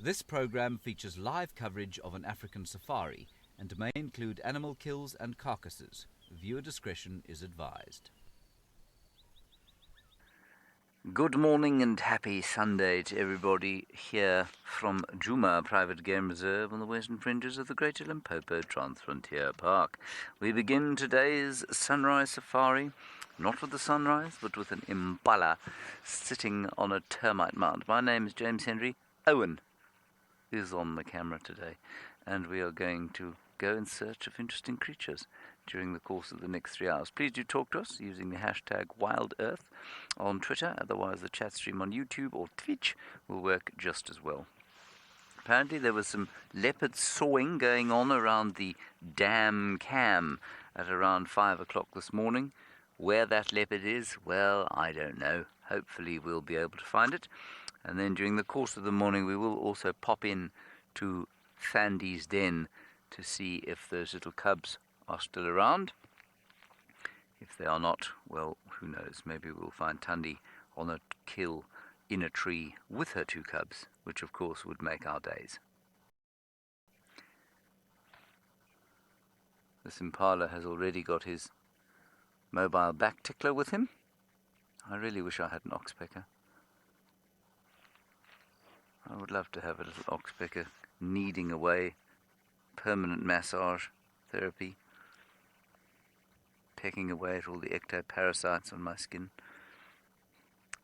This program features live coverage of an African safari and may include animal kills and carcasses. Viewer discretion is advised. Good morning and happy Sunday to everybody here from Djuma Private Game Reserve on the western fringes of the Greater Limpopo Transfrontier Park. We begin today's sunrise safari, not with the sunrise, but with an impala sitting on a termite mound. My name is James Henry. Owen is on the camera today, and we are going to go in search of interesting creatures during the course of the next 3 hours. Please do talk to us using the hashtag WildEarth on Twitter. Otherwise, the chat stream on YouTube or Twitch will work just as well. Apparently, there was some leopard sawing going on around the dam cam at around 5 o'clock this morning. Where that leopard is, well, I don't know. Hopefully, we'll be able to find it. And then during the course of the morning, we will also pop in to Hyena Den to see if those little cubs are still around. If they are not, well, who knows? Maybe we'll find Thandi on a kill in a tree with her 2 cubs, which of course would make our days. This impala has already got his mobile back tickler with him. I really wish I had an Oxpecker. I would love to have a little Oxpecker kneading away, permanent massage therapy, pecking away at all the ectoparasites on my skin.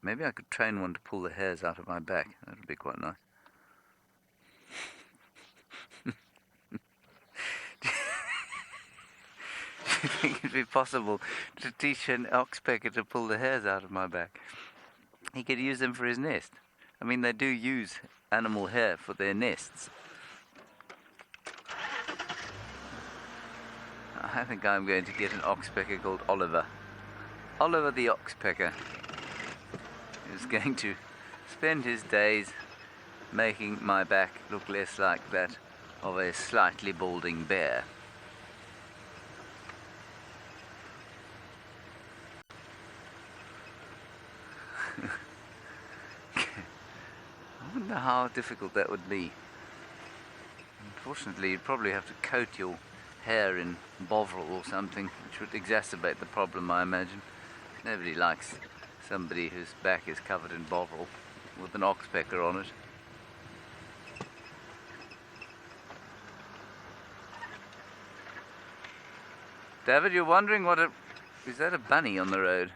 Maybe I could train one to pull the hairs out of my back. That would be quite nice. Do you think it'd be possible to teach an Oxpecker to pull the hairs out of my back? He could use them for his nest. I mean, they do use animal hair for their nests. I think I'm going to get an Oxpecker called Oliver. Oliver the Oxpecker is going to spend his days making my back look less like that of a slightly balding bear. I wonder how difficult that would be. Unfortunately, you'd probably have to coat your hair in Bovril or something, which would exacerbate the problem, I imagine. Nobody likes somebody whose back is covered in Bovril with an Oxpecker on it. David, you're wondering is that a bunny on the road?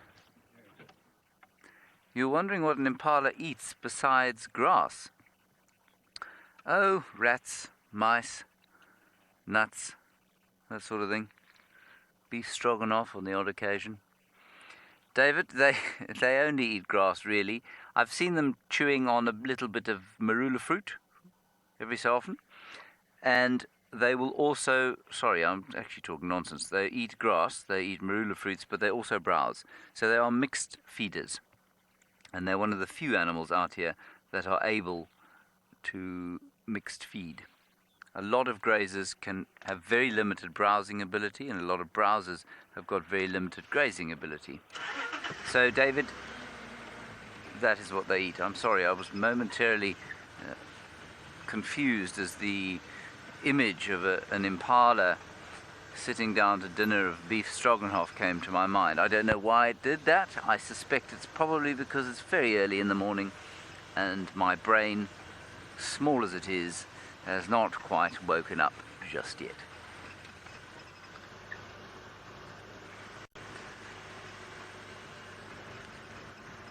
You're wondering what an impala eats besides grass. Oh, rats, mice, nuts, that sort of thing. Beef stroganoff on the odd occasion. David, they only eat grass, really. I've seen them chewing on a little bit of marula fruit every so often. And they will also, sorry, I'm actually talking nonsense. They eat grass, they eat marula fruits, but they also browse. So they are mixed feeders. And they're one of the few animals out here that are able to mixed feed. A lot of grazers can have very limited browsing ability, and a lot of browsers have got very limited grazing ability. So, David, that is what they eat. I'm sorry, I was momentarily confused as the image of an impala sitting down to dinner of beef stroganoff came to my mind. I don't know why it did that. I suspect it's probably because it's very early in the morning and my brain, small as it is, has not quite woken up just yet.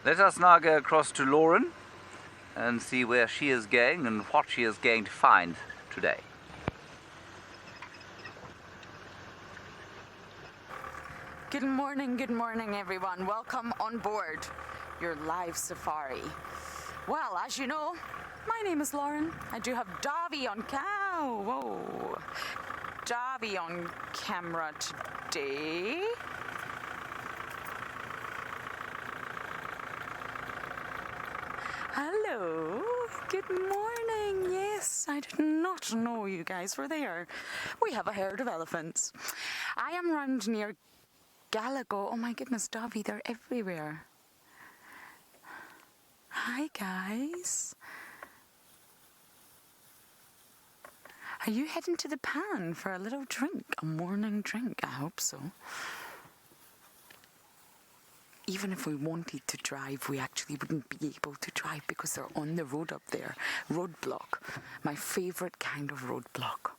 Let us now go across to Lauren and see where she is going and what she is going to find today. Good morning everyone. Welcome on board your live safari. Well, as you know, my name is Lauren. I do have Davy on camera today. Hello, good morning. Yes, I did not know you guys were there. We have a herd of elephants. I am round near Galago. Oh my goodness, Davy, they're everywhere. Hi guys. Are you heading to the pan for a little drink? A morning drink? I hope so. Even if we wanted to drive, we actually wouldn't be able to drive because they're on the road up there. Roadblock. My favourite kind of roadblock.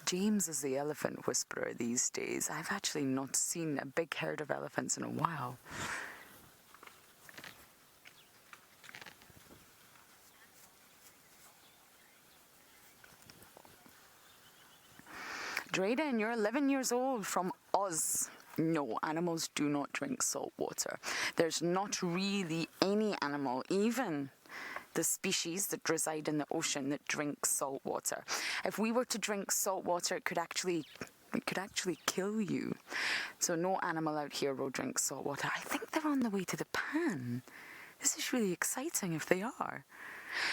James is the elephant whisperer these days. I've actually not seen a big herd of elephants in a while. Drayden, you're 11 years old from Oz. No, animals do not drink salt water. There's not really any animal, even the species that reside in the ocean, that drinks salt water. If we were to drink salt water, it could actually kill you. So no animal out here will drink salt water. I think they're on the way to the pan. This is really exciting if they are.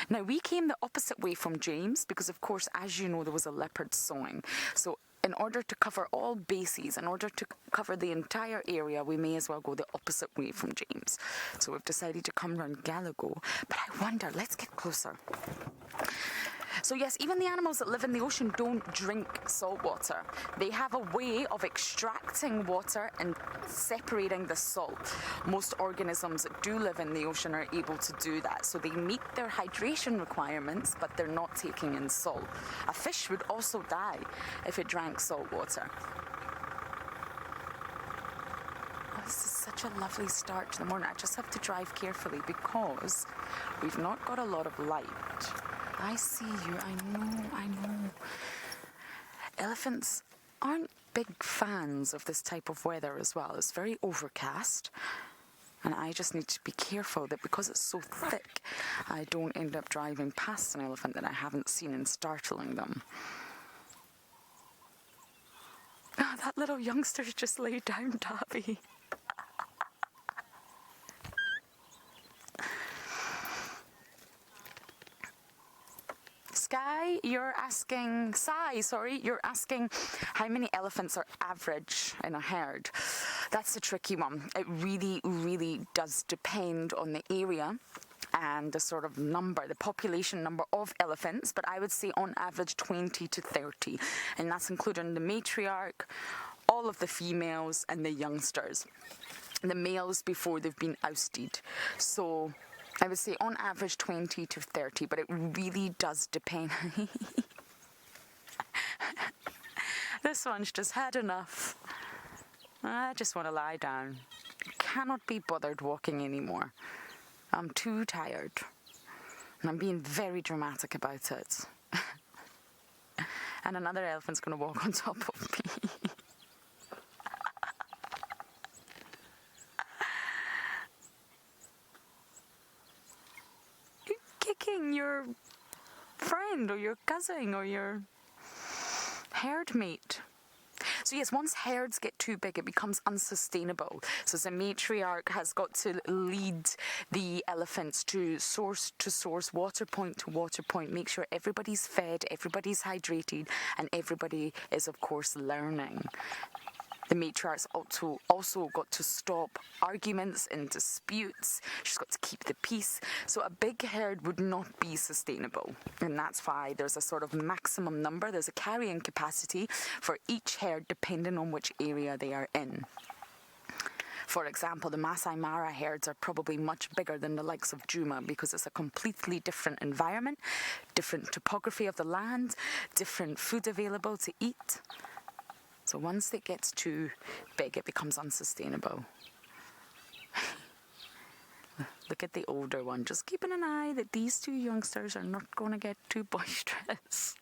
Now, we came the opposite way from James because, of course, as you know, there was a leopard sawing. So in order to cover all bases, in order to cover the entire area, we may as well go the opposite way from James. So we've decided to come round Galago. But I wonder, let's get closer. So yes, even the animals that live in the ocean don't drink salt water. They have a way of extracting water and separating the salt. Most organisms that do live in the ocean are able to do that. So they meet their hydration requirements, but they're not taking in salt. A fish would also die if it drank salt water. Oh, this is such a lovely start to the morning. I just have to drive carefully because we've not got a lot of light. I see you, I know. Elephants aren't big fans of this type of weather as well. It's very overcast. And I just need to be careful that because it's so thick, I don't end up driving past an elephant that I haven't seen and startling them. Oh, that little youngster's just laid down, Tabby. You're asking how many elephants are average in a herd. That's a tricky one. It really, really does depend on the area and the sort of number, the population number of elephants, but I would say on average 20 to 30, and that's including the matriarch, all of the females and the youngsters, the males before they've been ousted. So I would say on average 20 to 30, but it really does depend. This one's just had enough. I just want to lie down. I cannot be bothered walking anymore. I'm too tired. And I'm being very dramatic about it. And another elephant's going to walk on top of me. Your friend or your cousin or your herd mate. So yes, once herds get too big, it becomes unsustainable. So the matriarch has got to lead the elephants to source, water point to water point, make sure everybody's fed, everybody's hydrated, and everybody is, of course, learning. The matriarch's also got to stop arguments and disputes. She's got to keep the peace. So a big herd would not be sustainable. And that's why there's a sort of maximum number. There's a carrying capacity for each herd depending on which area they are in. For example, the Masai Mara herds are probably much bigger than the likes of Djuma because it's a completely different environment, different topography of the land, different food available to eat. So once it gets too big, it becomes unsustainable. Look at the older one, just keeping an eye that these two youngsters are not going to get too boisterous.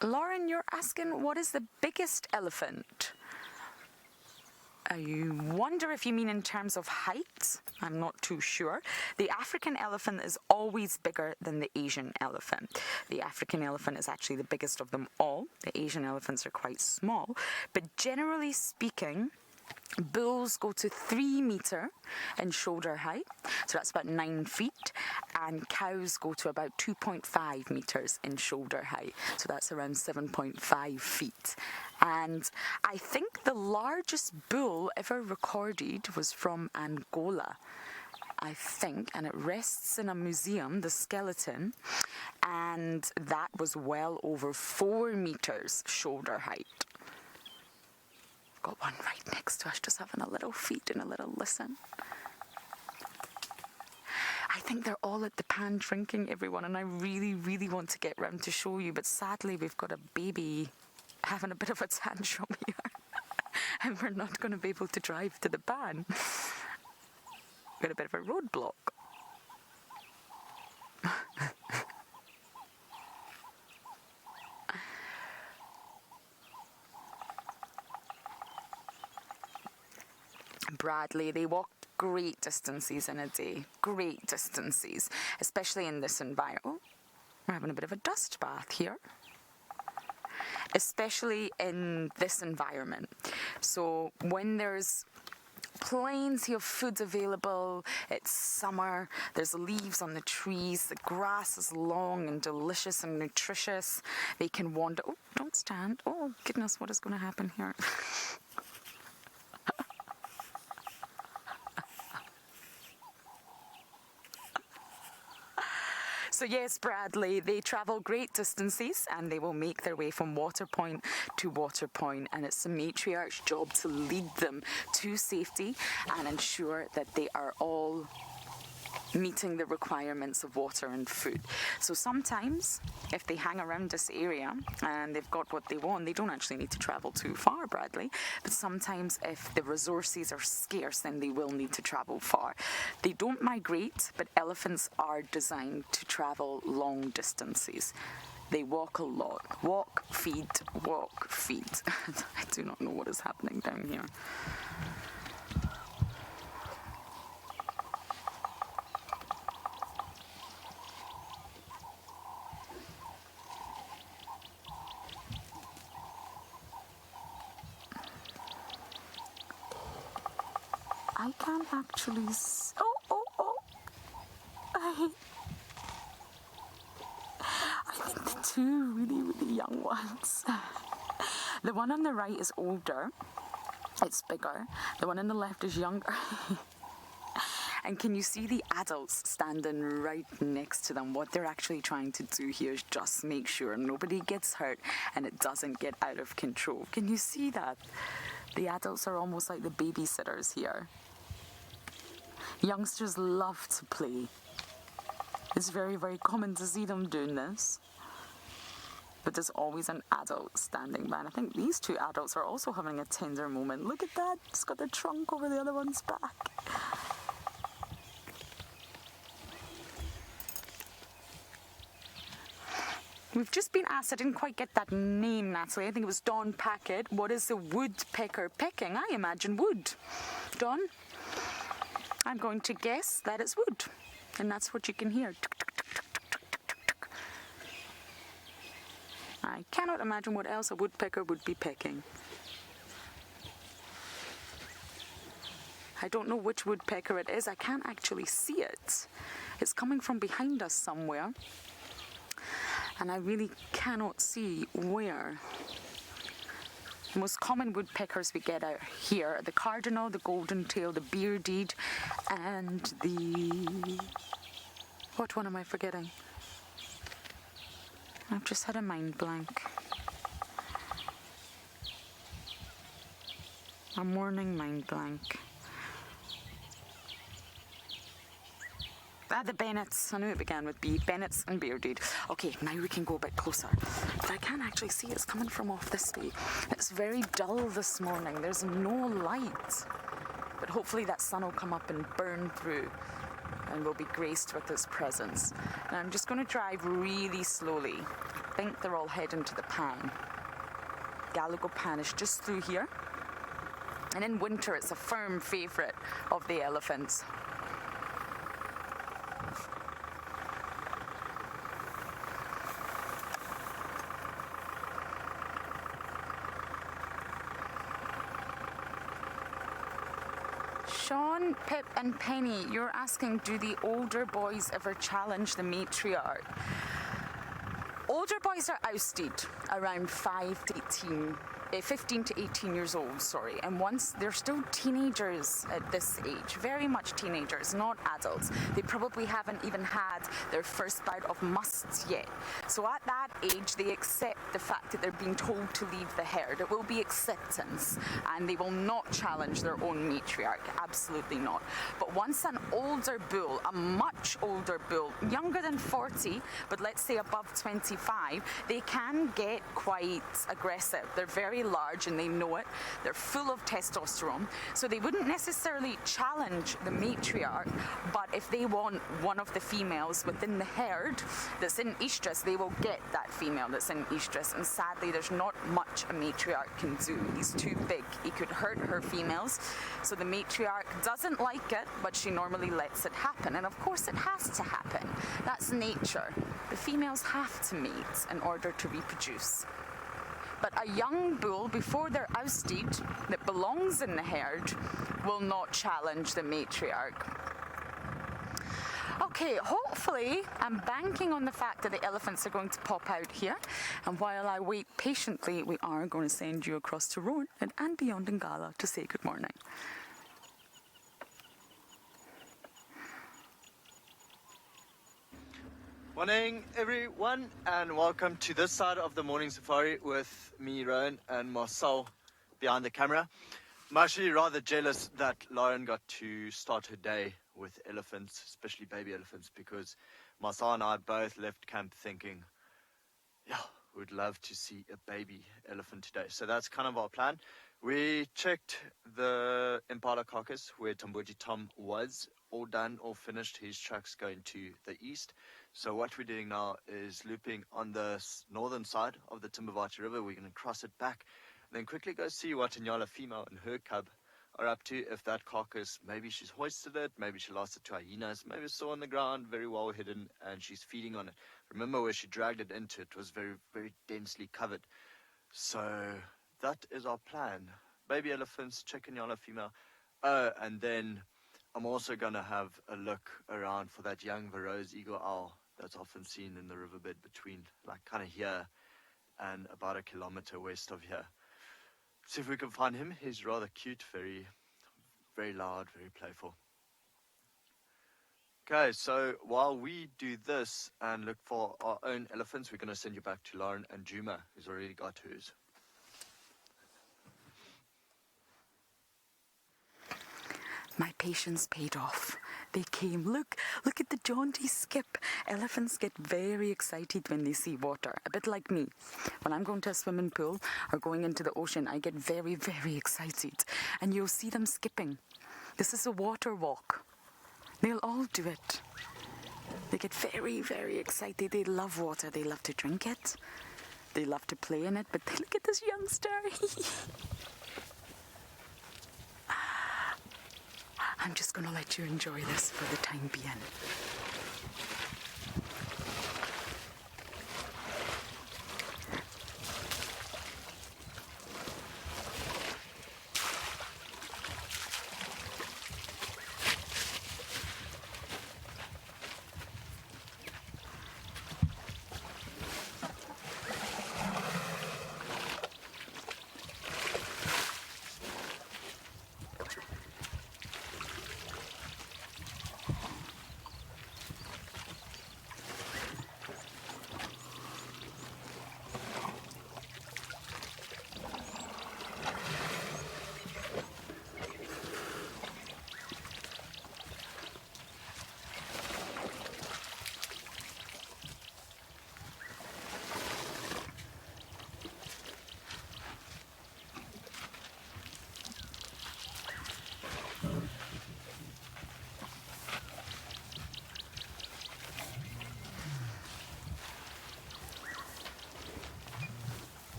Lauren, you're asking, what is the biggest elephant? I wonder if you mean in terms of height. I'm not too sure. The African elephant is always bigger than the Asian elephant. The African elephant is actually the biggest of them all. The Asian elephants are quite small. But generally speaking, Bulls go to 3 metre in shoulder height, so that's about 9 feet, and cows go to about 2.5 metres in shoulder height, so that's around 7.5 feet. And I think the largest bull ever recorded was from Angola, I think, and it rests in a museum, the skeleton, and that was well over 4 metres shoulder height. Got one right next to us, just having a little feed and a little listen. I think they're all at the pan drinking, everyone, and I really, really want to get round to show you, but sadly we've got a baby having a bit of a tantrum here, and we're not going to be able to drive to the pan. Got a bit of a roadblock. Bradley, they walk great distances in a day, great distances, especially in this environment. Oh, we're having a bit of a dust bath here. Especially in this environment. So when there's plenty of food available, it's summer, there's leaves on the trees, the grass is long and delicious and nutritious, they can wander. Oh, don't stand. Oh, goodness, what is going to happen here? So yes, Bradley, they travel great distances and they will make their way from water point to water point, and it's the Matriarch's job to lead them to safety and ensure that they are all meeting the requirements of water and food. So sometimes, if they hang around this area and they've got what they want, they don't actually need to travel too far, Bradley. But sometimes if the resources are scarce, then they will need to travel far. They don't migrate, but elephants are designed to travel long distances. They walk a lot. Walk, feed, walk, feed. I do not know what is happening down here. I can't actually I think the two really, really young ones. The one on the right is older. It's bigger. The one on the left is younger. And can you see the adults standing right next to them? What they're actually trying to do here is just make sure nobody gets hurt and it doesn't get out of control. Can you see that? The adults are almost like the babysitters here. Youngsters love to play. It's very, very common to see them doing this. But there's always an adult standing by. And I think these two adults are also having a tender moment. Look at that. It's got the trunk over the other one's back. We've just been asked, I didn't quite get that name, Natalie. I think it was Don Packett. What is the woodpecker pecking? I imagine wood. Don? I'm going to guess that it's wood. And that's what you can hear. I cannot imagine what else a woodpecker would be pecking. I don't know which woodpecker it is. I can't actually see it. It's coming from behind us somewhere. And I really cannot see where. The most common woodpeckers we get out here are the cardinal, the golden tail, the bearded, and the... What one am I forgetting? I've just had a mind blank. A morning mind blank. The Bennets. I knew it began with B. Bennets and bearded. Okay, now we can go a bit closer. But I can't actually see it's coming from off this way. It's very dull this morning. There's no light. But hopefully that sun will come up and burn through and we'll be graced with its presence. And I'm just going to drive really slowly. I think they're all heading to the pan. Galago Pan is just through here. And in winter, it's a firm favourite of the elephants. Sean, Pip and Penny, you're asking, do the older boys ever challenge the matriarch? Older boys are ousted around 15 to 18 years old, sorry. And once they're still teenagers at this age, very much teenagers, not adults. They probably haven't even had their first bout of musts yet. So at that age, they accept the fact that they're being told to leave the herd. It will be acceptance, and they will not challenge their own matriarch, absolutely not. But once an older bull, a much older bull, younger than 40, but let's say above 25, they can get quite aggressive. They're very large and they know it. They're full of testosterone. So they wouldn't necessarily challenge the matriarch, but if they want one of the females within the herd that's in estrus, they will get that female that's in estrus. And sadly, there's not much a matriarch can do. He's too big. He could hurt her females. So the matriarch doesn't like it, but she normally lets it happen. And of course it has to happen. That's nature. The females have to mate in order to reproduce. But a young bull, before they're ousted, that belongs in the herd, will not challenge the matriarch. Okay, hopefully, I'm banking on the fact that the elephants are going to pop out here. And while I wait patiently, we are going to send you across to Rowan and andBeyond in Ngala to say good morning. Morning everyone, and welcome to this side of the morning safari with me, Rowan, and Marcel behind the camera. I'm actually rather jealous that Lauren got to start her day with elephants, especially baby elephants, because Marcel and I both left camp thinking, yeah, we'd love to see a baby elephant today. So that's kind of our plan. We checked the Impala carcass where Tamboji Tom was, all done, all finished. His truck's going to the east. So what we're doing now is looping on the northern side of the Timbavati River. We're going to cross it back, and then quickly go see what Ngala female and her cub are up to. If that carcass, maybe she's hoisted it, maybe she lost it to hyenas, maybe it's still on the ground, very well hidden, and she's feeding on it. Remember where she dragged it into, it was very, very densely covered. So that is our plan. Baby elephants, check Ngala female. And then I'm also going to have a look around for that young Varro's eagle owl that's often seen in the riverbed between, like, kind of here and about 1 kilometer west of here. See if we can find him. He's rather cute, very, very loud, very playful. Okay, so while we do this and look for our own elephants, we're going to send you back to Lauren and Djuma, who's already got hers. My patience paid off. They came. Look at the jaunty skip. Elephants get very excited when they see water, a bit like me. When I'm going to a swimming pool or going into the ocean, I get very, very excited. And you'll see them skipping. This is a water walk. They'll all do it. They get very, very excited. They love water. They love to drink it. They love to play in it. But look at this youngster. I'm just going to let you enjoy this for the time being.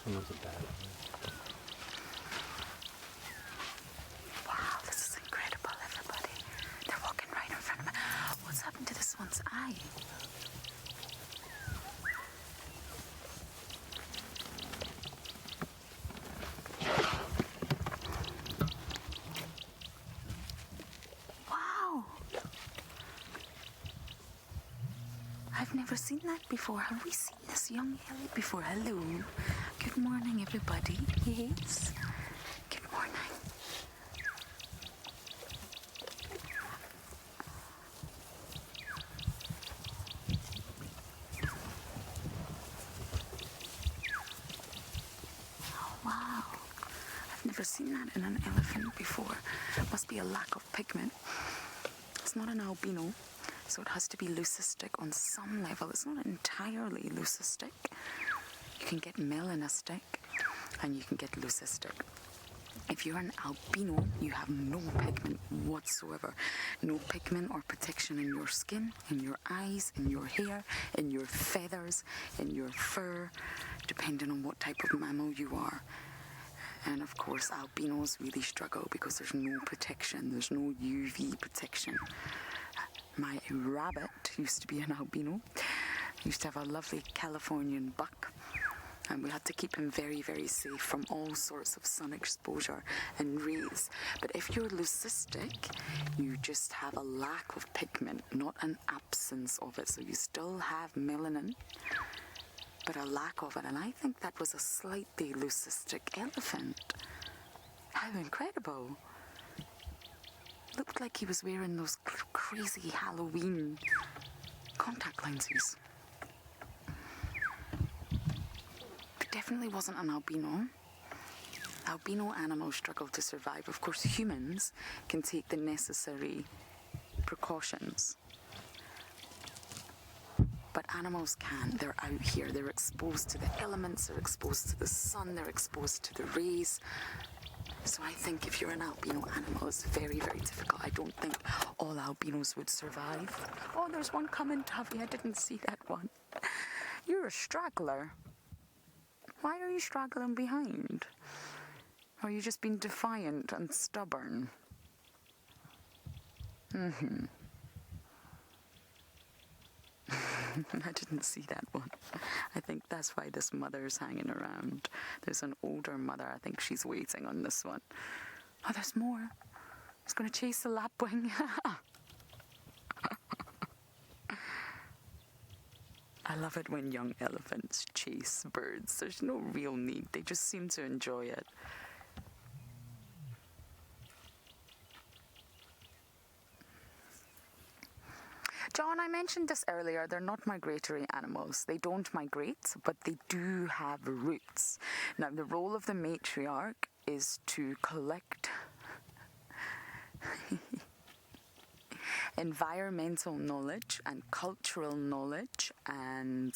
Not a bad one. Wow, this is incredible, everybody. They're walking right in front of me. What's happened to this one's eye? I've never seen that before. Have we seen this young Ellie before? Hello. Good morning, everybody. Yes. Good morning. Oh, wow. I've never seen that in an elephant before. Must be a lack of pigment. It's not an albino. So it has to be leucistic on some level. It's not entirely leucistic. You can get melanistic and you can get leucistic. If you're an albino, you have no pigment whatsoever. No pigment or protection in your skin, in your eyes, in your hair, in your feathers, in your fur, depending on what type of mammal you are. And of course, albinos really struggle because there's no protection. There's no UV protection. My rabbit used to be an albino. Used to have a lovely Californian buck. And we had to keep him very, very safe from all sorts of sun exposure and rays. But if you're leucistic, you just have a lack of pigment, not an absence of it. So you still have melanin, but a lack of it. And I think that was a slightly leucistic elephant. How incredible. Looked like he was wearing those crazy Halloween contact lenses. But definitely wasn't an albino. Albino animals struggle to survive. Of course, humans can take the necessary precautions. But animals can't. They're out here. They're exposed to the elements. They're exposed to the sun. They're exposed to the rays. So I think if you're an albino animal, it's very, very difficult. I don't think all albinos would survive. Oh, there's one coming, Tavi. I didn't see that one. You're a straggler. Why are you straggling behind? Are you just being defiant and stubborn? I didn't see that one. I think that's why this mother's hanging around. There's an older mother. I think she's waiting on this one. Oh, there's more. It's going to chase the lapwing. I love it when young elephants chase birds. There's no real need. They just seem to enjoy it. John, I mentioned this earlier. They're not migratory animals. They don't migrate, but they do have roots. Now, the role of the matriarch is to collect environmental knowledge and cultural knowledge and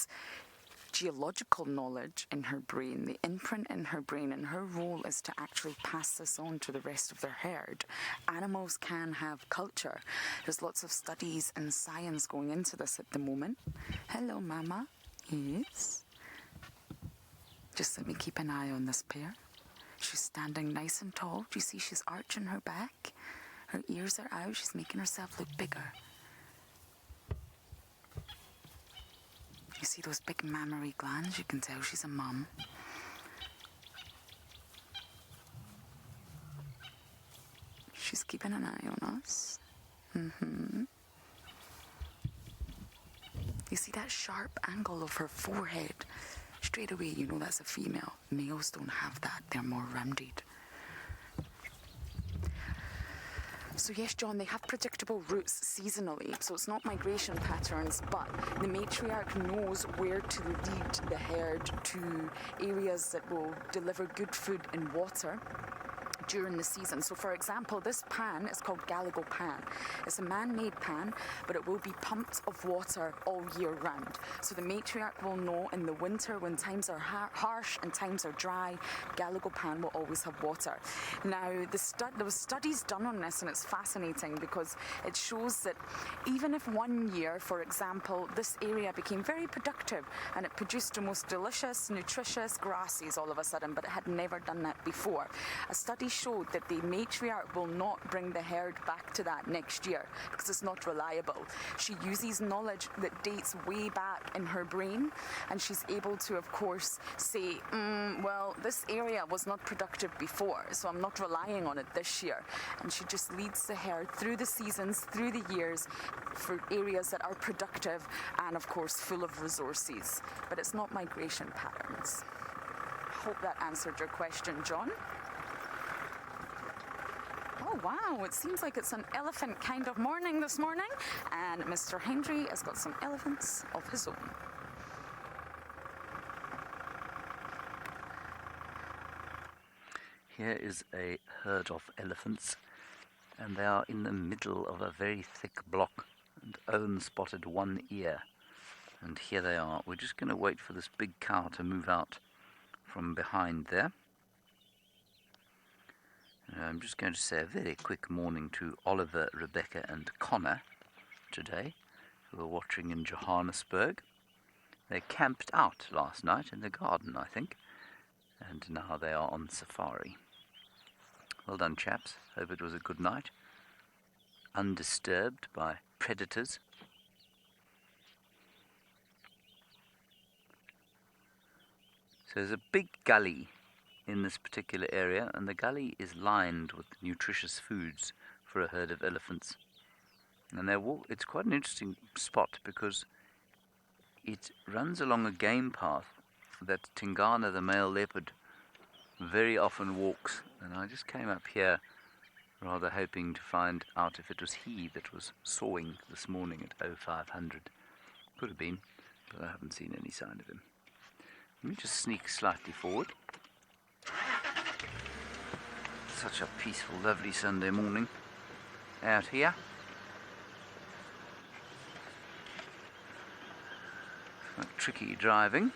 geological knowledge in her brain, the imprint in her brain, and her role is to actually pass this on to the rest of their herd. Animals can have culture. There's lots of studies and science going into this at the moment. Hello, Mama. Yes. Just let me keep an eye on this pair. She's standing nice and tall. Do you see she's arching her back? Her ears are out. She's making herself look bigger. You see those big mammary glands? You can tell she's a mum. She's keeping an eye on us. You see that sharp angle of her forehead? Straight away, you know that's a female. Males don't have that. They're more rounded. So yes, John, they have predictable routes seasonally, so it's not migration patterns, but the matriarch knows where to lead the herd to areas that will deliver good food and water during the season. So for example, this pan is called Galago Pan. It's a man-made pan, but it will be pumped of water all year round. So the matriarch will know in the winter when times are harsh and times are dry, Galago Pan will always have water. Now, there was studies done on this, and it's fascinating because it shows that even if one year, for example, this area became very productive and it produced the most delicious, nutritious grasses all of a sudden, but it had never done that before. A study showed that the matriarch will not bring the herd back to that next year because it's not reliable. She uses knowledge that dates way back in her brain, and she's able to, of course, say, well, this area was not productive before, so I'm not relying on it this year. And she just leads the herd through the seasons, through the years, for areas that are productive and, of course, full of resources. But it's not migration patterns. Hope that answered your question, John. Oh wow, it seems like it's an elephant kind of morning this morning, and Mr. Hendry has got some elephants of his own. Here is a herd of elephants, and they are in the middle of a very thick block, and Owen spotted one ear. And here they are. We're just going to wait for this big cow to move out from behind there. I'm just going to say a very quick morning to Oliver, Rebecca and Connor today, who are watching in Johannesburg. They camped out last night in the garden, I think, and now they are on safari. Well done, chaps. Hope it was a good night. Undisturbed by predators. So there's a big gully in this particular area, and the gully is lined with nutritious foods for a herd of elephants. And it's quite an interesting spot because it runs along a game path that Tingana, the male leopard, very often walks. And I just came up here rather hoping to find out if it was he that was sawing this morning at 0500. Could have been, but I haven't seen any sign of him. Let me just sneak slightly forward. Such a peaceful, lovely Sunday morning out here. Tricky driving.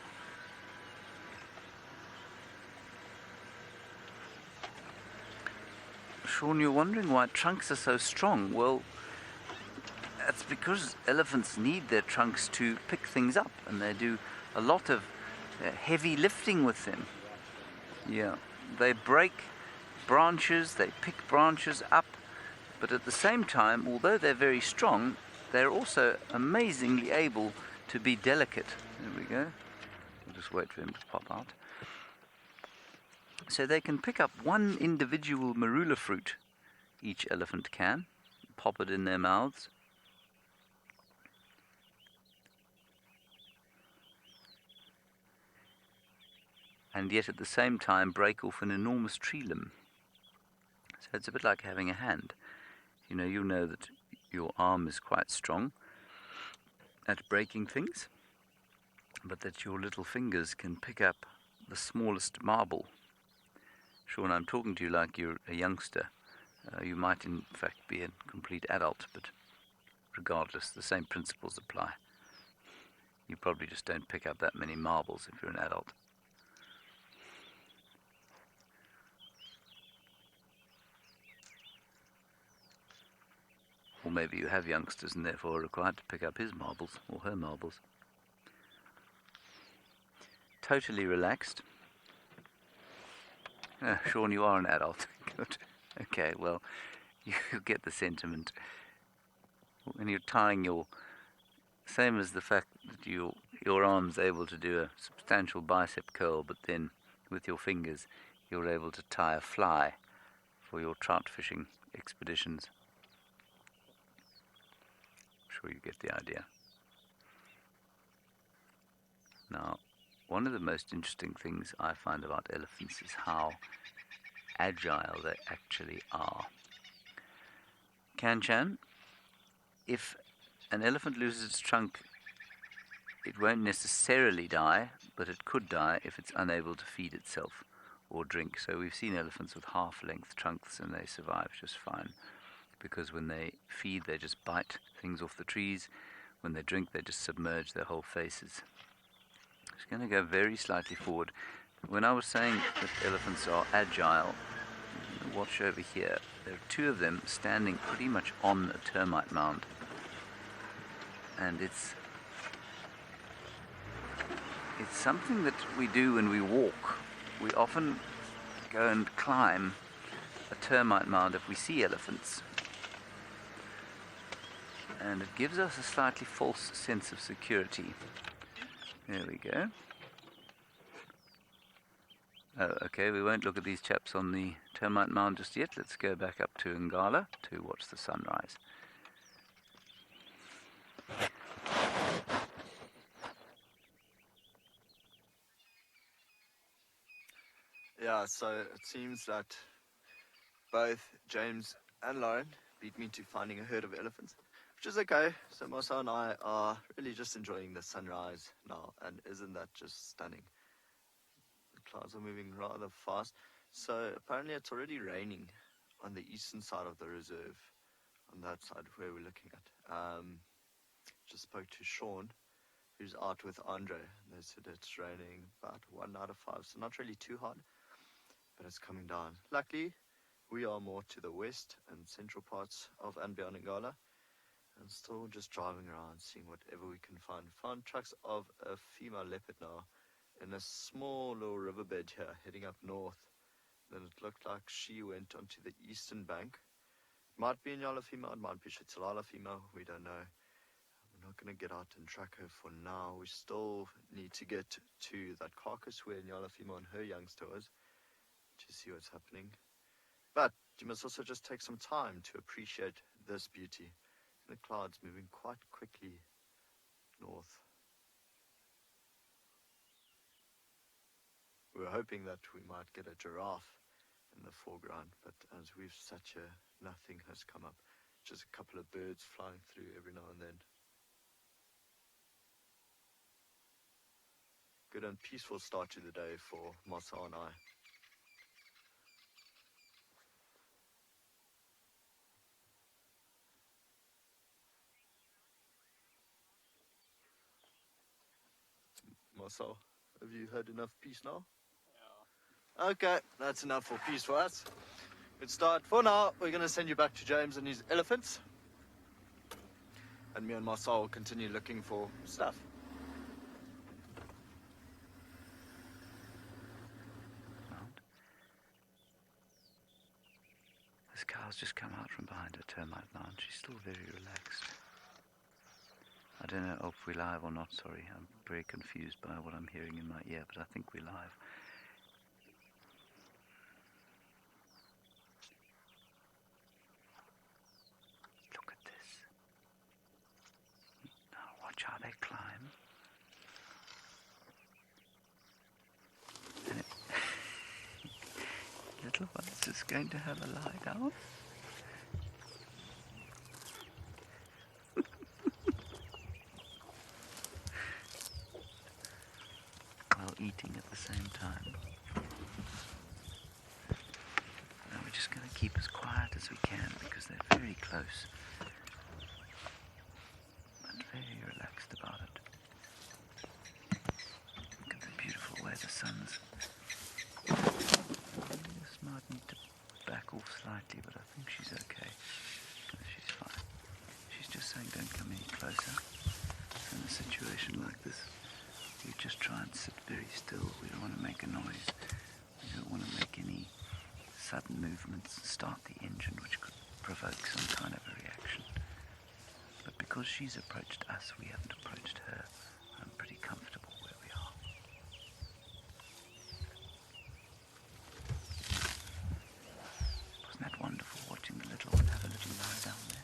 Sean, you're wondering why trunks are so strong. Well, that's because elephants need their trunks to pick things up, and they do a lot of heavy lifting with them. Yeah, they break branches, they pick branches up, but at the same time, although they're very strong, they're also amazingly able to be delicate. There we go. We'll just wait for him to pop out. So they can pick up one individual marula fruit, each elephant can, pop it in their mouths. And yet at the same time break off an enormous tree limb. So it's a bit like having a hand. You know that your arm is quite strong at breaking things, but that your little fingers can pick up the smallest marble. Sean, I'm talking to you like you're a youngster. You might in fact be a complete adult, but regardless, the same principles apply. You probably just don't pick up that many marbles if you're an adult. Or maybe you have youngsters and therefore are required to pick up his marbles, or her marbles. Totally relaxed. Sean, you are an adult. Good. Okay, well, you get the sentiment. And you're tying same as the fact that your arm's able to do a substantial bicep curl, but then with your fingers you're able to tie a fly for your trout fishing expeditions. Sure you get the idea. Now, one of the most interesting things I find about elephants is how agile they actually are. Kanchan, if an elephant loses its trunk, it won't necessarily die, but it could die if it's unable to feed itself or drink. So we've seen elephants with half-length trunks and they survive just fine. Because when they feed, they just bite things off the trees. When they drink, they just submerge their whole faces. Just going to go very slightly forward. When I was saying that elephants are agile, watch over here. There are two of them standing pretty much on a termite mound. And it's something that we do when we walk. We often go and climb a termite mound if we see elephants. And it gives us a slightly false sense of security. There we go. Oh, okay, we won't look at these chaps on the termite mound just yet. Let's go back up to Ngala to watch the sunrise. Yeah, so it seems that both James and Lauren beat me to finding a herd of elephants, which is okay. So Marcel and I are really just enjoying the sunrise now, and isn't that just stunning? The clouds are moving rather fast. So apparently it's already raining on the eastern side of the reserve, on that side where we're looking at. Just spoke to Sean, who's out with Andre, and they said it's raining about 1 out of 5, so not really too hard, but it's coming down. Luckily, we are more to the west and central parts of andBeyond Angola, and still just driving around, seeing whatever we can find. Found tracks of a female leopard now in a small little riverbed here, heading up north. Then it looked like she went onto the eastern bank. Might be a Nyala female, it might be a Chitalala female, we don't know. We're not going to get out and track her for now. We still need to get to that carcass where Nyala female and her youngster was to see what's happening. But you must also just take some time to appreciate this beauty. The clouds moving quite quickly north. We were hoping that we might get a giraffe in the foreground, but as we've sat here, nothing has come up. Just a couple of birds flying through every now and then. Good and peaceful start to the day for Marcel and I. Marcel, have you had enough peace now? Yeah. Okay, that's enough for peace for us. Good start. For now, we're going to send you back to James and his elephants. And me and Marcel will continue looking for stuff. This cow's just come out from behind a termite mound. She's still very relaxed. I don't know if we're live or not, sorry. I'm very confused by what I'm hearing in my ear, but I think we're live. Look at this. Now watch how they climb. And little one's just going to have a lie down. Eating at the same time. And we're just going to keep as quiet as we can because they're very close and very relaxed about it. Look at the beautiful way the sun's... This might need to back off slightly, but I think she's okay. She's fine. She's just saying don't come any closer. In a situation like this, we just try and sit very still. We don't want to make a noise. We don't want to make any sudden movements and start the engine, which could provoke some kind of a reaction. But because she's approached us, we haven't approached her. I'm pretty comfortable where we are. Wasn't that wonderful watching the little one have a little lie down there?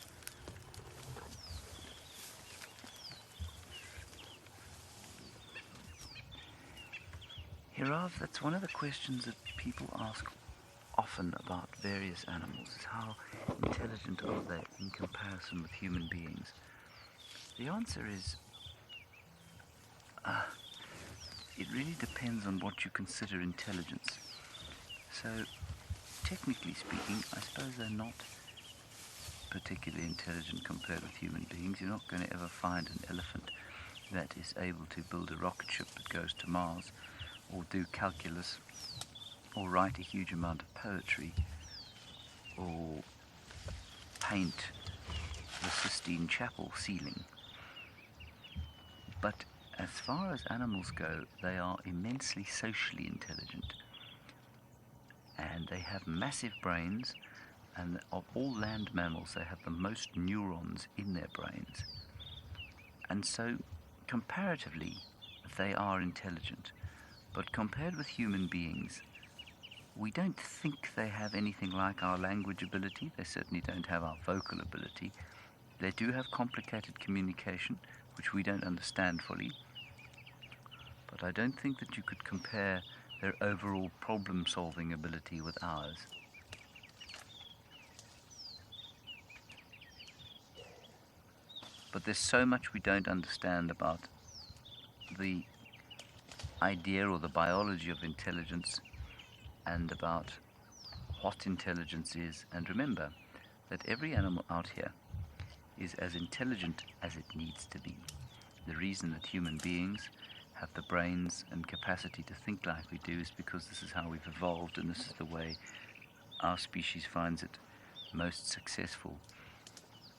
Hirav, that's one of the questions that people ask often about various animals, is how intelligent are they in comparison with human beings? The answer is, it really depends on what you consider intelligence. So, technically speaking, I suppose they're not particularly intelligent compared with human beings. You're not going to ever find an elephant that is able to build a rocket ship that goes to Mars, or do calculus, or write a huge amount of poetry, or paint the Sistine Chapel ceiling. But as far as animals go, they are immensely socially intelligent. and they have massive brains, and of all land mammals they have the most neurons in their brains. And so, comparatively, they are intelligent. But compared with human beings, we don't think they have anything like our language ability. They certainly don't have our vocal ability. They do have complicated communication, which we don't understand fully. But I don't think that you could compare their overall problem-solving ability with ours. But there's so much we don't understand about the idea or the biology of intelligence and about what intelligence is. And remember that every animal out here is as intelligent as it needs to be. The reason that human beings have the brains and capacity to think like we do is because this is how we've evolved, and this is the way our species finds it most successful,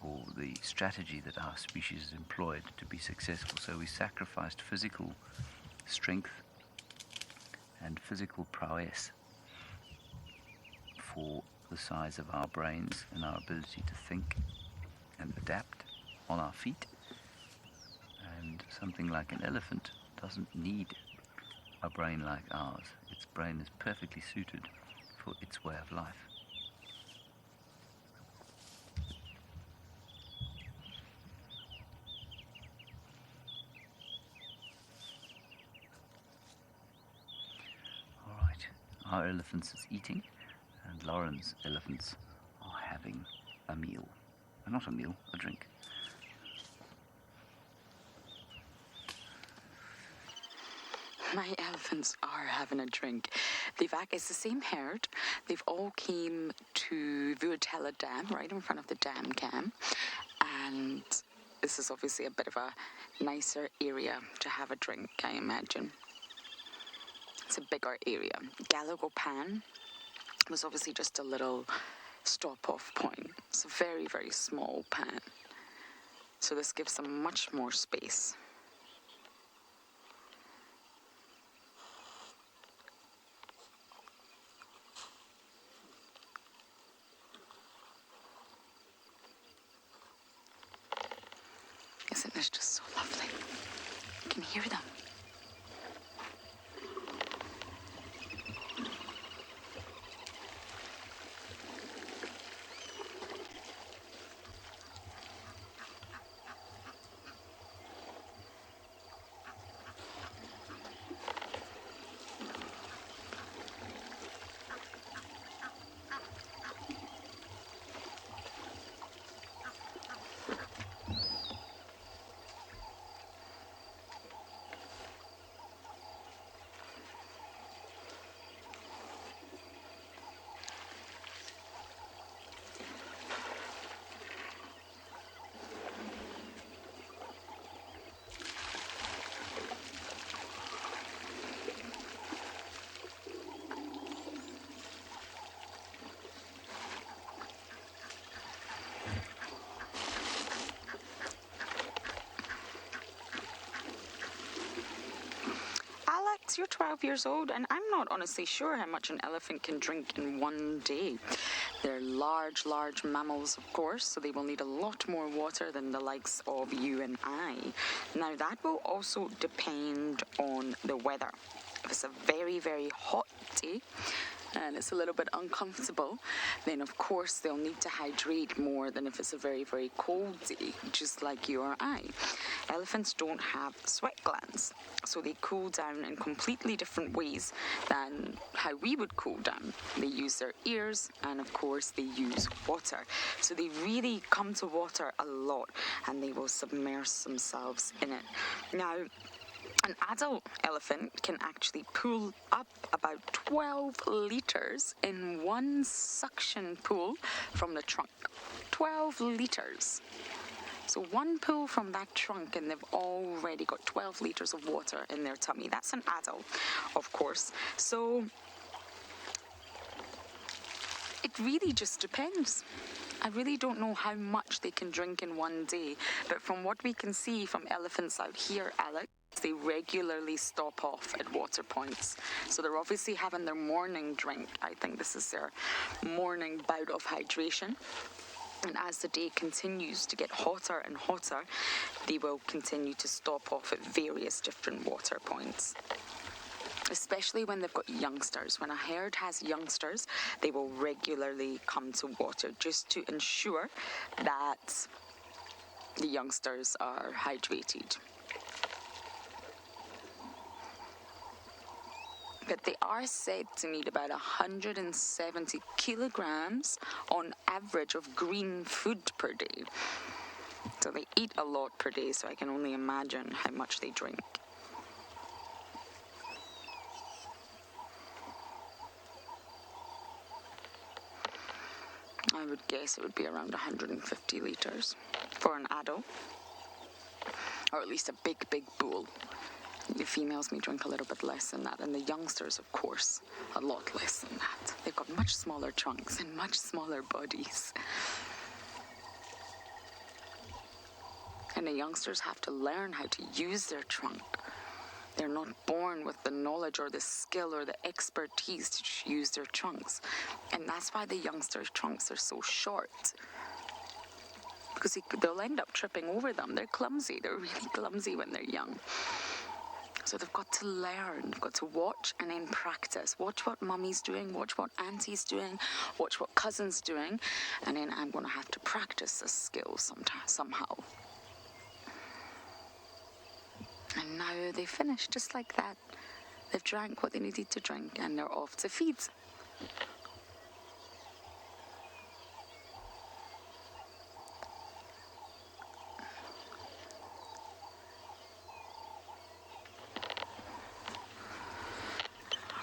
or the strategy that our species has employed to be successful. So we sacrificed physical strength and physical prowess for the size of our brains and our ability to think and adapt on our feet. And something like an elephant doesn't need a brain like ours. Its brain is perfectly suited for its way of life. Alright, our elephants is eating, and Lauren's elephants are having a meal. Not a meal, a drink. My elephants are having a drink. It's the same herd. They've all came to Vuatella Dam, right in front of the dam cam. And this is obviously a bit of a nicer area to have a drink, I imagine. It's a bigger area. Gallagher Pan was obviously just a little stop-off point. It's a very, very small pan. So this gives them much more space. Isn't this just so lovely? You can hear them. You're 12 years old, and I'm not honestly sure how much an elephant can drink in one day. They're large mammals, of course, so they will need a lot more water than the likes of you and I. Now, that will also depend on the weather. If it's a very, very hot day, and it's a little bit uncomfortable, then of course they'll need to hydrate more than if it's a very, very cold day, just like you or I. Elephants don't have sweat glands, so they cool down in completely different ways than how we would cool down. They use their ears, and of course they use water. So they really come to water a lot, and they will submerge themselves in it. Now, an adult elephant can actually pull up about 12 litres in one suction pull from the trunk. 12 litres. So one pull from that trunk and they've already got 12 litres of water in their tummy. That's an adult, of course. So it really just depends. I really don't know how much they can drink in one day, but from what we can see from elephants out here, Alex, They regularly stop off at water points. So they're obviously having their morning drink. I think this is their morning bout of hydration. And as the day continues to get hotter and hotter, they will continue to stop off at various different water points. Especially when they've got youngsters. When a herd has youngsters, they will regularly come to water just to ensure that the youngsters are hydrated. But they are said to need about 170 kilograms on average of green food per day. So they eat a lot per day, so I can only imagine how much they drink. I would guess it would be around 150 litres for an adult, or at least a big bull. The females may drink a little bit less than that, and the youngsters, of course, a lot less than that. They've got much smaller trunks and much smaller bodies. And the youngsters have to learn how to use their trunk. They're not born with the knowledge or the skill or the expertise to use their trunks. And that's why the youngsters' trunks are so short. Because they'll end up tripping over them. They're clumsy. They're really clumsy when they're young. So they've got to learn, they've got to watch and then practice. Watch what mummy's doing, watch what auntie's doing, watch what cousin's doing, and then I'm going to have to practice this skill somehow. And now they finished just like that. They've drank what they needed to drink and they're off to feed.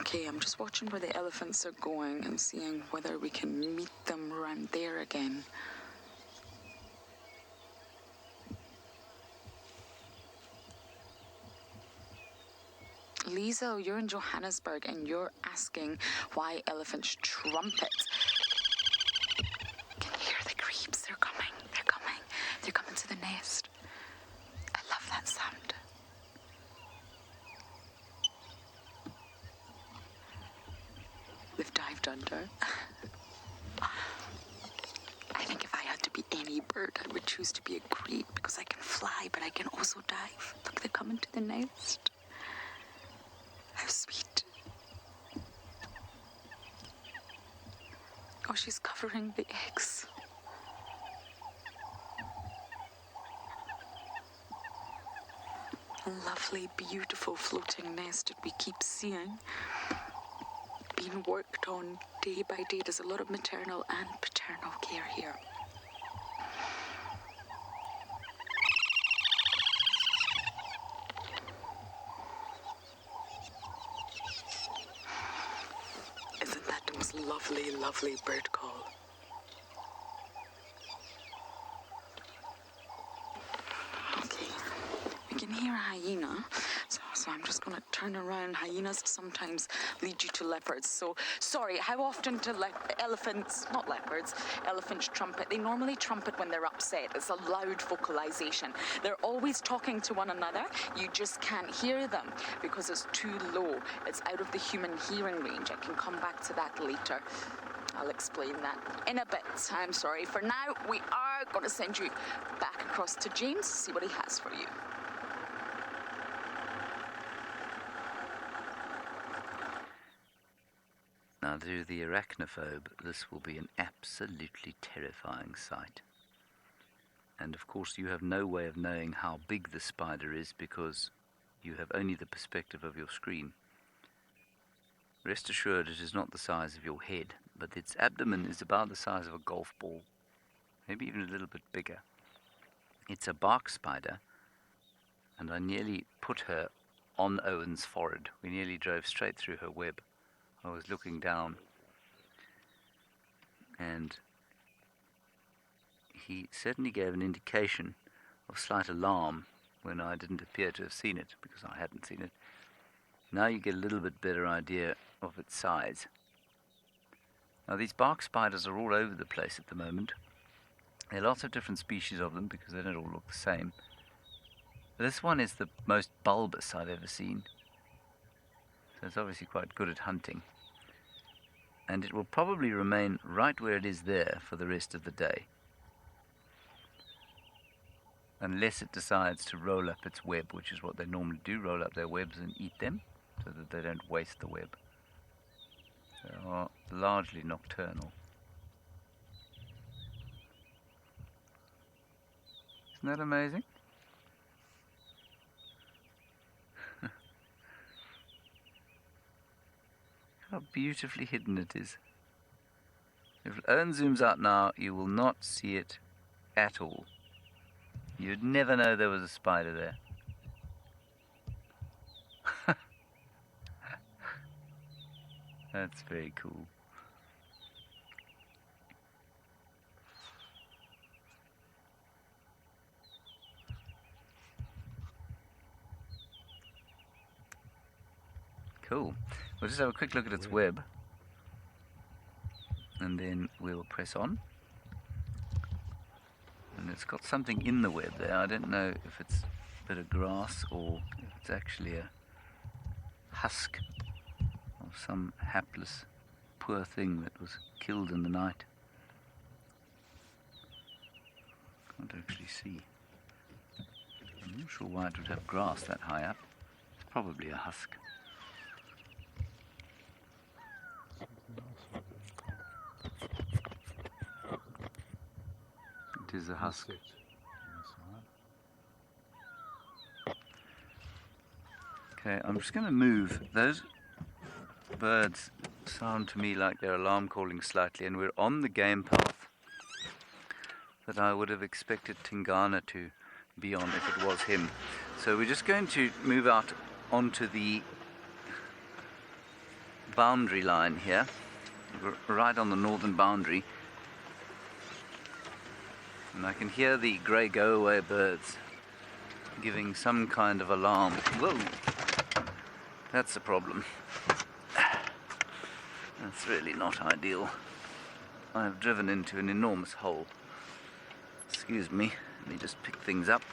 Okay, I'm just watching where the elephants are going and seeing whether we can meet them around there again. Lisa, you're in Johannesburg and you're asking why elephants trumpet. Can you hear the creeps? They're coming. They're coming. They're coming to the nest. I love that sound. They've dived under. I think if I had to be any bird, I would choose to be a creep because I can fly, but I can also dive. Look, they're coming to the nest. How sweet. Oh, she's covering the eggs. A lovely, beautiful floating nest that we keep seeing. Being worked on day by day. There's a lot of maternal and paternal care here. Isn't that the most lovely, lovely bird call? Okay, we can hear a hyena. So I'm just going to turn around. Hyenas sometimes lead you to leopards. So, sorry, how often do elephants trumpet? They normally trumpet when they're upset. It's a loud vocalization. They're always talking to one another. You just can't hear them because it's too low. It's out of the human hearing range. I can come back to that later. I'll explain that in a bit. I'm sorry. For now, we are going to send you back across to James to see what he has for you. Now, to the arachnophobe, this will be an absolutely terrifying sight. And of course, you have no way of knowing how big the spider is because you have only the perspective of your screen. Rest assured, it is not the size of your head, but its abdomen is about the size of a golf ball, maybe even a little bit bigger. It's a bark spider, and I nearly put her on Owen's forehead. We nearly drove straight through her web. I was looking down, and he certainly gave an indication of slight alarm when I didn't appear to have seen it, because I hadn't seen it. Now you get a little bit better idea of its size. Now these bark spiders are all over the place at the moment. There are lots of different species of them because they don't all look the same. This one is the most bulbous I've ever seen. So it's obviously quite good at hunting. And it will probably remain right where it is there for the rest of the day. Unless it decides to roll up its web, which is what they normally do, roll up their webs and eat them, so that they don't waste the web. They are largely nocturnal. Isn't that amazing? How beautifully hidden it is. If Owen zooms out now, you will not see it at all. You'd never know there was a spider there. That's very cool. Cool. We'll just have a quick look at its web. And then we'll press on. And it's got something in the web there. I don't know if it's a bit of grass or if it's actually a husk of some hapless poor thing that was killed in the night. Can't actually see. I'm not sure why it would have grass that high up. It's probably a husk. It is a husk. Okay, I'm just going to move. Those birds sound to me like they're alarm calling slightly, and we're on the game path that I would have expected Tingana to be on if it was him. So we're just going to move out onto the boundary line here. We're right on the northern boundary. And I can hear the grey go-away birds giving some kind of alarm. Whoa! That's a problem. That's really not ideal. I've driven into an enormous hole. Excuse me, let me just pick things up.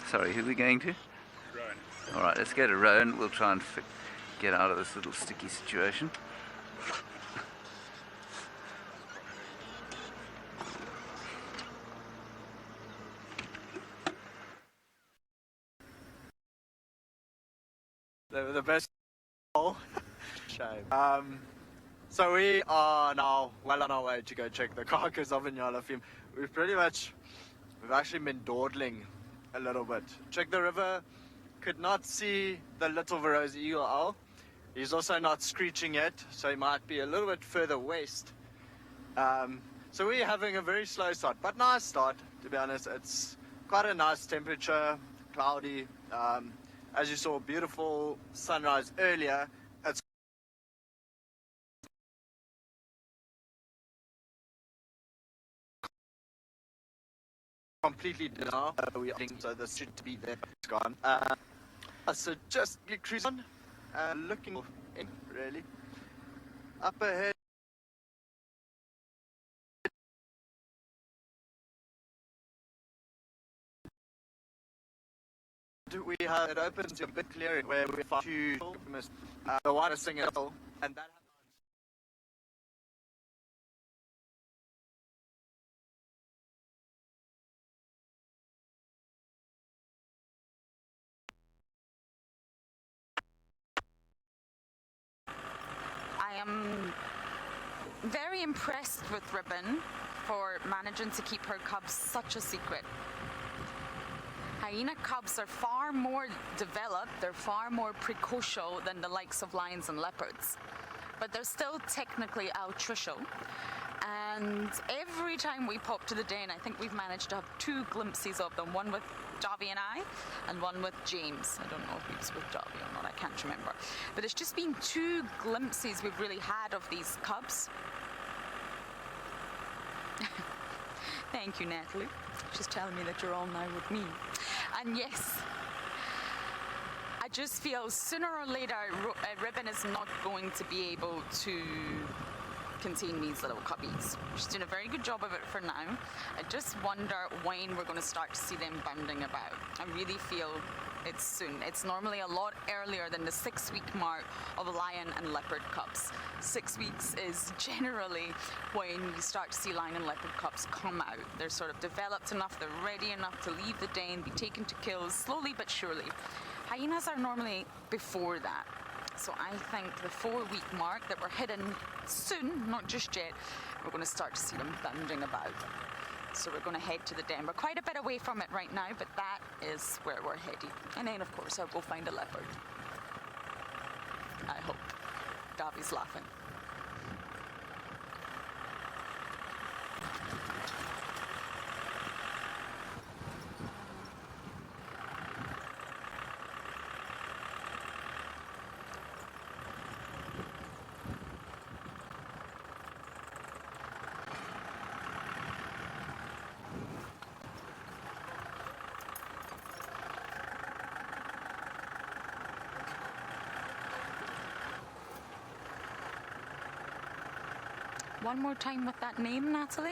Sorry, who are we going to? Rowan. Alright, let's go to Rowan. We'll try and get out of this little sticky situation. They were the best. Shame. So we are now well on our way to go check the carcass of a Ngala female. We've actually been dawdling a little bit. Check the river, could not see the little Verreaux's eagle owl. He's also not screeching yet, so he might be a little bit further west. So we're having a very slow start, but nice start, to be honest. It's quite a nice temperature, cloudy. As you saw, beautiful sunrise earlier. It's completely now. We think so. This should be there. It's gone. So just get cruise on, looking in really up ahead. We have it opens a bit clearer where we find two the widest thing at all, and that. I am very impressed with Ribbon for managing to keep her cubs such a secret. Hyena cubs are far more developed, they're far more precocial than the likes of lions and leopards. But they're still technically altricial. And every time we pop to the den, I think we've managed to have 2 glimpses of them, one with Davy and I, and one with James. I don't know if he was with Davy or not, I can't remember. But it's just been 2 glimpses we've really had of these cubs. Thank you, Natalie. She's telling me that you're on now with me. And yes, I just feel sooner or later Ribbon is not going to be able to contain these little cubbies. She's doing a very good job of it for now. I just wonder when we're going to start to see them bounding about. I really feel it's soon. It's normally a lot earlier than the 6-week mark of lion and leopard cubs. 6 weeks is generally when you start to see lion and leopard cubs come out. They're sort of developed enough, they're ready enough to leave the den, be taken to kills, slowly but surely. Hyenas are normally before that. So I think the 4-week mark that we're hitting soon, not just yet, we're going to start to see them bounding about. So we're going to head to the den. We're quite a bit away from it right now, but that is where we're heading. And then, of course, I'll go find a leopard. I hope. Davi's laughing. One more time with that name, Natalie.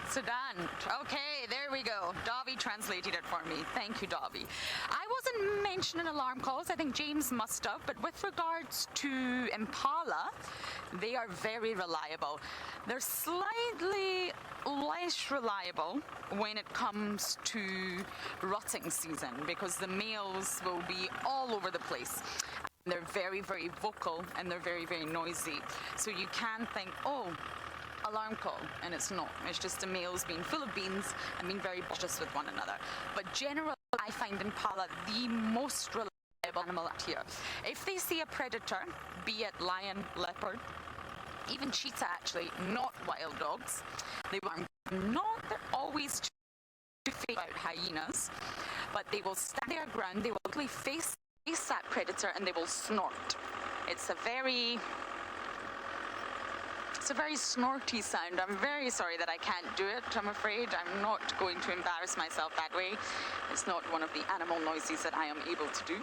Sudan. Okay, there we go. Davi translated it for me. Thank you, Davi. I wasn't mentioning alarm calls. I think James must have. But with regards to Impala, they are very reliable. They're slightly less reliable when it comes to rutting season because the males will be all over the place. They're very, very vocal and they're very, very noisy. So you can think, oh, alarm call, and it's not. It's just the males being full of beans and being very boisterous with one another. But generally, I find Impala the most reliable animal out here. If they see a predator, be it lion, leopard, even cheetah actually, not wild dogs, they will not always to face out hyenas, but they will stand their ground, they will literally face that predator and they will snort. It's a very snorty sound. I'm very sorry that I can't do it, I'm afraid. I'm not going to embarrass myself that way. It's not one of the animal noises that I am able to do.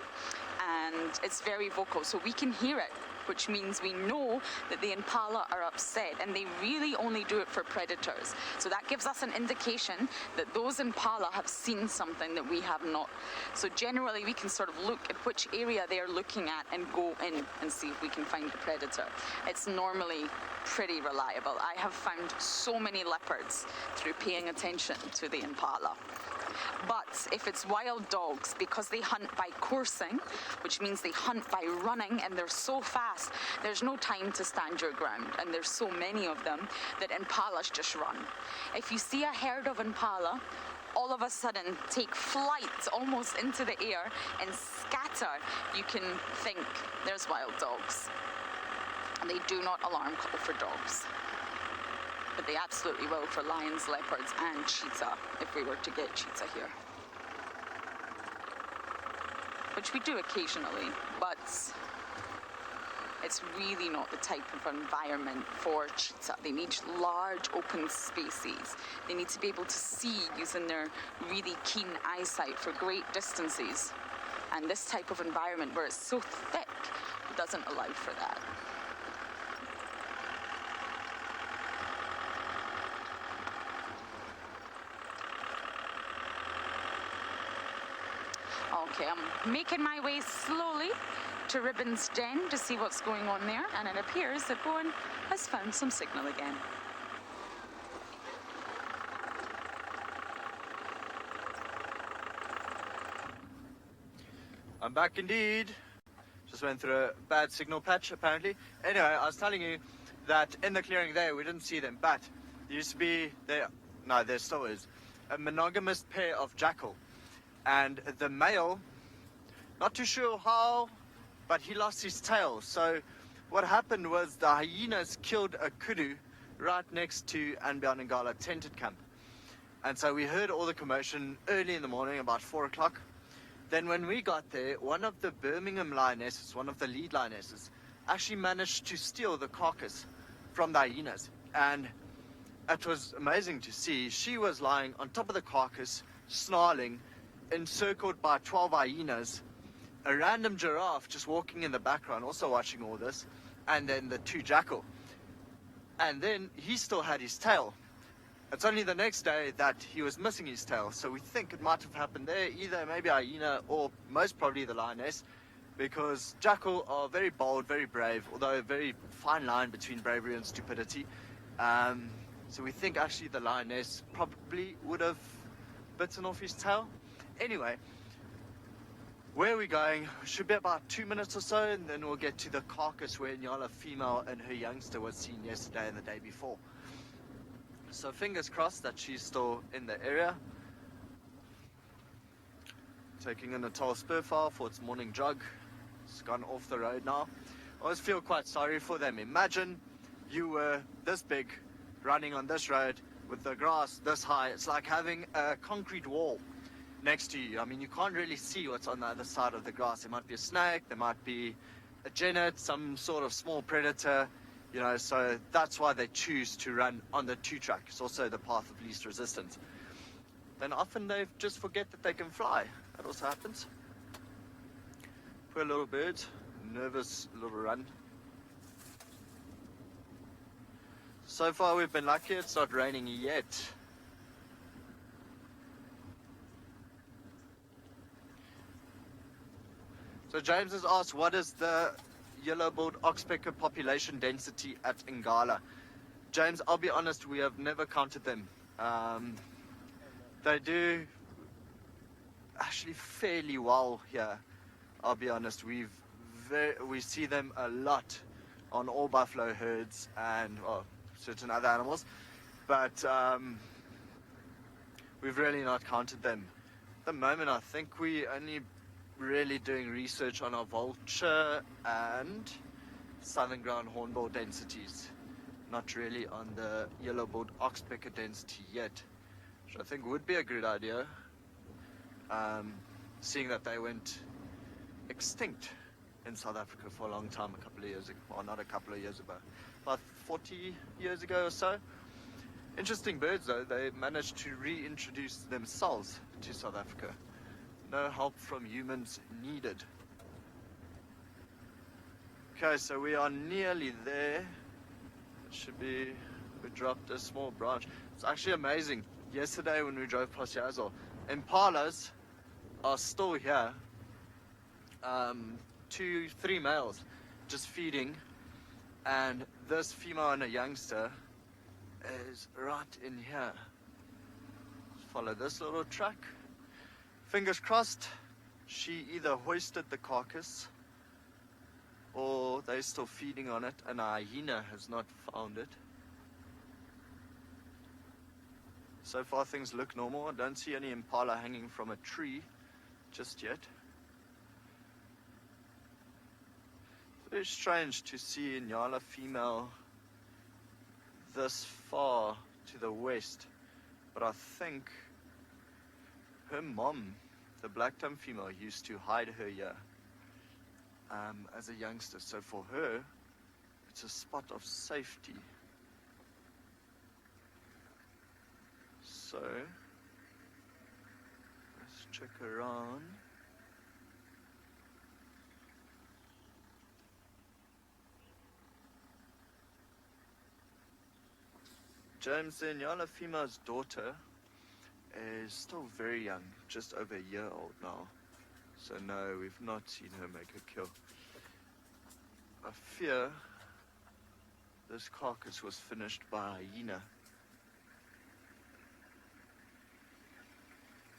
And it's very vocal, so we can hear it, which means we know that the impala are upset, and they really only do it for predators. So that gives us an indication that those impala have seen something that we have not. So generally we can sort of look at which area they're looking at and go in and see if we can find the predator. It's normally pretty reliable. I have found so many leopards through paying attention to the impala. But if it's wild dogs, because they hunt by coursing, which means they hunt by running, and they're so fast, there's no time to stand your ground, and there's so many of them that impalas just run. If you see a herd of impala, all of a sudden take flight almost into the air and scatter, you can think there's wild dogs. And they do not alarm call for dogs. But they absolutely will for lions, leopards, and cheetah, if we were to get cheetah here. Which we do occasionally, but it's really not the type of environment for cheetah. They need large open spaces. They need to be able to see using their really keen eyesight for great distances. And this type of environment where it's so thick doesn't allow for that. Okay, I'm making my way slowly to Ribbon's den to see what's going on there, and it appears that Bowen has found some signal again. I'm back indeed. Just went through a bad signal patch apparently. Anyway, I was telling you that in the clearing there we didn't see them, but there used to be, there still is, a monogamous pair of jackal. And the male, not too sure how, but he lost his tail. So what happened was the hyenas killed a kudu right next to andBeyond Ngala tented camp. And so we heard all the commotion early in the morning, about 4 o'clock. Then when we got there, one of the Birmingham lionesses, one of the lead lionesses, actually managed to steal the carcass from the hyenas. And it was amazing to see. She was lying on top of the carcass, snarling, encircled by 12 hyenas, a random giraffe just walking in the background, also watching all this, and then the 2 jackal. And then he still had his tail. It's only the next day that he was missing his tail, so we think it might have happened there, either maybe a hyena or most probably the lioness, because jackal are very bold, very brave, although a very fine line between bravery and stupidity. So we think actually the lioness probably would have bitten off his tail. Anyway, where are we going? Should be about 2 minutes or so, and then we'll get to the carcass where Ngala female and her youngster was seen yesterday and the day before. So fingers crossed that she's still in the area. Taking in a tall spur file for its morning jog. It's gone off the road now. I always feel quite sorry for them. Imagine you were this big, running on this road with the grass this high. It's like having a concrete wall next to you. I mean, you can't really see what's on the other side of the grass. There might be a snake, there might be a genet, some sort of small predator. You know, so that's why they choose to run on the 2-track. It's also the path of least resistance. Then often they just forget that they can fly. That also happens. Poor little bird, nervous little run. So far we've been lucky, it's not raining yet. So James has asked, what is the yellow-billed oxpecker population density at Ngala? James, I'll be honest, we have never counted them. They do actually fairly well here. I'll be honest, we see them a lot on all buffalo herds and certain other animals, but we've really not counted them. At the moment, I think we only really doing research on our vulture and southern ground hornbill densities, not really on the yellow-billed oxpecker density yet, which I think would be a good idea, seeing that they went extinct in South Africa for a long time, a couple of years ago, well, not a couple of years ago, about 40 years ago or so. Interesting birds though, they managed to reintroduce themselves to South Africa. No help from humans needed. Okay, so we are nearly there. It should be, we dropped a small branch. It's actually amazing. Yesterday when we drove past Yazoo, impalas are still here. 2, 3 males just feeding, and this female and a youngster is right in here. Follow this little track. Fingers crossed, she either hoisted the carcass or they're still feeding on it and a hyena has not found it. So far things look normal. I don't see any impala hanging from a tree just yet. Very strange to see Ngala female this far to the west, but I think her mom, the black-tongue female, used to hide her here as a youngster. So for her, it's a spot of safety. So, let's check around. James, the Ngala female's daughter, is still very young, just over a year old now. So no, we've not seen her make a kill. I fear this carcass was finished by a hyena.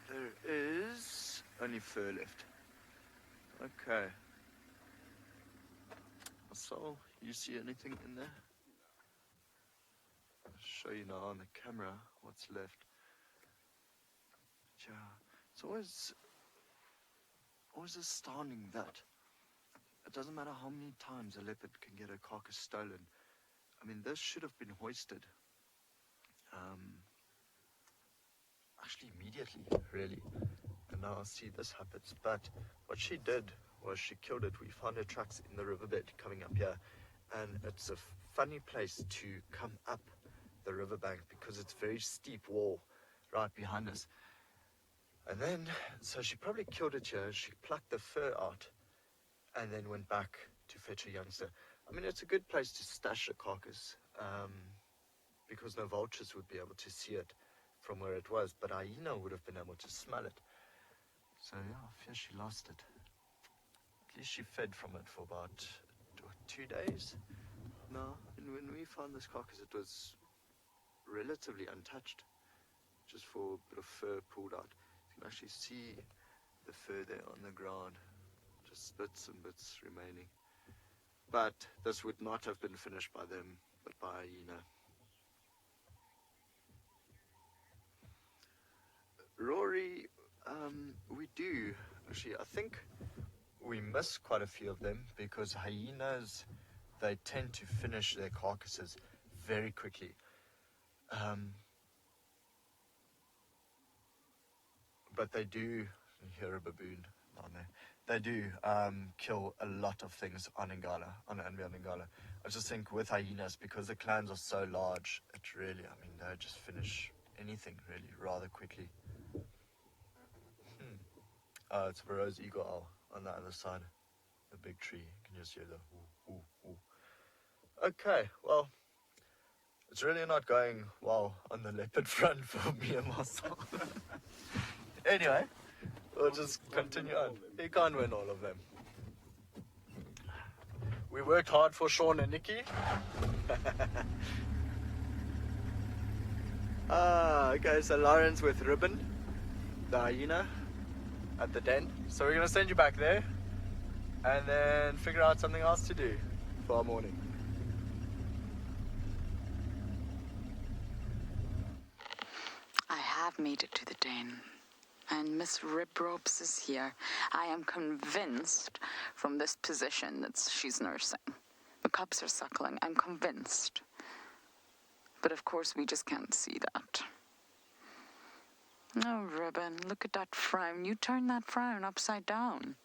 There is only fur left. Okay. So, you see anything in there? I'll show you now on the camera what's left. Yeah, it's always astounding that it doesn't matter how many times a leopard can get a carcass stolen. I mean, this should have been hoisted actually immediately, really. And now I see this happens. But what she did was she killed it. We found her tracks in the riverbed coming up here. And it's a funny place to come up the riverbank because it's a very steep wall right behind us. And then, so she probably killed it here. She plucked the fur out and then went back to fetch a youngster. I mean, it's a good place to stash a carcass because no vultures would be able to see it from where it was, but hyena would have been able to smell it. So yeah, I fear she lost it. At least she fed from it for about 2 days. No, and when we found this carcass, it was relatively untouched, just for a bit of fur pulled out. You can actually see the fur there on the ground, just bits and bits remaining. But this would not have been finished by them, but by hyena. Rory, we do actually. I think we miss quite a few of them because hyenas, they tend to finish their carcasses very quickly. But they do, you hear a baboon down there, they do kill a lot of things on Ngala, on andBeyond Ngala. I just think with hyenas, because the clans are so large, it really, I mean, they just finish anything really rather quickly. It's a rose eagle owl on the other side, the big tree. You can just hear the ooh, ooh, ooh. Okay, well, it's really not going well on the leopard front for me and myself. Anyway, we'll just continue on. You can't win all of them. We worked hard for Sean and Nikki. Okay, so Lauren's with Ribbon, the hyena, at the den. So we're going to send you back there and then figure out something else to do for our morning. I have made it to the den. And Miss Ribrobs is here. I am convinced from this position that she's nursing. The cubs are suckling. I'm convinced. But of course we just can't see that. Oh, Ribbon, look at that frown. You turn that frown upside down.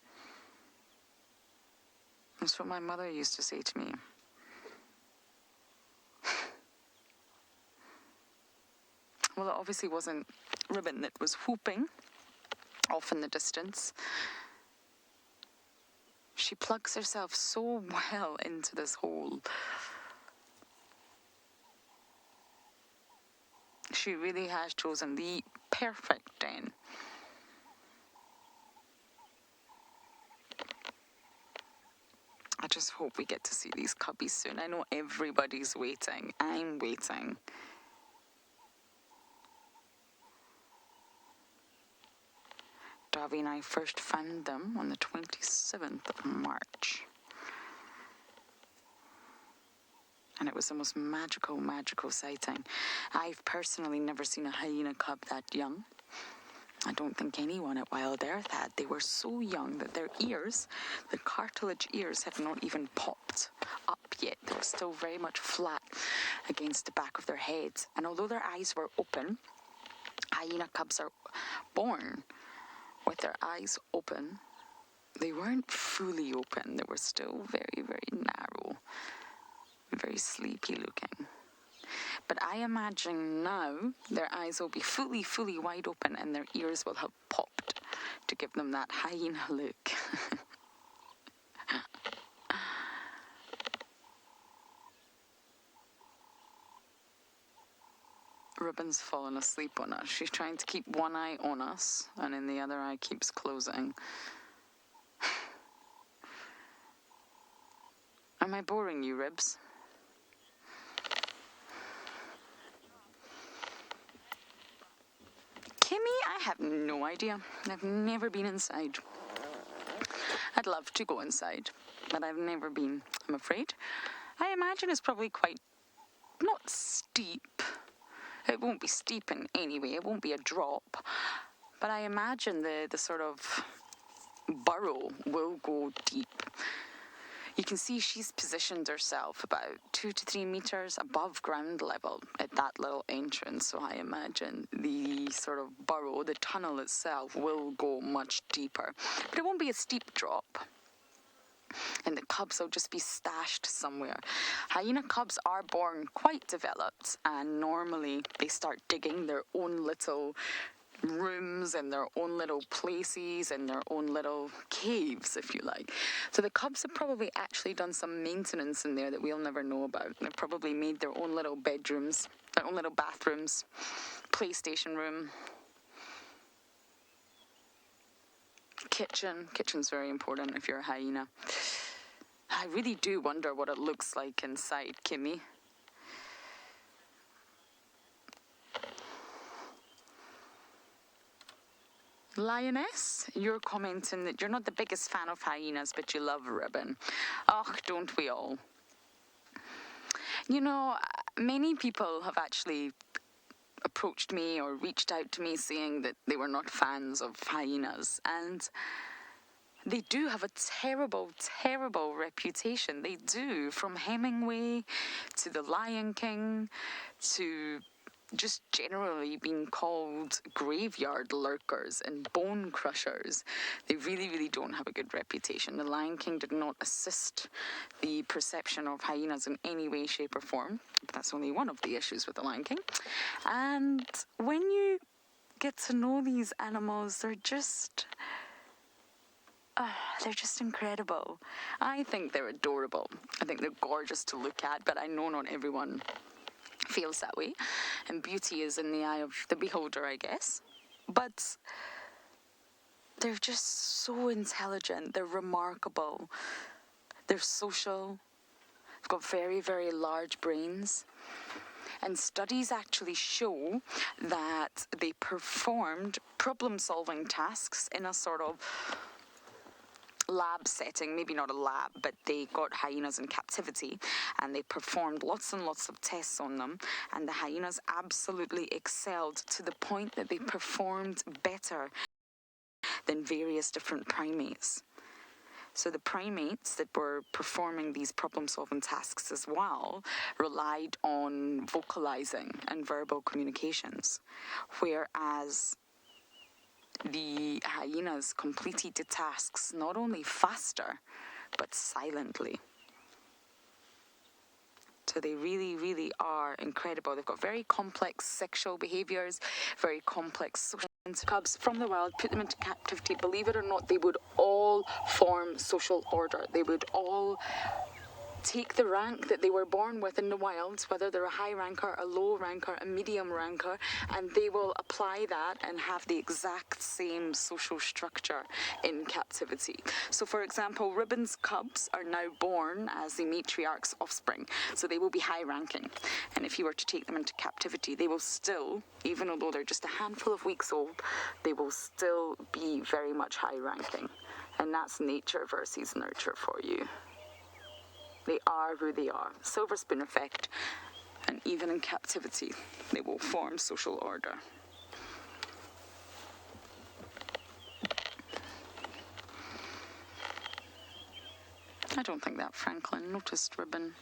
That's what my mother used to say to me. Well, it obviously wasn't Ribbon that was whooping off in the distance. She plugs herself so well into this hole. She really has chosen the perfect den. I just hope we get to see these cubbies soon. I know everybody's waiting. I'm waiting. Davi and I first found them on the 27th of March. And it was the most magical sighting. I've personally never seen a hyena cub that young. I don't think anyone at WildEarth had. They were so young that their ears, the cartilage ears, had not even popped up yet. They were still very much flat against the back of their heads. And although their eyes were open, hyena cubs are born with their eyes open. They weren't fully open. They were still very, very narrow, very sleepy looking. But I imagine now their eyes will be fully wide open and their ears will have popped to give them that hyena look. Ribbon's fallen asleep on us. She's trying to keep one eye on us, and then the other eye keeps closing. Am I boring you, Ribs? Kimmy, I have no idea. I've never been inside. I'd love to go inside, but I've never been, I'm afraid. I imagine it's probably quite, not steep. It won't be steep in any way. It won't be a drop. But I imagine the sort of burrow will go deep. You can see she's positioned herself about 2 to 3 meters above ground level at that little entrance. So I imagine the sort of burrow, the tunnel itself, will go much deeper. But it won't be a steep drop. And the cubs will just be stashed somewhere. Hyena cubs are born quite developed, and normally they start digging their own little rooms and their own little places and their own little caves, if you like. So the cubs have probably actually done some maintenance in there that we'll never know about. They've probably made their own little bedrooms, their own little bathrooms, PlayStation room, kitchen. Kitchen's very important if you're a hyena. I really do wonder what it looks like inside, Kimmy. Lioness, you're commenting that you're not the biggest fan of hyenas, but you love ribbon. Oh, don't we all? You know, many people have actually approached me or reached out to me saying that they were not fans of hyenas, and they do have a terrible, terrible reputation. They do, from Hemingway to the Lion King to just generally being called graveyard lurkers and bone crushers. They really, really don't have a good reputation. The Lion King did not assist the perception of hyenas in any way, shape or form. That's only one of the issues with the Lion King. And when you get to know these animals, they're just incredible. I think they're adorable. I think they're gorgeous to look at, but I know not everyone feels that way, and beauty is in the eye of the beholder, I guess. But they're just so intelligent, they're remarkable, they're social, they've got very, very large brains, and studies actually show that they performed problem-solving tasks in a sort of lab setting, maybe not a lab, but they got hyenas in captivity and they performed lots and lots of tests on them, and the hyenas absolutely excelled to the point that they performed better than various different primates. So the primates that were performing these problem-solving tasks as well relied on vocalizing and verbal communications, whereas the hyenas completed the tasks not only faster, but silently. So they really, really are incredible. They've got very complex sexual behaviours, very complex social cubs from the wild, put them into captivity. Believe it or not, they would all form social order. They would all take the rank that they were born with in the wild, whether they're a high ranker, a low ranker, a medium ranker, and they will apply that and have the exact same social structure in captivity. So for example, Ribbon's cubs are now born as the matriarch's offspring, so they will be high ranking. And if you were to take them into captivity, they will still, even although they're just a handful of weeks old, they will still be very much high ranking. And that's nature versus nurture for you. They are who they are. Silver spoon effect. And even in captivity, they will form social order. I don't think that Franklin noticed Ribbon.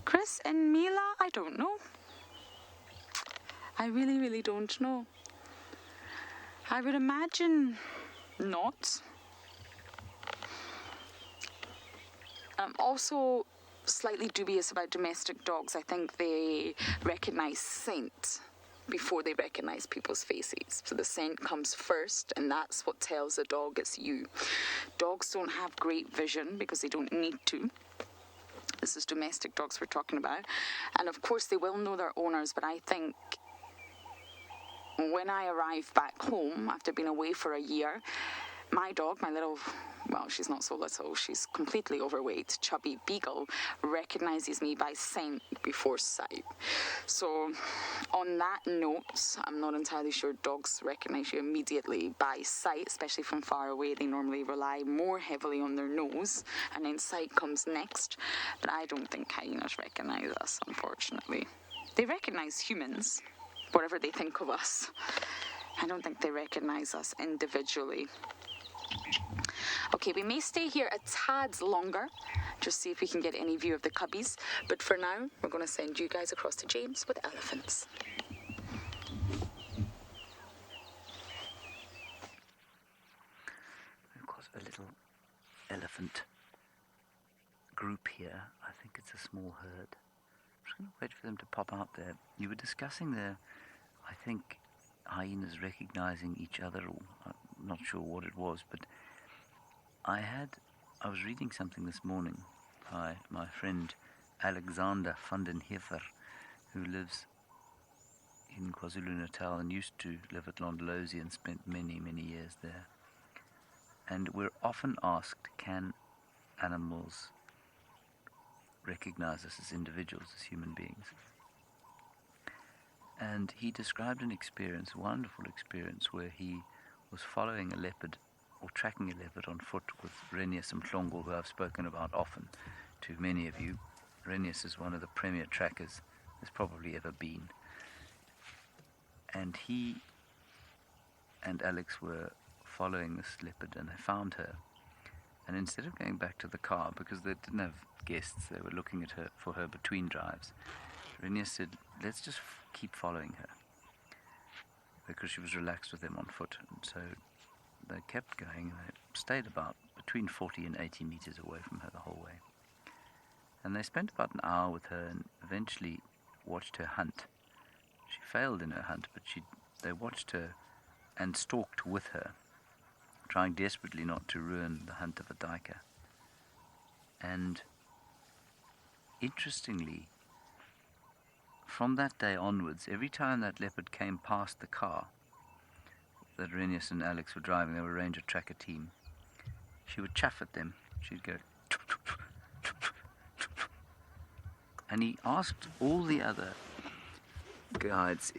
Chris and Mila, I don't know. I really, really don't know. I would imagine not. I'm also slightly dubious about domestic dogs. I think they recognize scent before they recognize people's faces. So the scent comes first, and that's what tells a dog it's you. Dogs don't have great vision because they don't need to. This is domestic dogs we're talking about. And of course they will know their owners, but I think when I arrive back home after being away for a year, my dog, my little, well, she's not so little, she's completely overweight, chubby beagle, recognizes me by scent before sight. So on that note, I'm not entirely sure dogs recognize you immediately by sight, especially from far away. They normally rely more heavily on their nose, and then sight comes next. But I don't think hyenas recognize us, unfortunately. They recognize humans, whatever they think of us. I don't think they recognize us individually. Okay, we may stay here a tad longer, just see if we can get any view of the cubbies. But for now, we're going to send you guys across to James with elephants. We've got a little elephant group here. I think it's a small herd. I'm just going to wait for them to pop out there. You were discussing there, I think, hyenas recognizing each other, or I'm not sure what it was, but I was reading something this morning by my friend Alexander van den Heever, who lives in KwaZulu-Natal and used to live at Londolozi and spent many, many years there. And we're often asked, can animals recognize us as individuals, as human beings? And he described an experience, a wonderful experience, where he was following a leopard, or tracking a leopard on foot with Renius Mhlongo, who I've spoken about often to many of you. Renius is one of the premier trackers there's probably ever been. And he and Alex were following this leopard, and they found her. And instead of going back to the car, because they didn't have guests, they were looking at her for her between drives, Renius said, let's just keep following her, because she was relaxed with them on foot. And so they kept going. They stayed about between 40 and 80 meters away from her the whole way. And they spent about an hour with her and eventually watched her hunt. She failed in her hunt, but they watched her and stalked with her, trying desperately not to ruin the hunt of a duiker. And interestingly, from that day onwards, every time that leopard came past the car that Renius and Alex were driving, they were a ranger tracker team, she would chaff at them. She'd go, tup, tup, tup, tup, tup, tup. And he asked all the other guides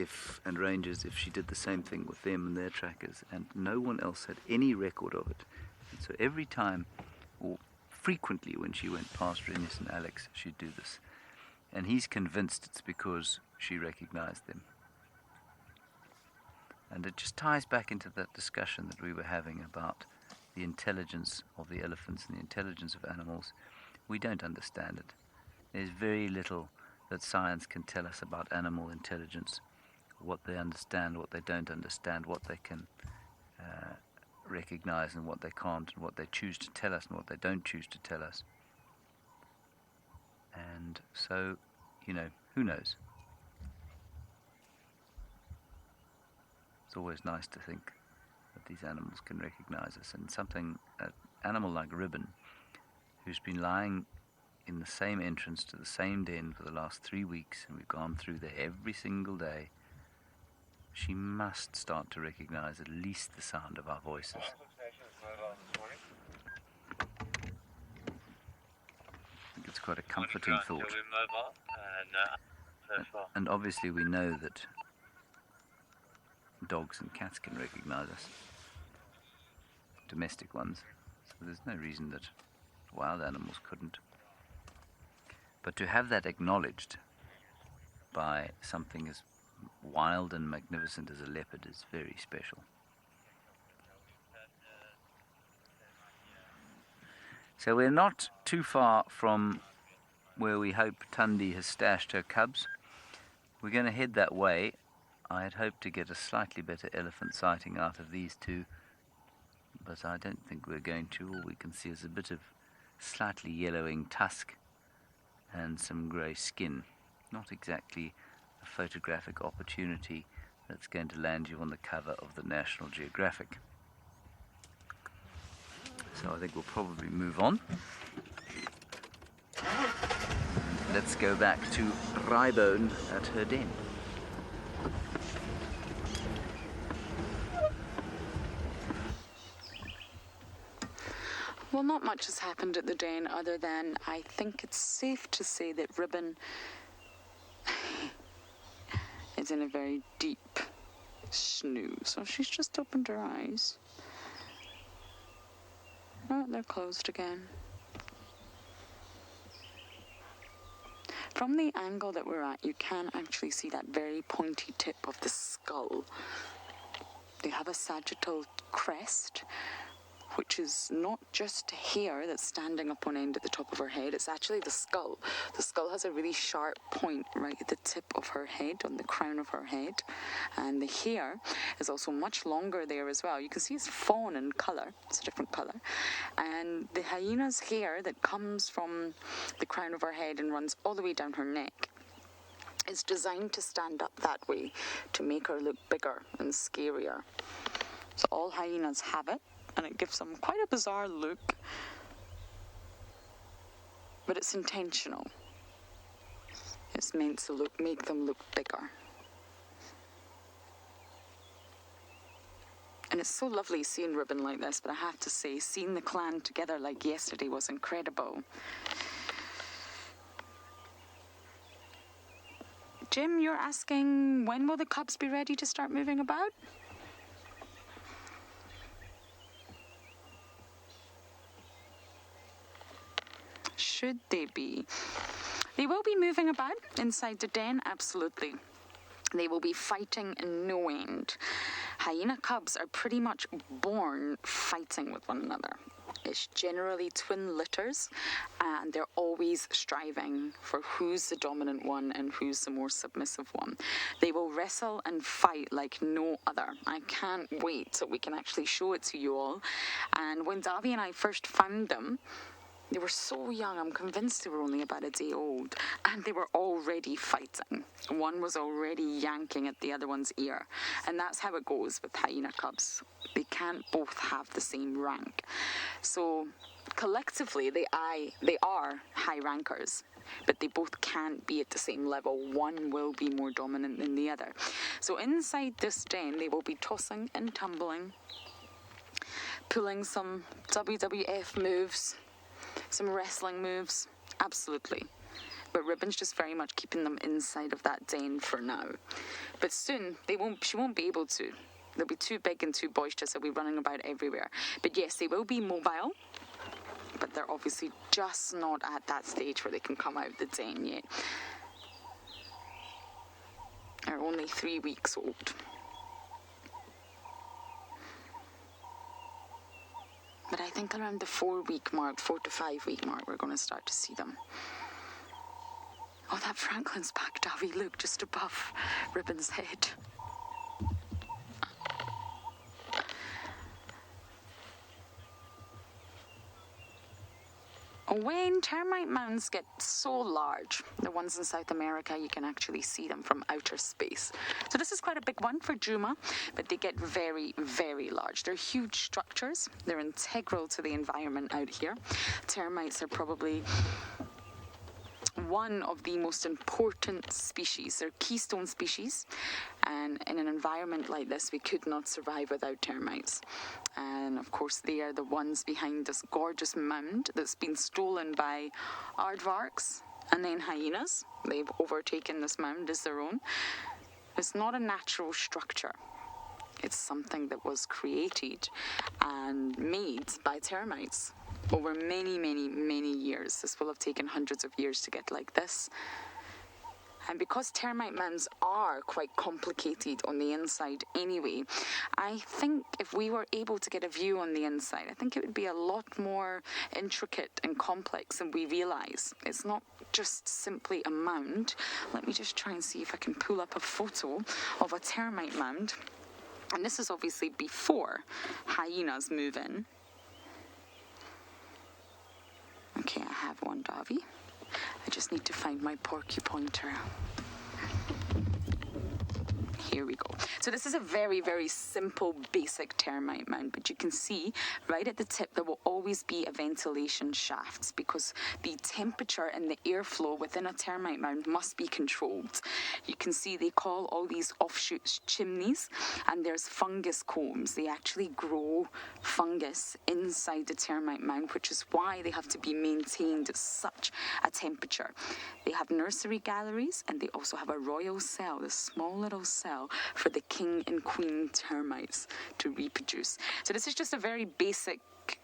and rangers if she did the same thing with them and their trackers, and no one else had any record of it. And so every time, or frequently when she went past Renius and Alex, she'd do this. And he's convinced it's because she recognized them. And it just ties back into that discussion that we were having about the intelligence of the elephants and the intelligence of animals. We don't understand it. There's very little that science can tell us about animal intelligence, what they understand, what they don't understand, what they can recognize and what they can't, and what they choose to tell us and what they don't choose to tell us. And so, who knows? It's always nice to think that these animals can recognize us. And an animal like Ribbon, who's been lying in the same entrance to the same den for the last 3 weeks, and we've gone through there every single day, she must start to recognize at least the sound of our voices. I think it's quite a comforting thought. And obviously we know that dogs and cats can recognize us, domestic ones, so there's no reason that wild animals couldn't. But to have that acknowledged by something as wild and magnificent as a leopard is very special. So we're not too far from where we hope Tundi has stashed her cubs. We're going to head that way. I had hoped to get a slightly better elephant sighting out of these two, but I don't think we're going to. All we can see is a bit of slightly yellowing tusk and some grey skin. Not exactly a photographic opportunity that's going to land you on the cover of the National Geographic. So I think we'll probably move on. Let's go back to Rybone at her den. Well, not much has happened at the den other than I think it's safe to say that Ribbon is in a very deep snooze. So she's just opened her eyes. Oh, they're closed again. From the angle that we're at, you can actually see that very pointy tip of the skull. They have a sagittal crest, which is not just hair that's standing up on end at the top of her head, it's actually the skull. The skull has a really sharp point right at the tip of her head, on the crown of her head. And the hair is also much longer there as well. You can see it's fawn in colour, it's a different colour. And the hyena's hair that comes from the crown of her head and runs all the way down her neck is designed to stand up that way to make her look bigger and scarier. So all hyenas have it. And it gives them quite a bizarre look, but it's intentional. It's meant to make them look bigger. And it's so lovely seeing Ribbon like this, but I have to say, seeing the clan together like yesterday was incredible. Jim, you're asking, when will the cubs be ready to start moving about? Should they be? They will be moving about inside the den, absolutely. They will be fighting in no end. Hyena cubs are pretty much born fighting with one another. It's generally twin litters, and they're always striving for who's the dominant one and who's the more submissive one. They will wrestle and fight like no other. I can't wait till we can actually show it to you all. And when Davy and I first found them, they were so young, I'm convinced they were only about a day old, and they were already fighting. One was already yanking at the other one's ear, and that's how it goes with hyena cubs. They can't both have the same rank. So collectively, they are high rankers, but they both can't be at the same level. One will be more dominant than the other. So inside this den, they will be tossing and tumbling, pulling some WWF moves, some wrestling moves, absolutely. But Ribbon's just very much keeping them inside of that den for now. But soon, she won't be able to. They'll be too big and too boisterous. They'll be running about everywhere. But yes, they will be mobile. But they're obviously just not at that stage where they can come out of the den yet. They're only 3 weeks old. But I think around the 4 to 5 week mark, we're going to start to see them. Oh, that Franklin's back, Davy. Look, just above Ribbon's head. When termite mounds get so large, the ones in South America, you can actually see them from outer space. So this is quite a big one for Djuma, but they get very, very large. They're huge structures. They're integral to the environment out here. Termites are probably one of the most important species. They're keystone species, and in an environment like this, we could not survive without termites. And of course, they are the ones behind this gorgeous mound that's been stolen by aardvarks and then hyenas. They've overtaken this mound as their own. It's not a natural structure. It's something that was created and made by termites over many, many, many years. This will have taken hundreds of years to get like this. And because termite mounds are quite complicated on the inside anyway, I think if we were able to get a view on the inside, I think it would be a lot more intricate and complex than we realise. It's not just simply a mound. Let me just try and see if I can pull up a photo of a termite mound. And this is obviously before hyenas move in. Okay, I have one, Davy. I just need to find my porcupine. Here we go. So this is a very, very simple, basic termite mound, but you can see right at the tip there will always be a ventilation shaft because the temperature and the airflow within a termite mound must be controlled. You can see they call all these offshoots chimneys, and there's fungus combs. They actually grow fungus inside the termite mound, which is why they have to be maintained at such a temperature. They have nursery galleries, and they also have a royal cell, this small little cell for the king and queen termites to reproduce. So this is just a very basic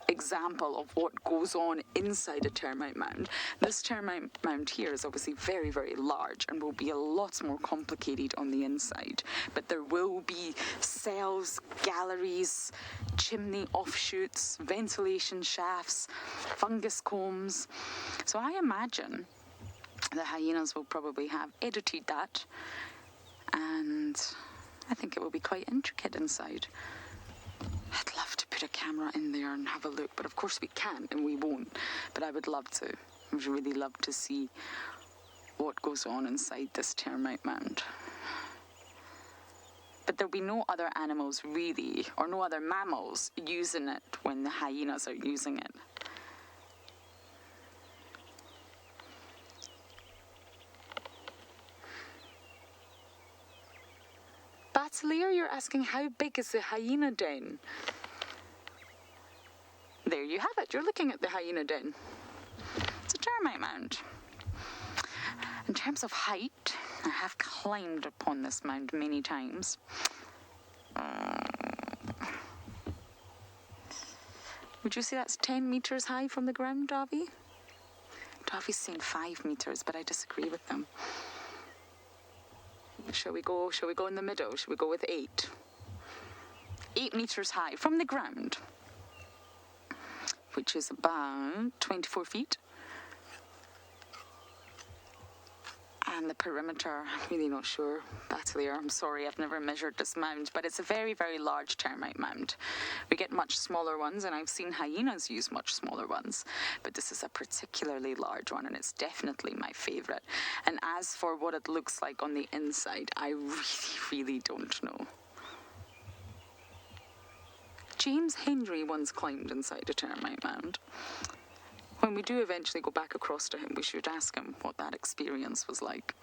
example of what goes on inside a termite mound. This termite mound here is obviously very, very large and will be a lot more complicated on the inside. But there will be cells, galleries, chimney offshoots, ventilation shafts, fungus combs. So I imagine the hyenas will probably have edited that, and I think it will be quite intricate inside. I'd love to put a camera in there and have a look, but of course we can't and we won't. But I would love to. I would really love to see what goes on inside this termite mound. But there'll be no other animals really, or no other mammals using it when the hyenas are using it. Batalier, you're asking how big is the Hyena Den? There you have it. You're looking at the Hyena Den. It's a termite mound. In terms of height, I have climbed upon this mound many times. Would you say that's 10 meters high from the ground, Davy? Davy's saying 5 meters, but I disagree with them. Shall we go in the middle? Shall we go with 8? 8 meters high from the ground, which is about 24 feet. And the perimeter, I'm really not sure. Batalier, I'm sorry, I've never measured this mound, but it's a very, very large termite mound. We get much smaller ones, and I've seen hyenas use much smaller ones, but this is a particularly large one, and it's definitely my favourite. And as for what it looks like on the inside, I really, really don't know. James Henry once climbed inside a termite mound. When we do eventually go back across to him, we should ask him what that experience was like.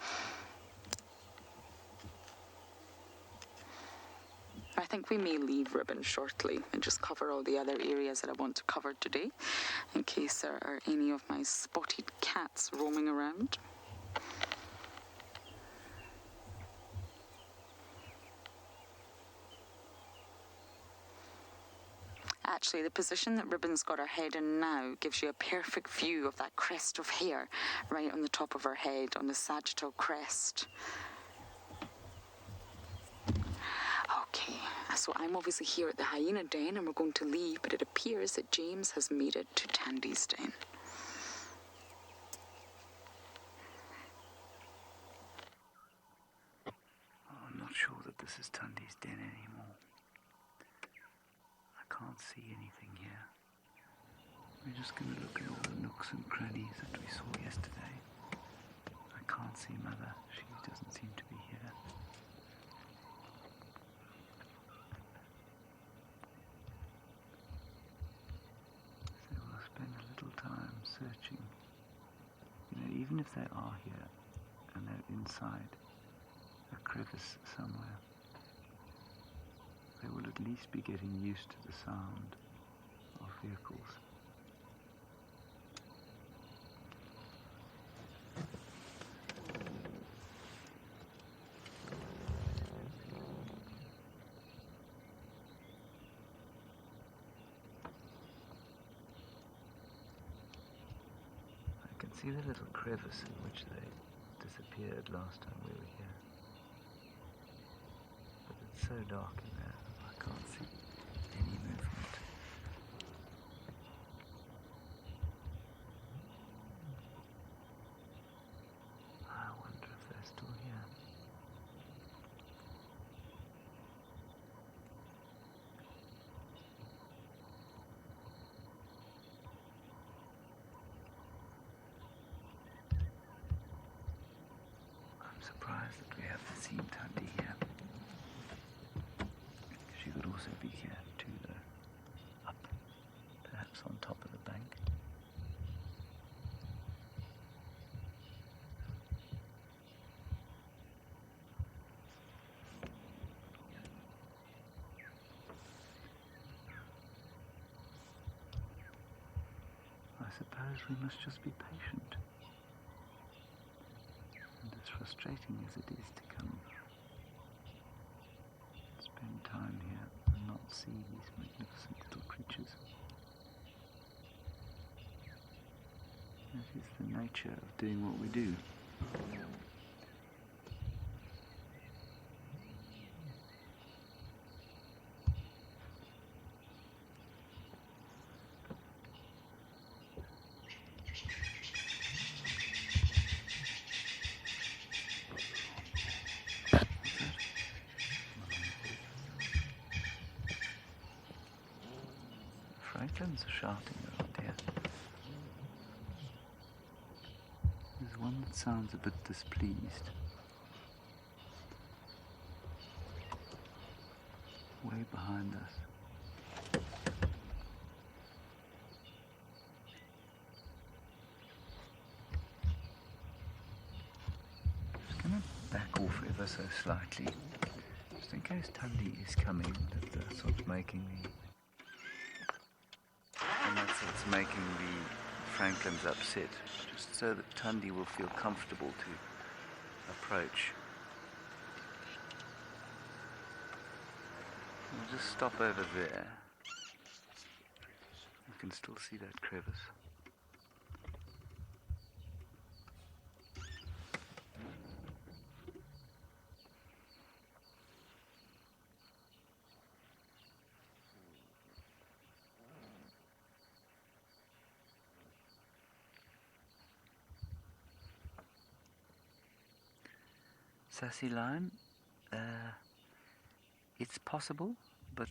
I think we may leave Ribbon shortly and just cover all the other areas that I want to cover today, in case there are any of my spotted cats roaming around. Actually, the position that Ribbon's got her head in now gives you a perfect view of that crest of hair right on the top of her head, on the sagittal crest. Okay, so I'm obviously here at the Hyena Den and we're going to leave, but it appears that James has made it to Tandy's den. I'm not sure that this is Tandy's den anymore. I can't see anything here. We're just going to look at all the nooks and crannies that we saw yesterday. I can't see Mother. She doesn't seem to be here. So we'll spend a little time searching. You know, even if they are here and they're inside a crevice somewhere, they will at least be getting used to the sound of vehicles. I can see the little crevice in which they disappeared last time we were here. But it's so dark in there. I can't see any movement. I wonder if they're still here. I'm surprised that we haven't seen Tandy here. also be here too, though. Up, perhaps on top of the bank. I suppose we must just be patient. And as frustrating as it is to come, spend time here and not see these magnificent little creatures. That is the nature of doing what we do. Franklins are shouting around here. There's one that sounds a bit displeased. Way behind us. Just gonna back off ever so slightly, just in case Tundi is coming. That's what's making the Franklins upset, just so that Tundi will feel comfortable to approach. We'll just stop over there. You can still see that crevice. Sassy Lion, it's possible, but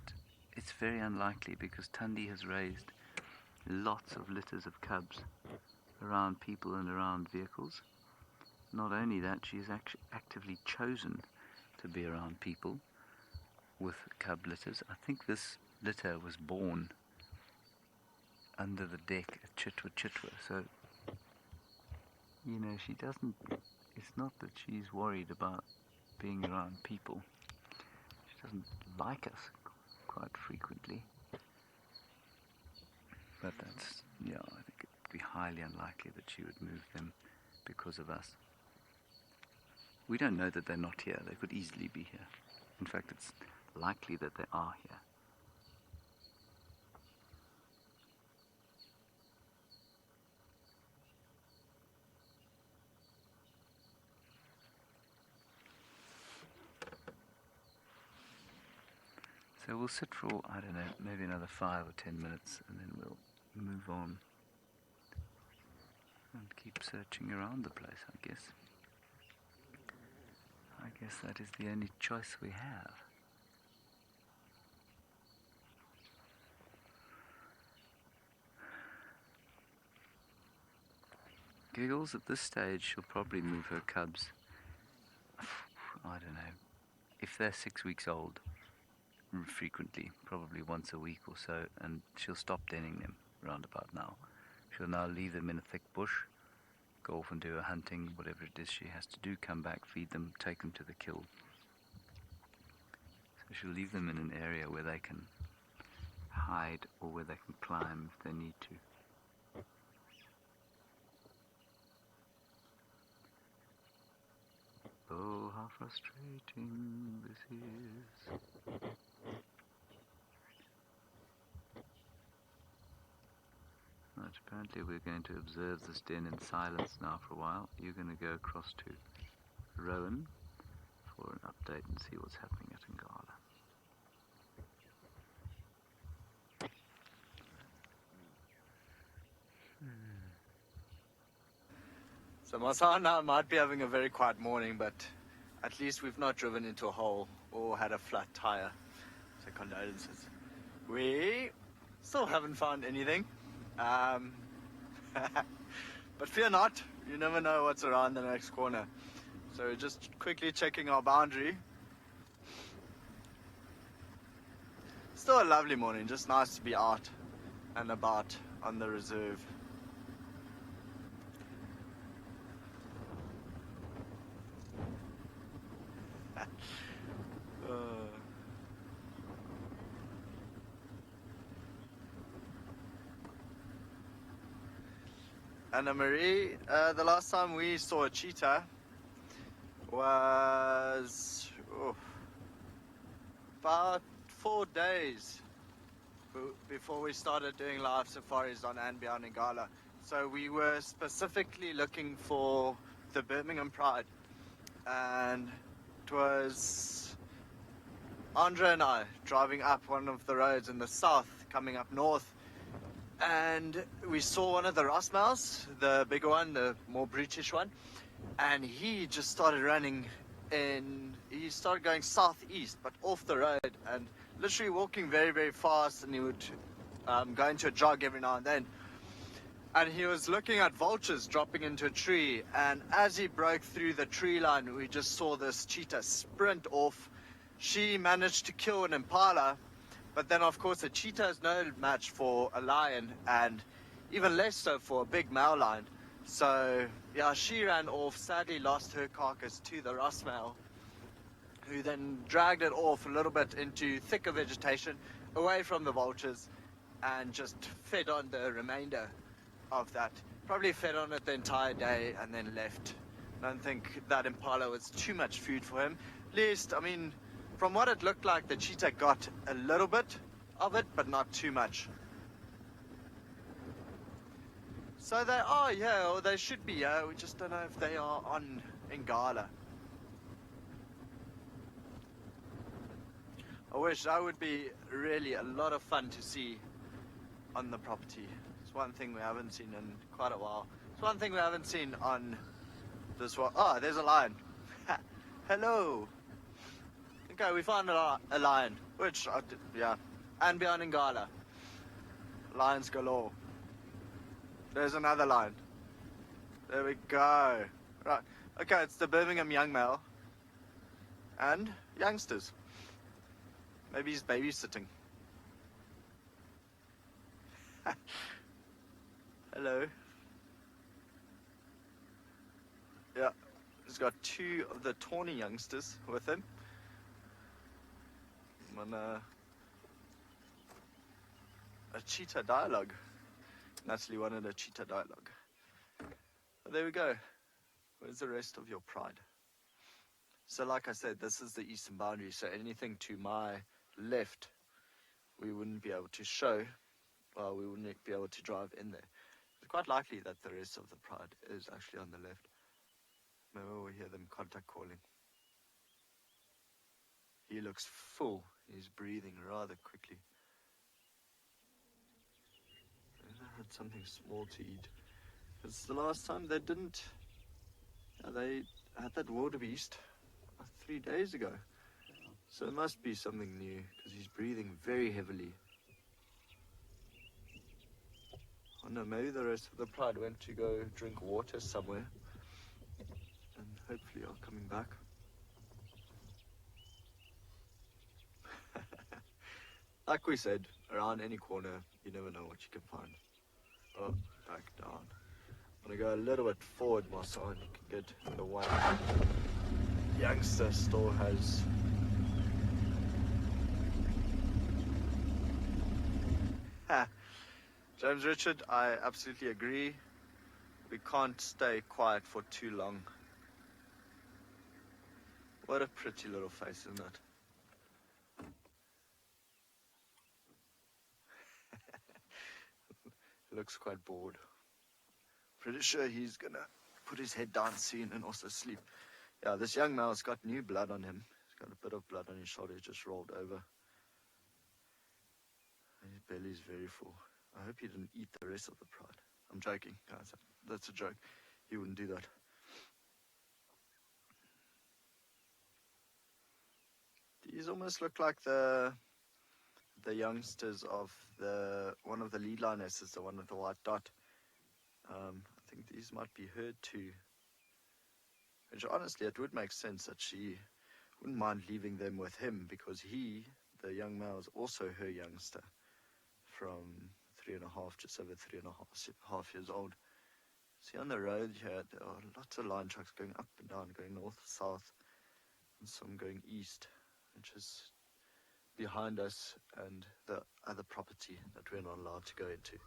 it's very unlikely because Tundi has raised lots of litters of cubs around people and around vehicles. Not only that, she has actively chosen to be around people with cub litters. I think this litter was born under the deck at Chitwa Chitwa, so, you know, she doesn't... It's not that she's worried about being around people. She doesn't like us quite frequently. But that's, yeah, I think it would be highly unlikely that she would move them because of us. We don't know that they're not here. They could easily be here. In fact, it's likely that they are here. So we'll sit for, I don't know, maybe another 5 or 10 minutes, and then we'll move on and keep searching around the place, I guess. I guess that is the only choice we have. Giggles, at this stage, she'll probably move her cubs, I don't know, if they're 6 weeks old, frequently, probably once a week or so, and she'll stop denning them round about now. She'll now leave them in a thick bush, go off and do her hunting, whatever it is she has to do, come back, feed them, take them to the kill. So she'll leave them in an area where they can hide or where they can climb if they need to. Oh, how frustrating this is. Right, apparently we're going to observe this den in silence now for a while. You're going to go across to Rowan for an update and see what's happening at Ngala. So Masa and I might be having a very quiet morning, but at least we've not driven into a hole or had a flat tire. So condolences. We still haven't found anything. But fear not, you never know what's around the next corner. So just quickly checking our boundary. Still a lovely morning, just nice to be out and about on the reserve. Anna Marie, the last time we saw a cheetah was about 4 days before we started doing live safaris on andBeyond in Ngala. So we were specifically looking for the Birmingham Pride, and it was Andre and I driving up one of the roads in the south, coming up north, and we saw one of the Rossmouse, the bigger one, the more brutish one, and he just started running he started going southeast, but off the road, and literally walking very, very fast, and he would go into a jog every now and then. And he was looking at vultures dropping into a tree, and as he broke through the tree line, we just saw this cheetah sprint off. She managed to kill an impala, but then of course a cheetah is no match for a lion, and even less so for a big male lion. So yeah, she ran off, sadly lost her carcass to the Rossmale, who then dragged it off a little bit into thicker vegetation away from the vultures and just fed on the remainder of that. Probably fed on it the entire day and then left. I don't think that impala was too much food for him. At least, I mean, from what it looked like, the cheetah got a little bit of it, but not too much. So they are, yeah, or they should be, yeah. We just don't know if they are on Ngala. I wish that would be really a lot of fun to see on the property. It's one thing we haven't seen in quite a while. It's one thing we haven't seen on this one. Oh, there's a lion. Hello. Okay, we found a lion, which, yeah, andBeyond Ngala. Lions galore. There's another lion. There we go. Right. Okay, it's the Birmingham young male. And youngsters. Maybe he's babysitting. Hello. Yeah, he's got 2 of the tawny youngsters with him. On a cheetah dialogue. Natalie wanted a cheetah dialogue. But there we go. Where's the rest of your pride? So like I said, this is the eastern boundary, so anything to my left we wouldn't be able to show. Well, we wouldn't be able to drive in there. It's quite likely that the rest of the pride is actually on the left. Maybe we'll hear them contact calling. He looks full. He's breathing rather quickly. I had something small to eat. It's the last time they didn't. They had that wildebeest 3 days ago. So it must be something new, because he's breathing very heavily. Oh no, maybe the rest of the pride went to go drink water somewhere. And hopefully are coming back. Like we said, around any corner, you never know what you can find. Oh, back down. I'm gonna go a little bit forward, Marcel, and you can get the one youngster still has. James Richard, I absolutely agree. We can't stay quiet for too long. What a pretty little face, isn't it? Looks quite bored. Pretty sure he's gonna put his head down soon and also sleep. Yeah, this young male's got new blood on him. He's got a bit of blood on his shoulder. He just rolled over. And his belly's very full. I hope he didn't eat the rest of the pride. I'm joking, guys. That's a joke. He wouldn't do that. These almost look like the youngsters of one of the lead lionesses, the one with the white dot. I think these might be her too. Which honestly, it would make sense that she wouldn't mind leaving them with him, because the young male is also her youngster from 3.5, just over 3.5 years old. See, on the road here, there are lots of lion trucks going up and down, going north, south, and some going east, which is behind us and the other property that we're not allowed to go into.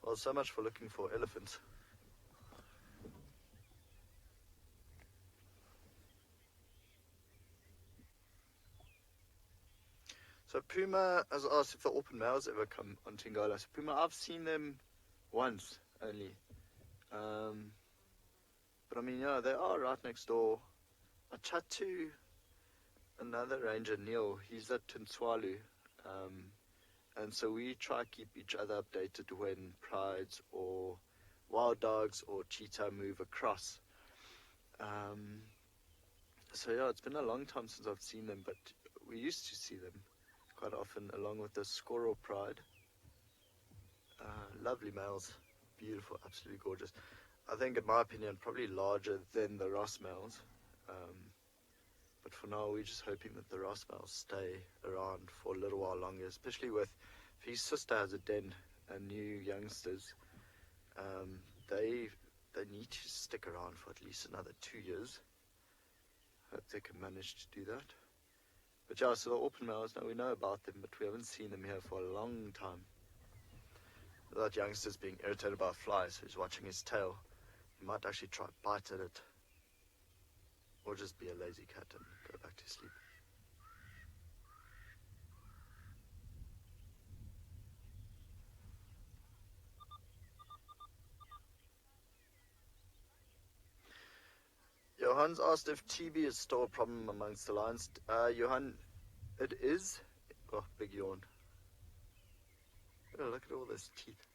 Well, so much for looking for elephants. So Puma has asked if the open males ever come onto Angola. So Puma, I've seen them once only. But I mean, yeah, they are right next door. I chat to another ranger, Neil. He's at Tinswalu. And so we try to keep each other updated when prides or wild dogs or cheetah move across. So yeah, it's been a long time since I've seen them, but we used to see them quite often along with the squirrel pride. Lovely males, beautiful, absolutely gorgeous. I think, in my opinion, probably larger than the Ross males. But for now, we're just hoping that the Ross males stay around for a little while longer, especially with, if his sister has a den and new youngsters, they need to stick around for at least another 2 years. Hope they can manage to do that. But yeah, so the open males, now we know about them, but we haven't seen them here for a long time. That youngster's being irritated by a fly, so he's watching his tail. He might actually try to bite at it, or just be a lazy cat and go back to sleep. Johan's asked if TB is still a problem amongst the lions. Johan, it is. Oh, big yawn. Oh, look at all those teeth.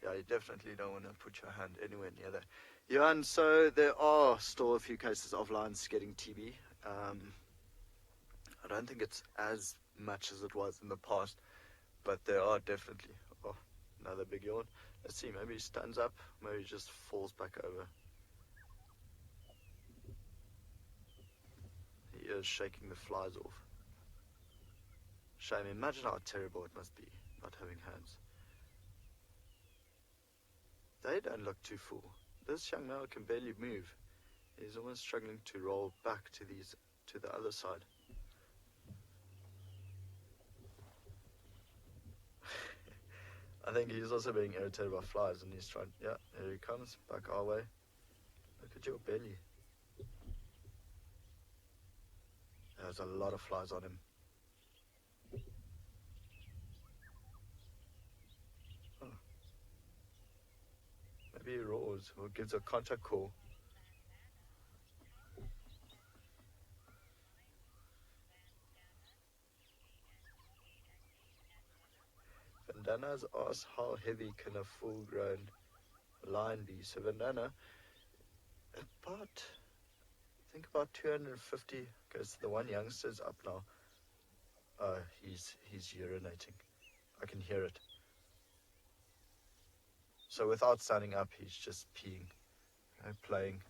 Yeah, you definitely don't want to put your hand anywhere near that. Johan, so there are still a few cases of lions getting TB. I don't think it's as much as it was in the past, but there are definitely. Oh, another big yawn. Let's see, maybe he stands up, maybe he just falls back over. He is shaking the flies off. Shame, imagine how terrible it must be not having hands. They don't look too full. This young male can barely move. He's almost struggling to roll back to the other side. I think he's also being irritated by flies, and he's trying. Yeah, here he comes back our way. Look at your belly. There's a lot of flies on him. Oh. Maybe he roars or gives a contact call. Vandana's asked how heavy can a full-grown lion be. So Vandana, about 250, because the one youngster's up now. He's urinating. I can hear it. So without standing up, he's just peeing, playing,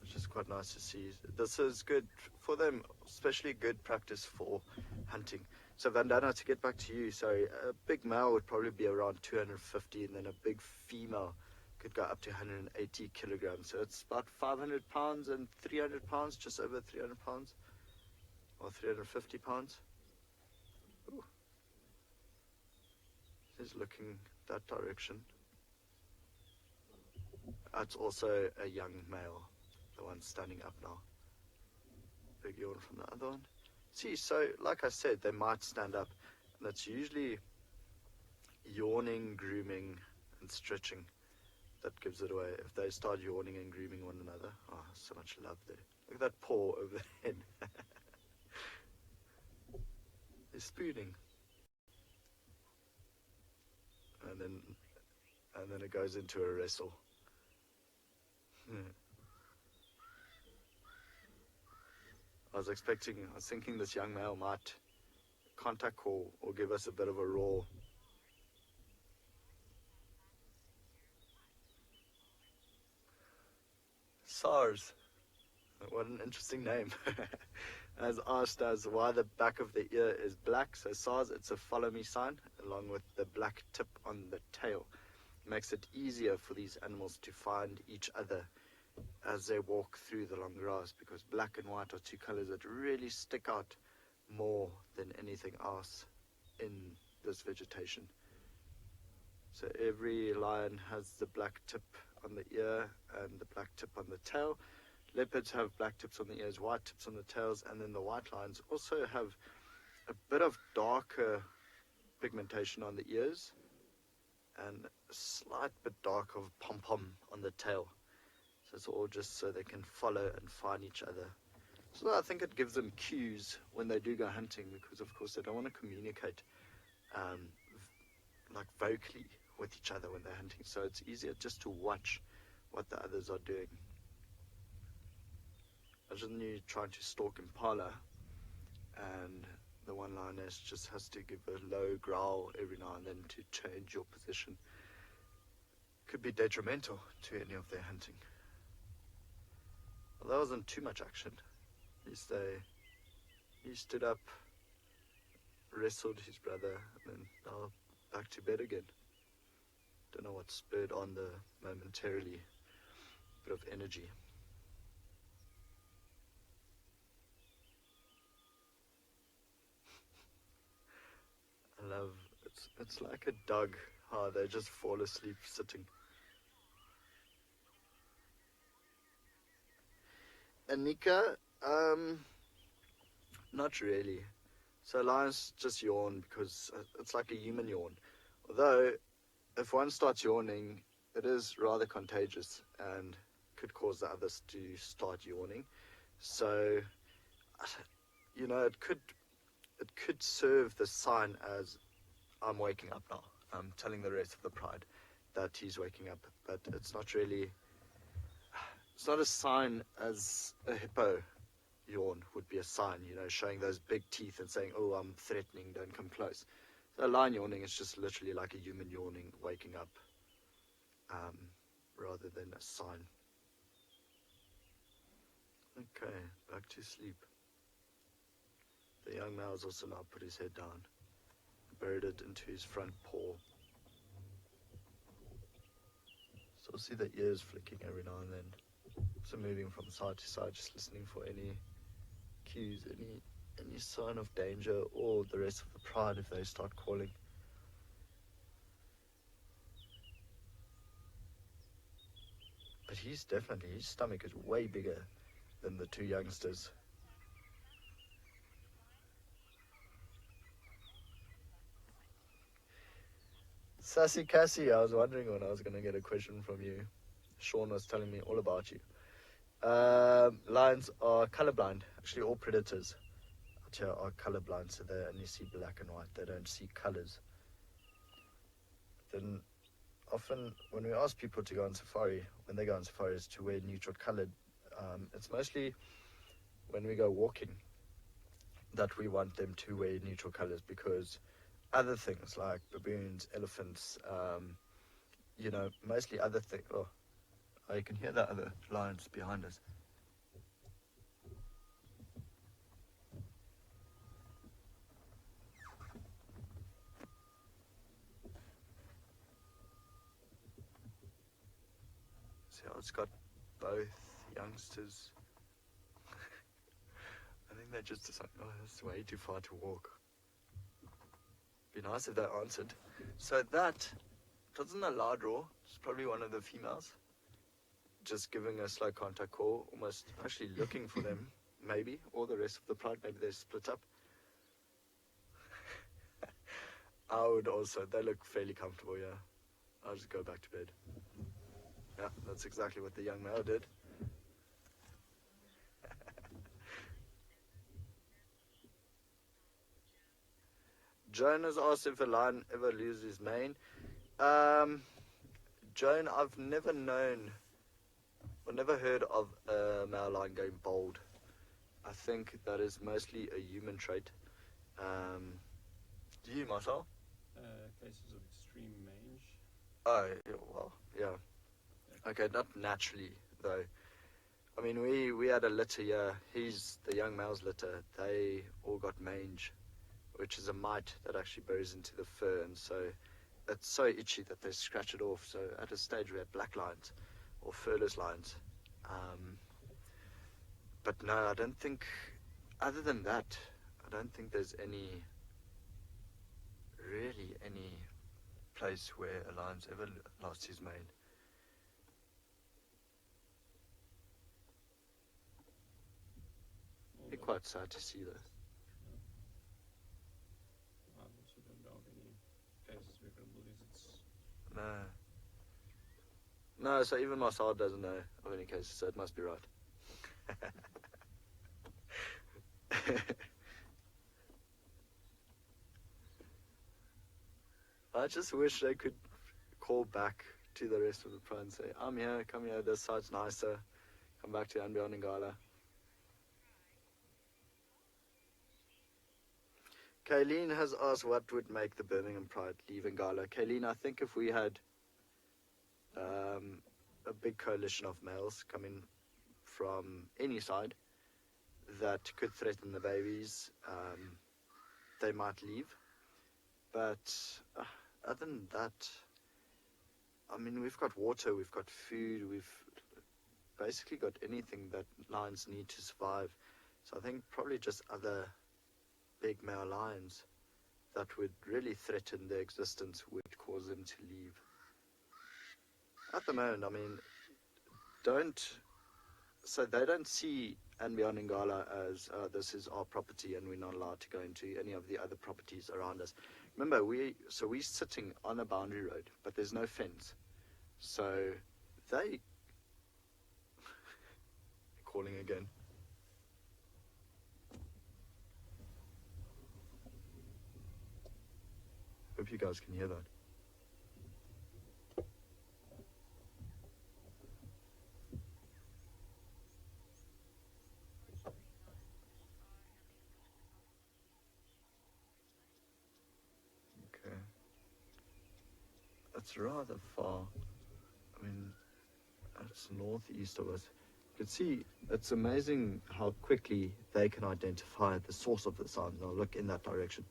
which is quite nice to see. This is good for them, especially good practice for hunting. So Vandana, to get back to you, sorry, a big male would probably be around 250, and then a big female could go up to 180 kilograms. So it's about 500 pounds and 300 pounds, just over 300 pounds, or 350 pounds. Ooh. He's looking that direction. That's also a young male, the one standing up now. Big yawn from the other one. See, so like I said, they might stand up, and that's usually yawning, grooming, and stretching that gives it away. If they start yawning and grooming one another, oh, so much love there. Look at that paw over the head. They're spooning. And then it goes into a wrestle. I was thinking this young male might contact call or give us a bit of a roar. SARS. What an interesting name. As asked as why the back of the ear is black. So SARS, it's a follow me sign, along with the black tip on the tail. It makes it easier for these animals to find each other as they walk through the long grass, because black and white are two colors that really stick out more than anything else in this vegetation. So every lion has the black tip on the ear and the black tip on the tail. Leopards have black tips on the ears, white tips on the tails, and then the white lions also have a bit of darker pigmentation on the ears and a slight bit dark of pom-pom on the tail. So it's all just so they can follow and find each other. So I think it gives them cues when they do go hunting, because of course they don't want to communicate like vocally with each other when they're hunting. So it's easier just to watch what the others are doing. Imagine you trying to stalk impala and the one lioness just has to give a low growl every now and then to change your position. Could be detrimental to any of their hunting. Well, there wasn't too much action. At least he stood up, wrestled his brother, and then now back to bed again. Don't know what spurred on the momentarily bit of energy. I love, it's like a dog, how they just fall asleep sitting. Anika, not really. So lions just yawn because it's like a human yawn. Although, if one starts yawning, it is rather contagious and could cause the others to start yawning. So, you know, it could serve the sign as I'm waking up now. I'm telling the rest of the pride that he's waking up, but it's not really. It's not a sign as a hippo yawn would be a sign, you know, showing those big teeth and saying, "Oh, I'm threatening, don't come close." So a lion yawning is just literally like a human yawning, waking up, rather than a sign. Okay, back to sleep. The young male has also now put his head down, buried it into his front paw. So I'll see the ears flicking every now and then. So moving from side to side, just listening for any cues, any sign of danger, or the rest of the pride if they start calling. But his stomach is way bigger than the two youngsters. Sassy Cassie, I was wondering when I was going to get a question from you. Sean was telling me all about you. Lions are colorblind. Actually, all predators out here are colorblind, so they only see black and white. They don't see colors. Then often when we ask people to go on safari, when they go on safari, is to wear neutral colored. It's mostly when we go walking that we want them to wear neutral colors, because other things like baboons, elephants, you know, mostly other things. Oh, you can hear the other lions behind us. See how it's got both youngsters. I think they just decided, oh, that's way too far to walk. Be nice if they answered. So that wasn't a loud roar. It's probably one of the females just giving a slow contact call, almost actually looking for them, maybe, or the rest of the pride. Maybe they split up. I would also, they look fairly comfortable, yeah. I'll just go back to bed. Yeah, that's exactly what the young male did. Joan has asked if a lion ever loses his mane. Joan, I've never known or never heard of a male lion going bald. I think that is mostly a human trait. Do you, Marcel? Cases of extreme mange. Oh, well, yeah. Okay, not naturally, though. I mean, we had a litter here. The young male's litter. They all got mange, which is a mite that actually buries into the fur, and so it's so itchy that they scratch it off. So at a stage we had black lines or furless lines. But no, I don't think, other than that, I don't think there's really any place where a lion's ever lost his mane. Be quite sad to see though. I also don't know of any cases we can believe it's... No, so even Marcel doesn't know of any cases, so it must be right. I just wish they could call back to the rest of the pride and say, I'm here, come here, this side's nicer, come back to andBeyond in Ngala. Kayleen has asked what would make the Birmingham Pride leave Ngala. Kayleen, I think if we had a big coalition of males coming from any side that could threaten the babies, they might leave. But other than that, I mean, we've got water, we've got food, we've basically got anything that lions need to survive. So I think probably just other big male lions that would really threaten their existence would cause them to leave. At the moment, I mean, so they don't see andBeyond in Ngala as this is our property and we're not allowed to go into any of the other properties around us. Remember, we're sitting on a boundary road, but there's no fence. So they calling again. Hope you guys can hear that. Okay. That's rather far. I mean, it's northeast of us. You can see, it's amazing how quickly they can identify the source of the sound. They'll look in that direction.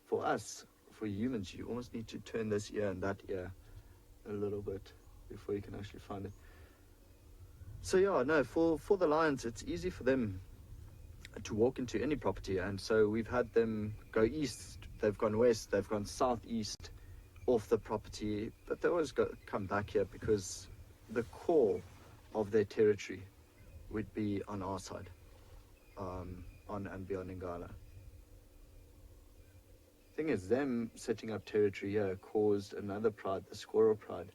For us, for humans, you almost need to turn this ear and that ear a little bit before you can actually find it. So yeah, no, for the lions, it's easy for them to walk into any property, and so we've had them go east, they've gone west, they've gone southeast off the property, but they always come back here because the core of their territory would be on our side, on andBeyond in Ngala. Thing is, them setting up territory here caused another pride, the squirrel pride,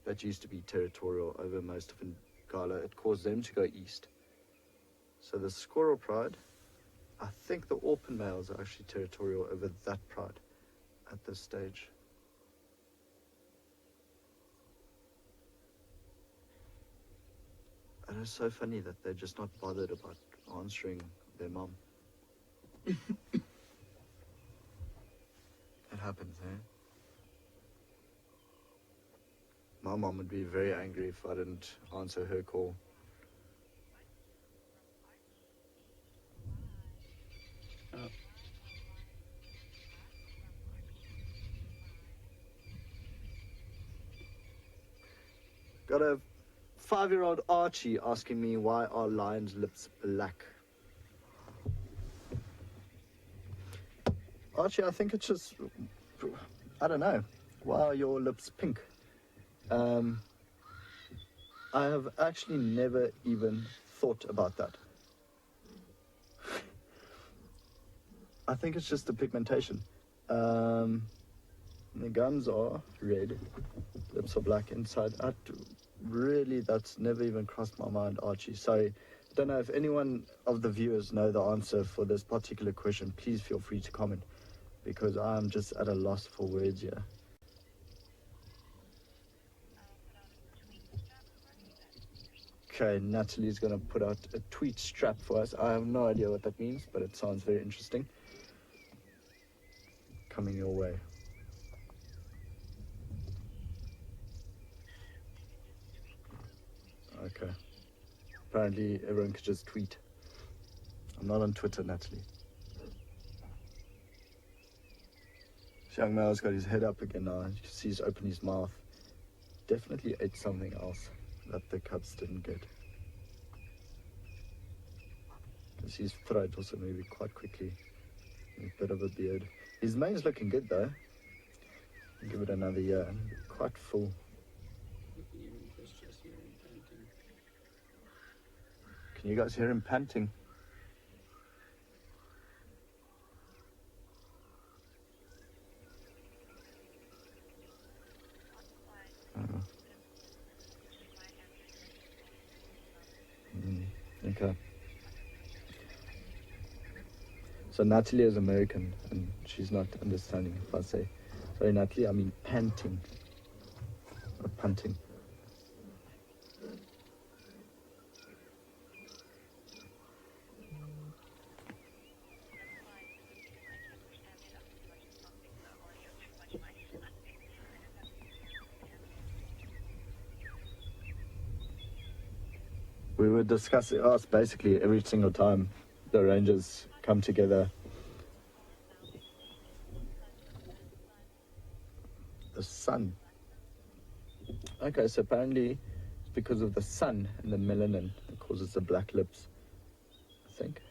that used to be territorial over most of Ngala. It caused them to go east. So the squirrel pride, I think the Orpin males are actually territorial over that pride at this stage. And it's so funny that they're just not bothered about answering their mom. It happens, eh? My mom would be very angry if I didn't answer her call. Got a 5-year-old Archie asking me why are lions' lips black. Archie, I think it's just, I don't know, why are your lips pink? I have actually never even thought about that. I think it's just the pigmentation. The gums are red, lips are black inside. Really, that's never even crossed my mind, Archie. So I don't know if anyone of the viewers know the answer for this particular question. Please feel free to comment, because I'm just at a loss for words here. Okay, Natalie's going to put out a tweet strap for us. I have no idea what that means, but it sounds very interesting. Coming your way. Okay. apparently everyone could just tweet. I'm not on Twitter, Natalie. This young male's got his head up again now. You can see he's opened his mouth. Definitely ate something else that the cubs didn't get. You can see his throat also moving quite quickly. A bit of a beard. His mane's looking good though. Give it another year. Quite full. Can you guys hear him panting? Okay. So Natalie is American and she's not understanding if I say, sorry Natalie, I mean panting. Or punting. We would discuss us basically every single time the rangers come together. The sun. Okay, so apparently it's because of the sun and the melanin that causes the black lips. I think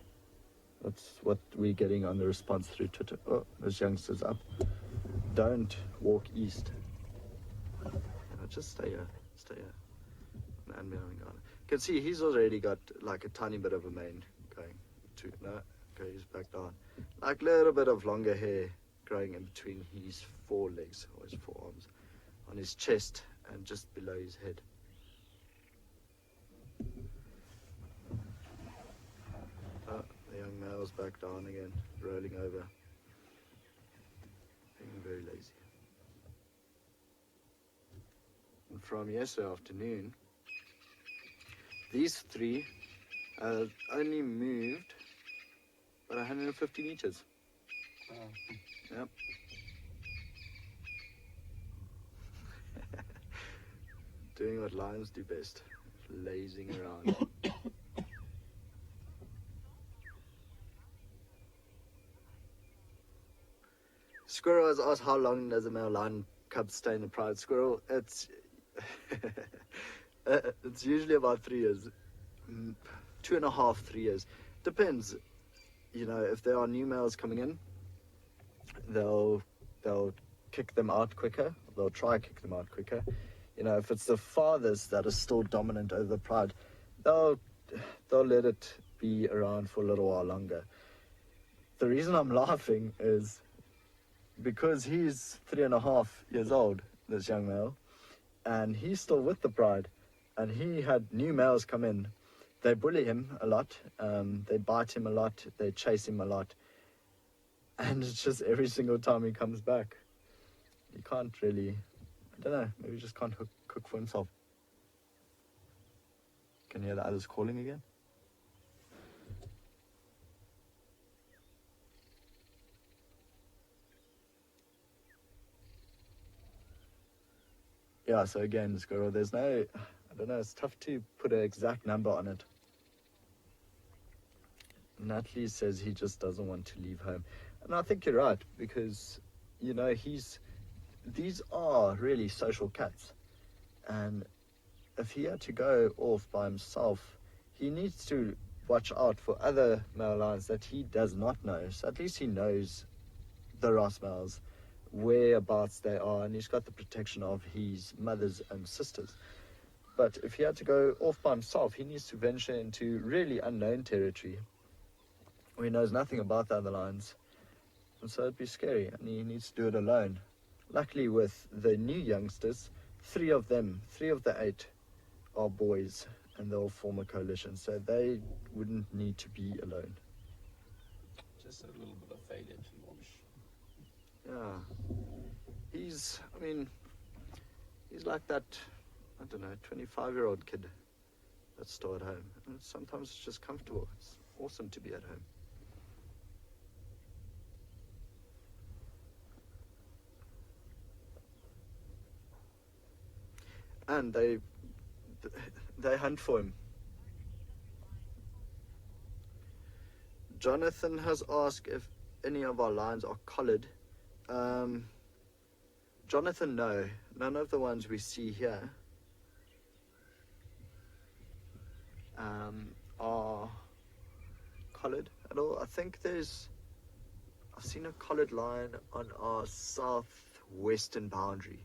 that's what we're getting on the response through Twitter. Oh, those youngsters up. Don't walk east. Just stay here. Stay here. And behind Ngala. You can see he's already got like a tiny bit of a mane going to okay, he's back down. Like a little bit of longer hair growing in between his forelegs or his forearms, on his chest and just below his head. The young male's back down again, rolling over, being very lazy. And from yesterday afternoon, these three only moved about 150 meters. Wow. Yep. Doing what lions do best, lazing around. Squirrel has asked how long does a male lion cub stay in the pride. Squirrel, it's it's usually about 3 years, 2.5, 3 years. Depends, you know, if there are new males coming in, they'll kick them out quicker. They'll try kick them out quicker. You know, if it's the fathers that are still dominant over the pride, they'll let it be around for a little while longer. The reason I'm laughing is because he's 3.5 years old, this young male, and he's still with the pride, and he had new males come in. They bully him a lot, they bite him a lot, they chase him a lot, and it's just every single time he comes back, you can't really, I don't know, maybe he just can't cook for himself. Can you hear the others calling again? Yeah, so again, squirrel, there's no, I don't know, it's tough to put an exact number on it. Natalie says he just doesn't want to leave home. And I think you're right, because, you know, these are really social cats. And if he had to go off by himself, he needs to watch out for other male lions that he does not know. So at least he knows the Ross males, whereabouts they are, and he's got the protection of his mothers and sisters. But if he had to go off by himself, he needs to venture into really unknown territory where he knows nothing about the other lions, and so it'd be scary, and he needs to do it alone. Luckily, with the new youngsters, 3 of the 8 are boys, and they'll form a coalition, so they wouldn't need to be alone. Just a little bit of failure to launch. Yeah, he's like that, I don't know, 25-year-old kid that's still at home. And sometimes it's just comfortable. It's awesome to be at home. And they hunt for him. Jonathan has asked if any of our lions are collared. Jonathan, no. None of the ones we see here are collared at all. I think I've seen a collared lion on our southwestern boundary.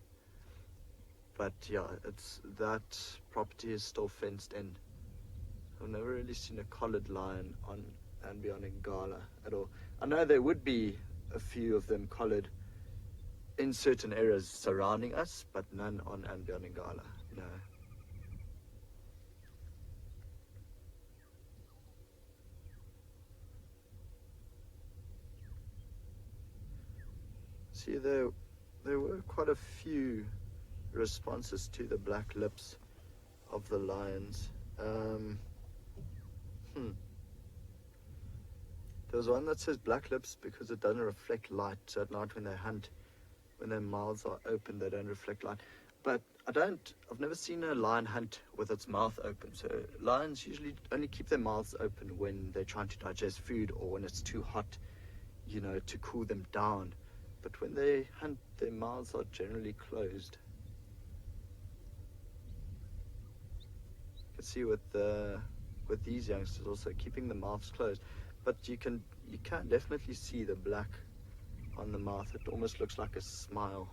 But yeah, that property is still fenced in. I've never really seen a collared lion on andBeyond Ngala at all. I know there would be a few of them collared in certain areas surrounding us, but none on andBeyond Ngala, no. See, there were quite a few responses to the black lips of the lions. There was one that says black lips because it doesn't reflect light, so at night when they hunt, when their mouths are open, they don't reflect light. But I've never seen a lion hunt with its mouth open. So lions usually only keep their mouths open when they're trying to digest food or when it's too hot, to cool them down. But when they hunt, their mouths are generally closed. You can see with these youngsters also keeping the mouths closed. But you can definitely see the black on the mouth. It almost looks like a smile.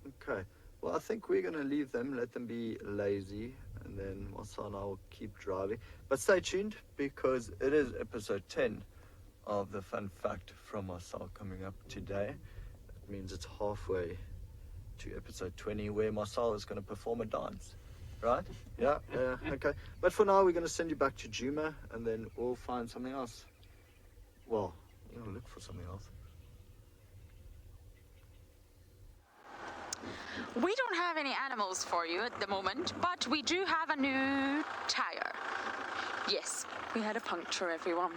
Okay, well, I think we're going to leave them, let them be lazy, and then Marcel and I will keep driving. But stay tuned, because it is episode 10 of the fun fact from Marcel coming up today. It means it's halfway to episode 20, where Marcel is going to perform a dance. Right? Yeah, okay. But for now, we're going to send you back to Djuma, and then we'll find something else. Well, we're going to look for something else. We don't have any animals for you at the moment, but we do have a new tire. Yes, we had a puncture, everyone.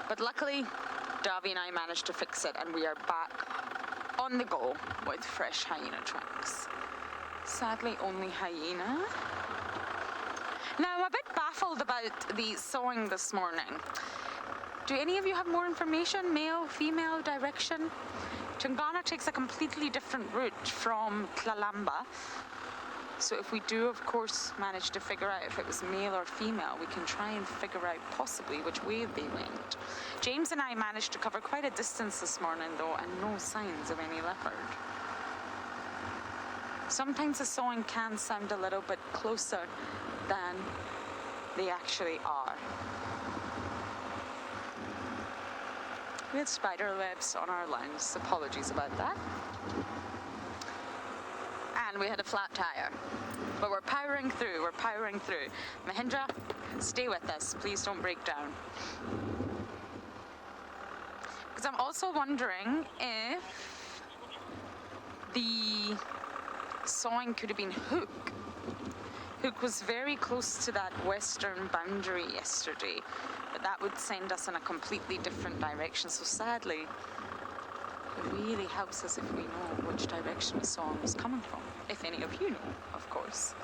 But luckily, Davy and I managed to fix it, and we are back on the go with fresh hyena tracks. Sadly, only hyena. Now, I'm a bit baffled about the sowing this morning. Do any of you have more information? Male, female, direction? Tungana takes a completely different route from Tlalamba. So if we do, of course, manage to figure out if it was male or female, we can try and figure out possibly which way they went. James and I managed to cover quite a distance this morning, though, and no signs of any leopard. Sometimes the sowing can sound a little bit closer than they actually are. We had spider webs on our lines. Apologies about that. And we had a flat tire. But we're powering through. Mahindra, stay with us. Please don't break down. Because I'm also wondering if the sawing could have been Hook. Hook was very close to that western boundary yesterday, but that would send us in a completely different direction. So sadly, it really helps us if we know which direction the sawing was coming from. If any of you know, of course.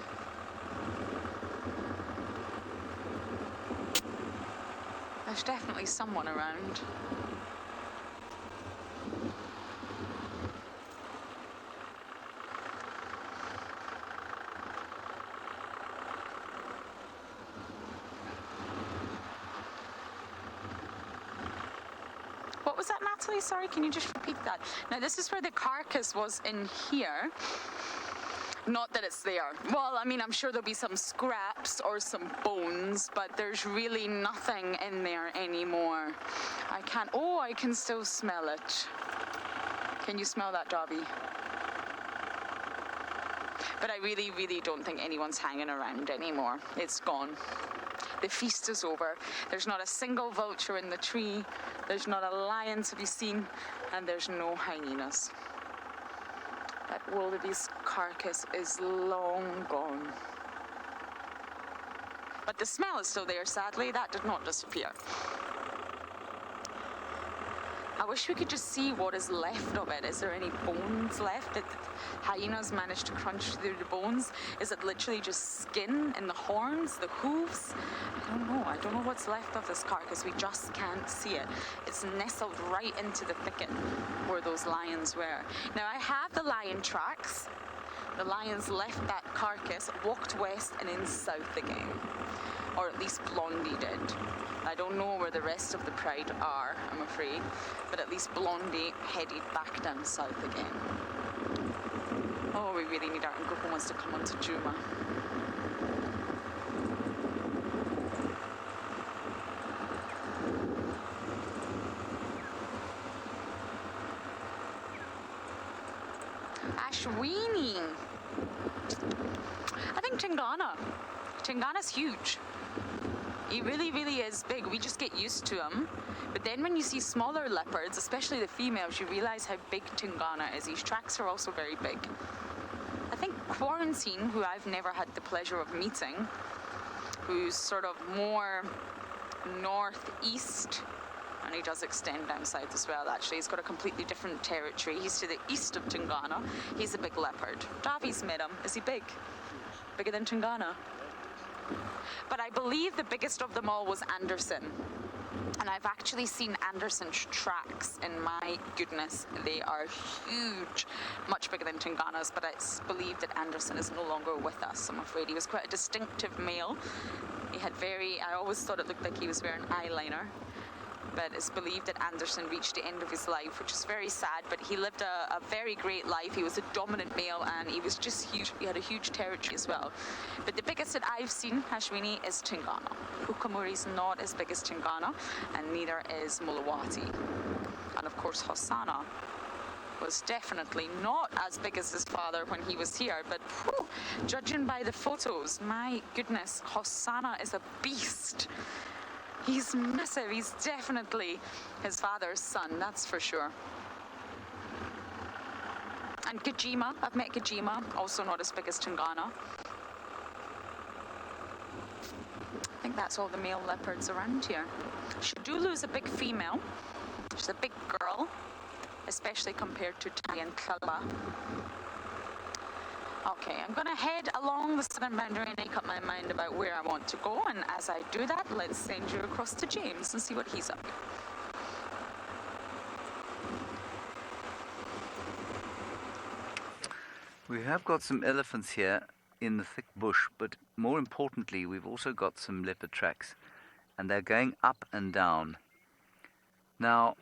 There's definitely someone around. What was that, Natalie? Sorry, can you just repeat that? Now, this is where the carcass was in here. Not that it's there. Well, I mean, I'm sure there'll be some scraps or some bones, but there's really nothing in there anymore. I can still smell it. Can you smell that, Dobby? But I really, really don't think anyone's hanging around anymore. It's gone. The feast is over. There's not a single vulture in the tree. There's not a lion to be seen, and there's no hyenas. That wildebeest carcass is long gone. But the smell is still there, sadly. That did not disappear. A I wish we could just see what is left of it. Is there any bones left? Did the hyenas manage to crunch through the bones? Is it literally just skin and the horns, the hooves? I don't know. I don't know what's left of this carcass. We just can't see it. It's nestled right into the thicket where those lions were. Now, I have the lion tracks. The lions left that carcass, walked west and in south again. Or at least Blondie did. I don't know where the rest of the pride are, I'm afraid, but at least Blondie headed back down south again. Oh, we really need our uncle who wants to come on to Djuma. Ashwini. I think Tingana's huge. He really, really is big. We just get used to him. But then when you see smaller leopards, especially the females, you realize how big Tingana is. His tracks are also very big. I think Quarantine, who I've never had the pleasure of meeting, who's sort of more northeast, and he does extend down south as well, actually. He's got a completely different territory. He's to the east of Tingana. He's a big leopard. Davi's met him. Is he big? Bigger than Tingana? But I believe the biggest of them all was Anderson. And I've actually seen Anderson's tracks, and my goodness, they are huge. Much bigger than Tingana's, but it's believed that Anderson is no longer with us, I'm afraid. He was quite a distinctive male. He had I always thought it looked like he was wearing eyeliner. But it's believed that Anderson reached the end of his life, which is very sad, but he lived a very great life. He was a dominant male, and he was just huge. He had a huge territory as well. But the biggest that I've seen, Ashwini, is Tingana. Hukamuri's not as big as Tingana, and neither is Mulawati. And of course, Hosanna was definitely not as big as his father when he was here, but whew, judging by the photos, my goodness, Hosanna is a beast. He's massive. He's definitely his father's son, that's for sure. And Gajima, I've met Gajima, also not as big as Tingana. I think that's all the male leopards around here. Shadulu's a big female. She's a big girl, especially compared to Tai and Kala. Okay, I'm going to head along the southern boundary and make up my mind about where I want to go. And as I do that, let's send you across to James and see what he's up to. We have got some elephants here in the thick bush, but more importantly, we've also got some leopard tracks, and they're going up and down. Now,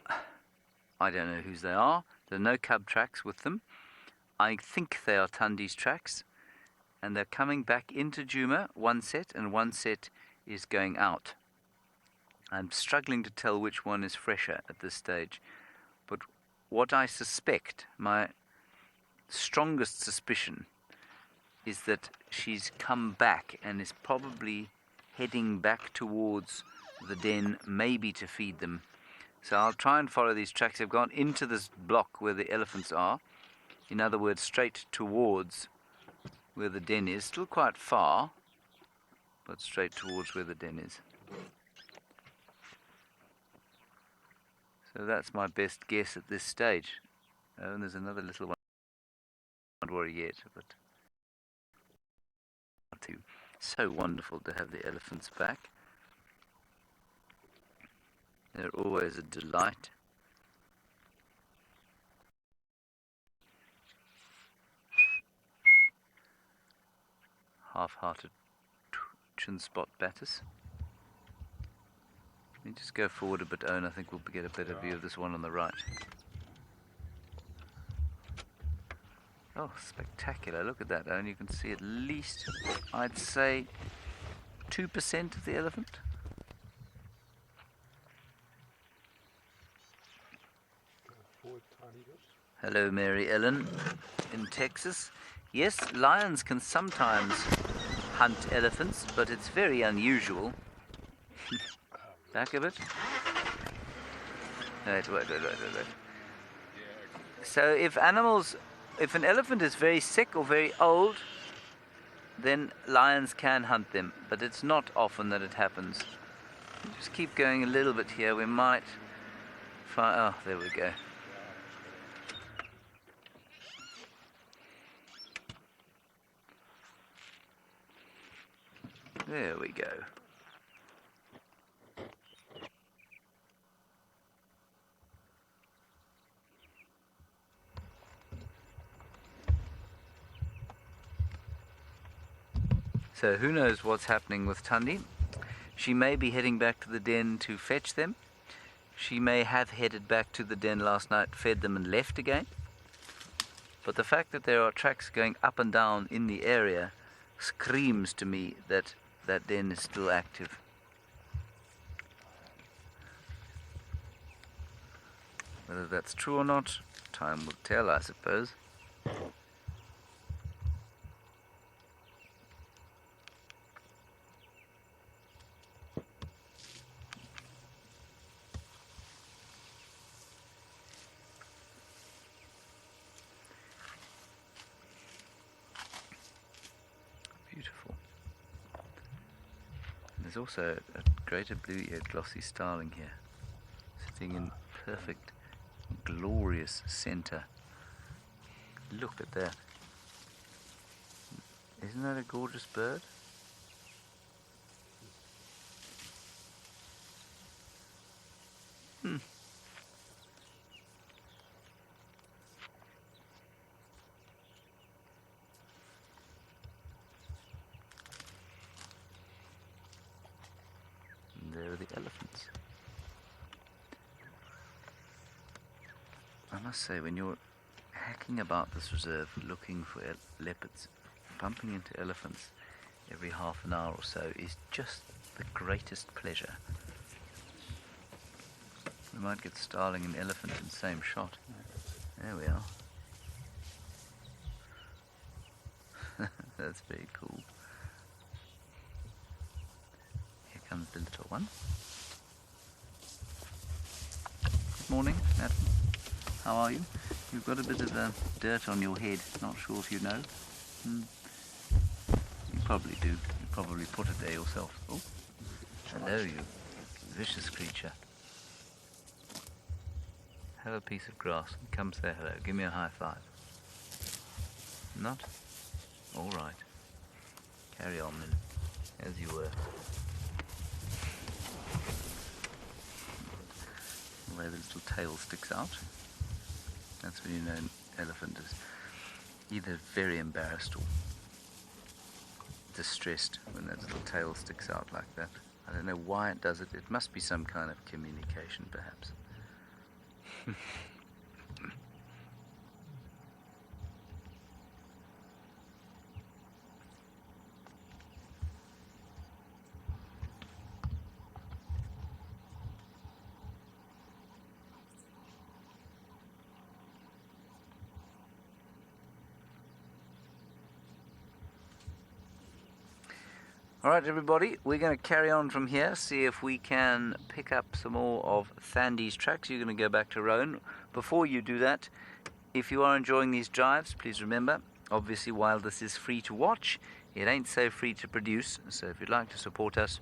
I don't know whose they are. There are no cub tracks with them. I think they are Tundi's tracks, and they're coming back into Djuma, one set, and one set is going out. I'm struggling to tell which one is fresher at this stage, but what I suspect, my strongest suspicion, is that she's come back and is probably heading back towards the den, maybe to feed them. So I'll try and follow these tracks. They've gone into this block where the elephants are. In other words, straight towards where the den is. Still quite far, but straight towards where the den is. So that's my best guess at this stage. Oh, and there's another little one. Not worry yet, but so wonderful to have the elephants back. They're always a delight. Half-hearted chin spot batters. Let me just go forward a bit, Owen. I think we'll get a better view of this one on the right. Oh, spectacular. Look at that, Owen. You can see at least, I'd say, 2% of the elephant. Hello, Mary Ellen in Texas. Yes, lions can sometimes hunt elephants, but it's very unusual. Back a bit. Wait. So if an elephant is very sick or very old, then lions can hunt them, but it's not often that it happens. Just keep going a little bit here. We might Oh, there we go. There we go. So who knows what's happening with Tundi? She may be heading back to the den to fetch them. She may have headed back to the den last night, fed them and left again. But the fact that there are tracks going up and down in the area screams to me that that den is still active. Whether that's true or not, time will tell, I suppose. Beautiful. There's also a greater blue-eared glossy starling here, sitting in perfect, glorious center. Look at that. Isn't that a gorgeous bird? And there are the elephants. I must say, when you're hacking about this reserve looking for leopards, bumping into elephants every half an hour or so is just the greatest pleasure. We might get starling and elephant in the same shot. There we are. That's very cool. Here comes the little one. Good morning, madam. How are you? You've got a bit of dirt on your head. Not sure if you know. You probably do. You probably put it there yourself. Oh, hello, you vicious creature. Have a piece of grass and come say hello. Give me a high five. Not? All right. Carry on then, as you were. The way the little tail sticks out. That's when you know an elephant is either very embarrassed or distressed when that little tail sticks out like that. I don't know why it does it. It must be some kind of communication, perhaps. Alright everybody, we're going to carry on from here, see if we can pick up some more of Thandi's tracks. You're going to go back to Rowan. Before you do that, if you are enjoying these drives, please remember, obviously while this is free to watch, it ain't so free to produce. So if you'd like to support us,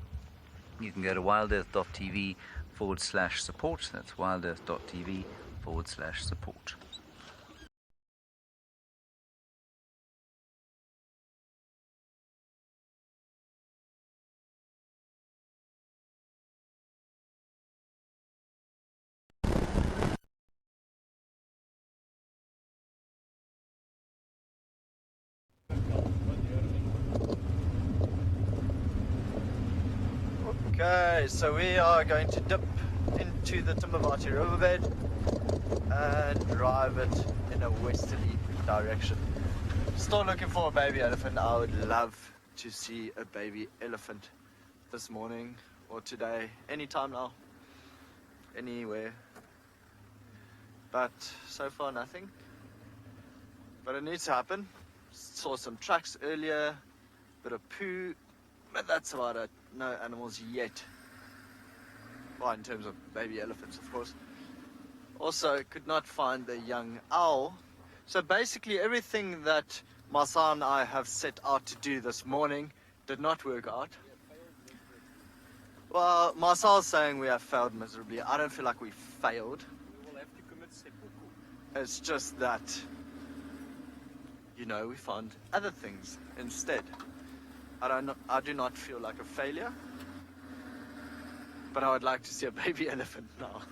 you can go to wildearth.tv/support. That's wildearth.tv/support. Okay, so we are going to dip into the Timbavati riverbed and drive it in a westerly direction. Still looking for a baby elephant. I would love to see a baby elephant this morning or today, anytime now, anywhere. But so far nothing. But it needs to happen. Saw some tracks earlier, bit of poo, but that's about it. No animals yet. Well, in terms of baby elephants, of course. Also, could not find the young owl. So basically everything that Masa and I have set out to do this morning did not work out. Well, Marcel's saying we have failed miserably. I don't feel like we failed. It's just that, you know, we found other things instead. I do not feel like a failure, but I would like to see a baby elephant now.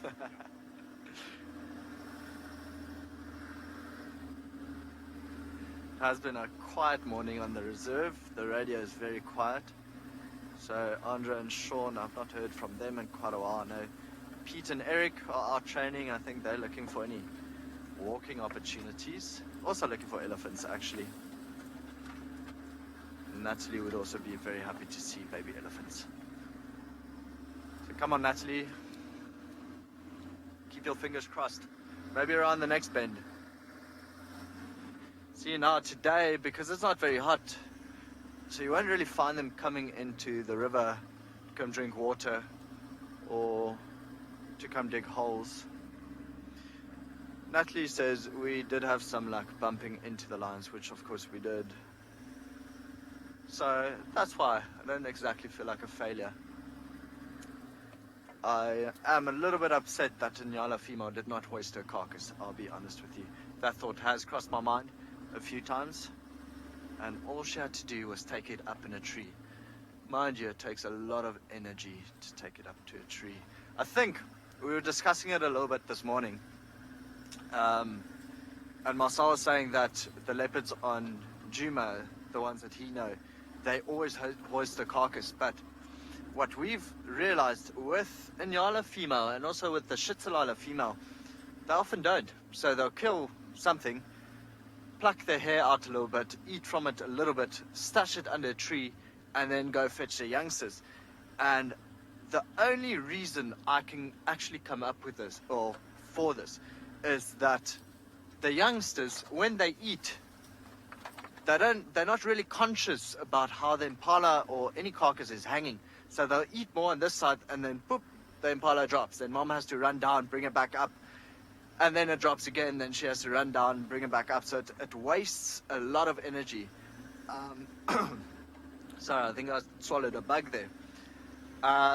It has been a quiet morning on the reserve. The radio is very quiet. So Andrea and Sean, I've not heard from them in quite a while. I know Pete and Eric are out training. I think they're looking for any walking opportunities. Also looking for elephants, actually. Natalie would also be very happy to see baby elephants. So come on, Natalie. Keep your fingers crossed. Maybe around the next bend. See, now today, because it's not very hot, so you won't really find them coming into the river to come drink water or to come dig holes. Natalie says we did have some luck bumping into the lines, which of course we did. So that's why I don't exactly feel like a failure. I am a little bit upset that a Ngala female did not hoist her carcass, I'll be honest with you. That thought has crossed my mind a few times, and all she had to do was take it up in a tree. Mind you, it takes a lot of energy to take it up to a tree. I think we were discussing it a little bit this morning, and Marcel was saying that the leopards on Djuma, the ones that he knows, they always hoist the carcass, but what we've realized with a Ngala female and also with the Shitsalala female, they often don't. So they'll kill something, pluck their hair out a little bit, eat from it a little bit, stash it under a tree, and then go fetch their youngsters. And the only reason I can actually come up with this, or for this, is that the youngsters, when they eat, they're not really conscious about how the impala or any carcass is hanging. So they'll eat more on this side, and then boop, the impala drops. Then mom has to run down, bring it back up, and then it drops again. Then she has to run down, bring it back up. So it wastes a lot of energy. Sorry, I think I swallowed a bug there.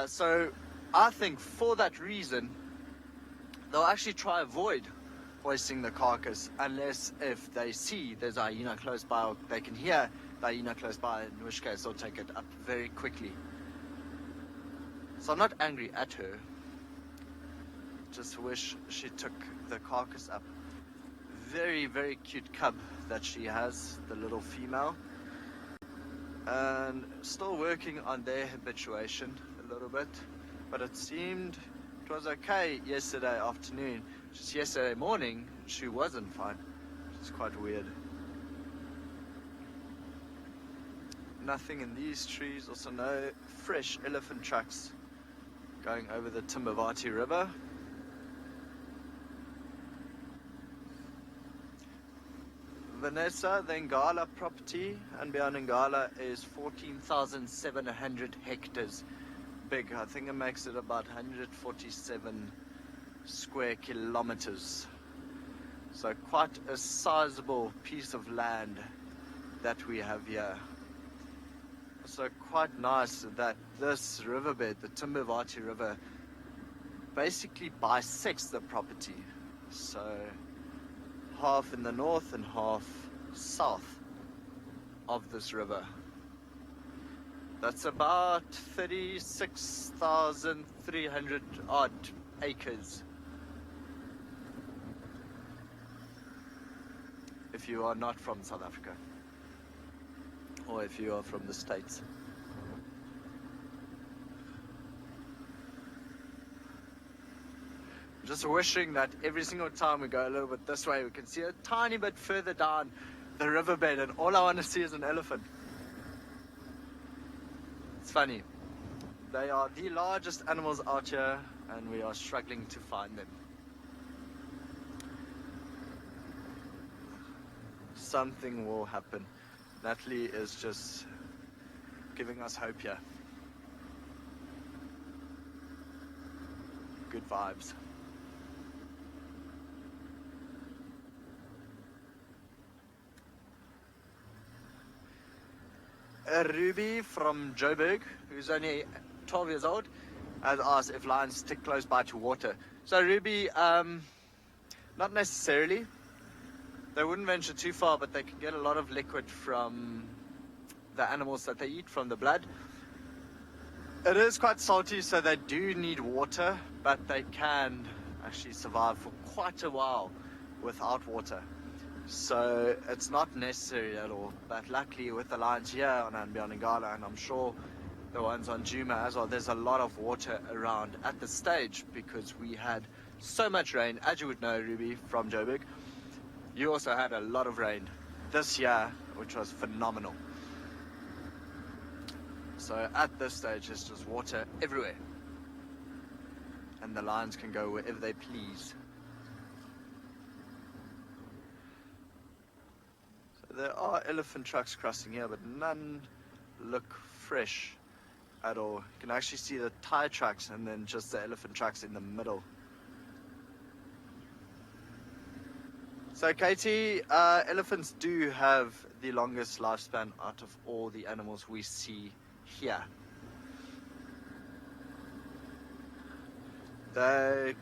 So I think for that reason, they'll actually try avoid hoisting the carcass, unless if they see there's a hyena close by, or they can hear the hyena close by, in which case they'll take it up very quickly. So I'm not angry at her, just wish she took the carcass up. Very, very cute cub that she has, the little female, and still working on their habituation a little bit, but it seemed it was okay yesterday afternoon. Just yesterday morning she wasn't fine, which is quite weird. Nothing in these trees, also no fresh elephant tracks going over the Timbavati River. Vanessa, the Ngala property, andBeyond Ngala, is 14,700 hectares big. I think it makes it about 147 square kilometers. So quite a sizable piece of land that we have here. So quite nice that this riverbed, the Timbavati River, basically bisects the property. So half in the north and half south of this river. That's about 36,300 odd acres. If you are not from South Africa, or if you are from the States. Just wishing that every single time we go a little bit this way, we can see a tiny bit further down the riverbed, and all I want to see is an elephant. It's funny. They are the largest animals out here, and we are struggling to find them. Something will happen. Natalie is just giving us hope here. Good vibes. Ruby from Joburg, who's only 12 years old, has asked if lions stick close by to water. So Ruby, Not necessarily. They wouldn't venture too far, but they can get a lot of liquid from the animals that they eat, from the blood. It is quite salty, so they do need water, but they can actually survive for quite a while without water. So it's not necessary at all. But luckily with the lions here on andBeyond Ngala, and I'm sure the ones on Djuma as well, there's a lot of water around at this stage because we had so much rain. As you would know, Ruby, from Joburg, you also had a lot of rain this year, which was phenomenal. So at this stage, there's just water everywhere. And the lions can go wherever they please. So there are elephant trucks crossing here, but none look fresh at all. You can actually see the tire tracks and then just the elephant tracks in the middle. So Katie, elephants do have the longest lifespan out of all the animals we see here. They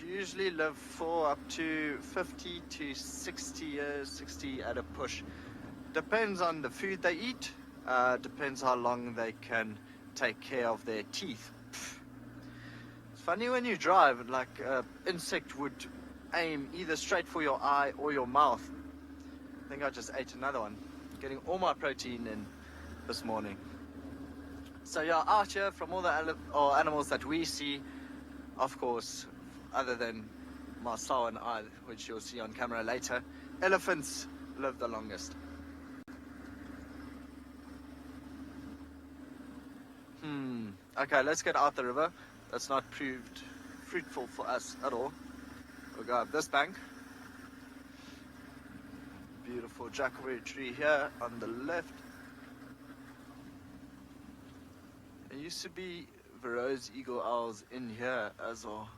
usually live for up to 50 to 60 years, 60 at a push. Depends on the food they eat, depends how long they can take care of their teeth. It's funny when you drive, like an insect would aim either straight for your eye or your mouth. I think I just ate another one. Getting all my protein in this morning. So yeah, out here from all the animals that we see, of course, other than Marcel and I, which you'll see on camera later, elephants live the longest. Okay, let's get out the river. That's not proved fruitful for us at all. We'll go up this bank. Beautiful jackberry tree here on the left. There used to be Varro's eagle owls in here as well.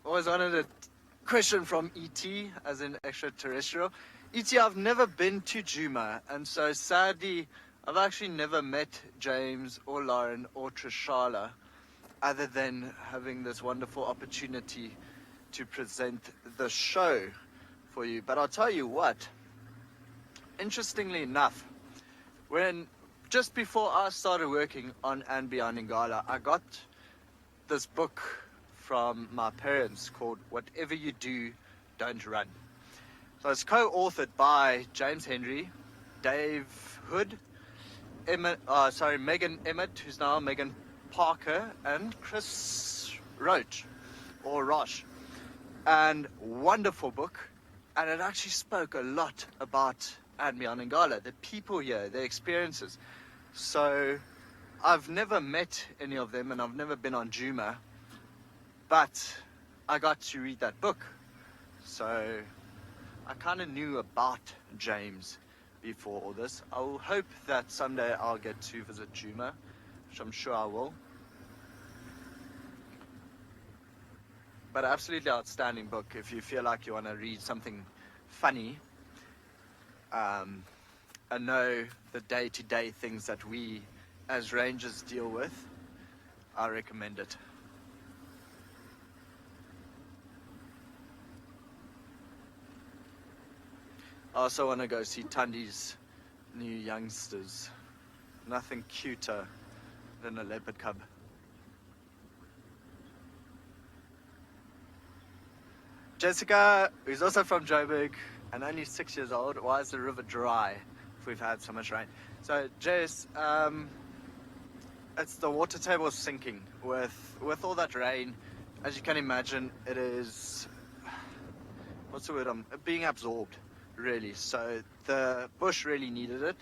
Always wanted a question from ET, as in extraterrestrial. ET, I've never been to Djuma, and so sadly, I've actually never met James or Lauren or Trishala, other than having this wonderful opportunity to present the show for you. But I'll tell you what, interestingly enough, just before I started working on andBeyond Ngala, I got this book from my parents called Whatever You Do, Don't Run. So it's co-authored by James Henry, Dave Hood, Megan Emmett, who's now Megan Parker, and Chris Roach, or Roche. And wonderful book, and it actually spoke a lot about andBeyond Ngala, the people here, their experiences. So I've never met any of them, and I've never been on Djuma, but I got to read that book. So I kind of knew about James before all this. I will hope that someday I'll get to visit Djuma, which I'm sure I will. But absolutely outstanding book if you feel like you want to read something funny and know the day-to-day things that we as rangers deal with. I recommend it. I also want to go see Tandi's new youngsters. Nothing cuter than a leopard cub. Jessica, who's also from Joburg and only 6 years old. Why is the river dry if we've had so much rain? So Jess, it's the water table is sinking with all that rain. As you can imagine, it is, what's the word, being absorbed, really. So the bush really needed it.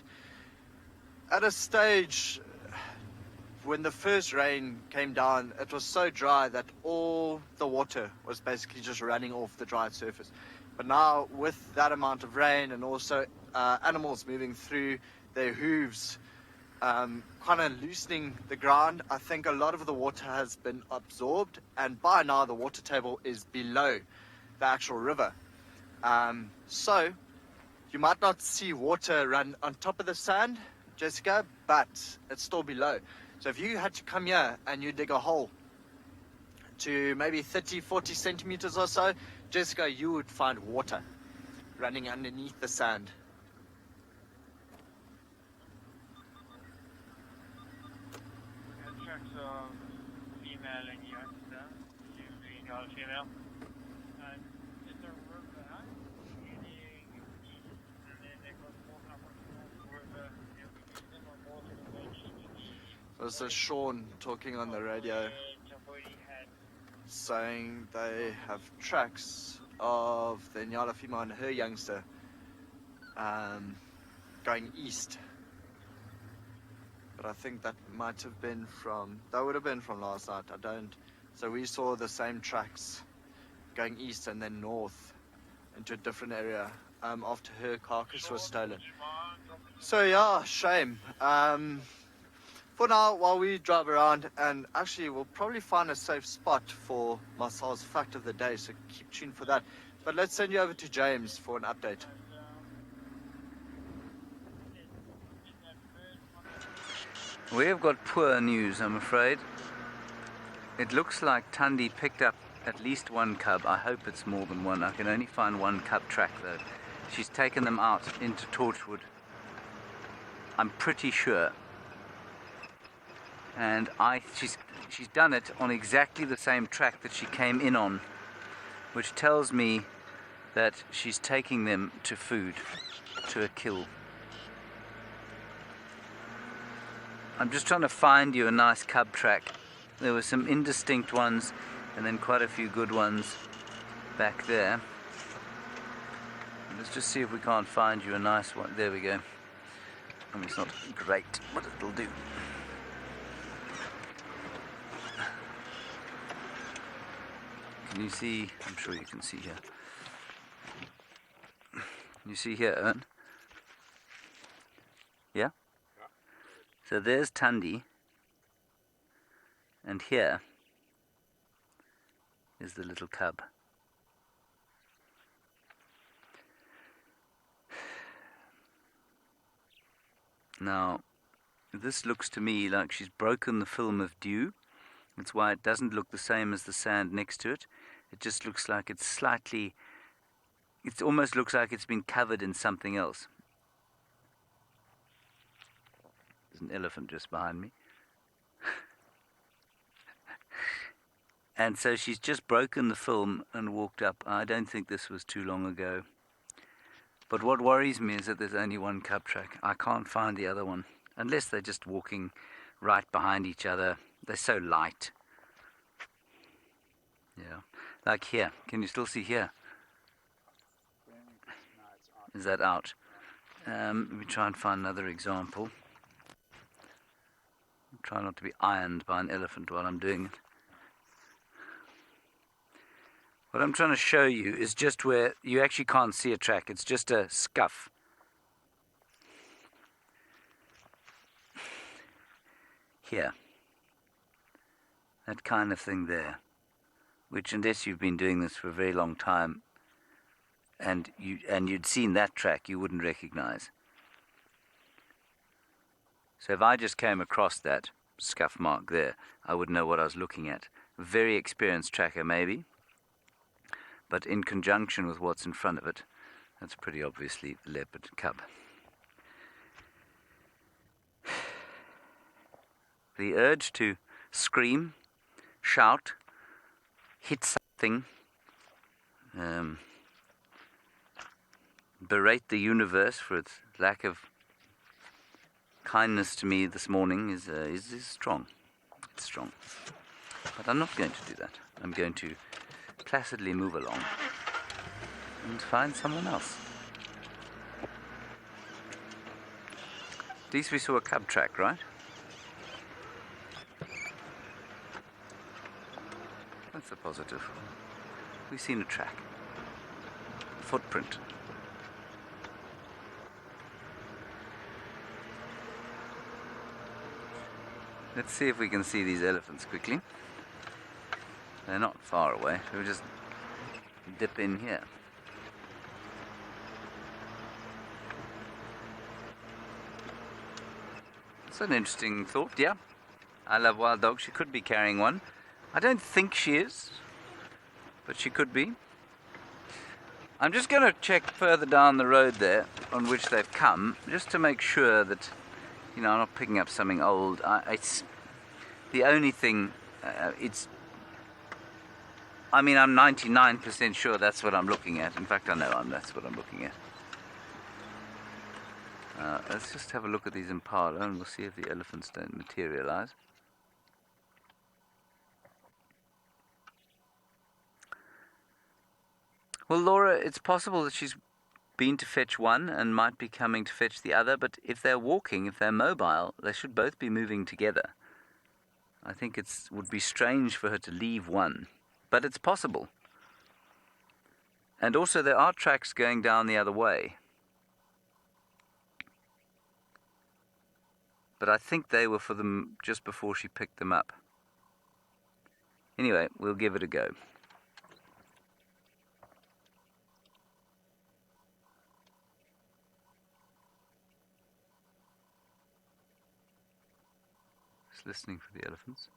At a stage, when the first rain came down, it was so dry that all the water was basically just running off the dry surface. But now, with that amount of rain and also animals moving through their hooves, kind of loosening the ground, I think a lot of the water has been absorbed, and by now the water table is below the actual river. So you might not see water run on top of the sand, Jessica, but it's still below. So if you had to come here and you dig a hole to maybe 30-40 centimeters or so, Jessica, you would find water running underneath the sand. Tracks of female and youngster, usually all female. And it's a river heading east, and then they go walking up on the river, and we're walking away. This is Sean talking on the radio, saying they have tracks of the Ngala female and her youngster going east. But I think that might have been that would have been from last night. I don't. So we saw the same tracks going east and then north into a different area after her carcass was stolen. So yeah, shame. For now, while we drive around, and actually we'll probably find a safe spot for Marcel's fact of the day, so keep tuned for that. But let's send you over to James for an update. We have got poor news, I'm afraid. It looks like Tundi picked up at least one cub. I hope it's more than one. I can only find one cub track though. She's taken them out into Torchwood. I'm pretty sure. And she's done it on exactly the same track that she came in on, which tells me that she's taking them to food, to a kill. I'm just trying to find you a nice cub track. There were some indistinct ones and then quite a few good ones back there. Let's just see if we can't find you a nice one. There we go. I mean, it's not great, but it'll do. Can you see? I'm sure you can see here. You see here, Ern? Yeah? So there's Tundi, and here is the little cub. Now, this looks to me like she's broken the film of dew. That's why it doesn't look the same as the sand next to it. It just looks like it's slightly, it almost looks like it's been covered in something else. There's an elephant just behind me. And so she's just broken the film and walked up. I don't think this was too long ago. But what worries me is that there's only one cub track. I can't find the other one. Unless they're just walking right behind each other. They're so light. Yeah. Like here. Can you still see here? Is that out? Let me try and find another example. Try not to be ironed by an elephant while I'm doing it. What I'm trying to show you is just where you actually can't see a track. It's just a scuff. Here. That kind of thing there. Which, unless you've been doing this for a very long time and you'd seen that track, you wouldn't recognize. So if I just came across that scuff mark there, I would know what I was looking at. Very experienced tracker maybe, but in conjunction with what's in front of it, that's pretty obviously the leopard cub. The urge to scream, shout, hit something, berate the universe for its lack of kindness to me this morning is strong. It's strong. But I'm not going to do that. I'm going to placidly move along and find someone else. At least we saw a cub track, right? That's a positive. We've seen a track. A footprint. Let's see if we can see these elephants quickly. They're not far away. We'll just dip in here. That's an interesting thought, yeah. I love wild dogs. She could be carrying one. I don't think she is, but she could be. I'm just going to check further down the road there on which they've come, just to make sure that, I'm not picking up something old. It's the only thing, I'm 99% sure that's what I'm looking at. In fact, I know that's what I'm looking at. Let's just have a look at these impala and we'll see if the elephants don't materialize. Well, Laura, it's possible that she's been to fetch one and might be coming to fetch the other, but if they're walking, if they're mobile, they should both be moving together. I think it would be strange for her to leave one, but it's possible. And also there are tracks going down the other way. But I think they were for them just before she picked them up. Anyway, we'll give it a go. Just listening for the elephants.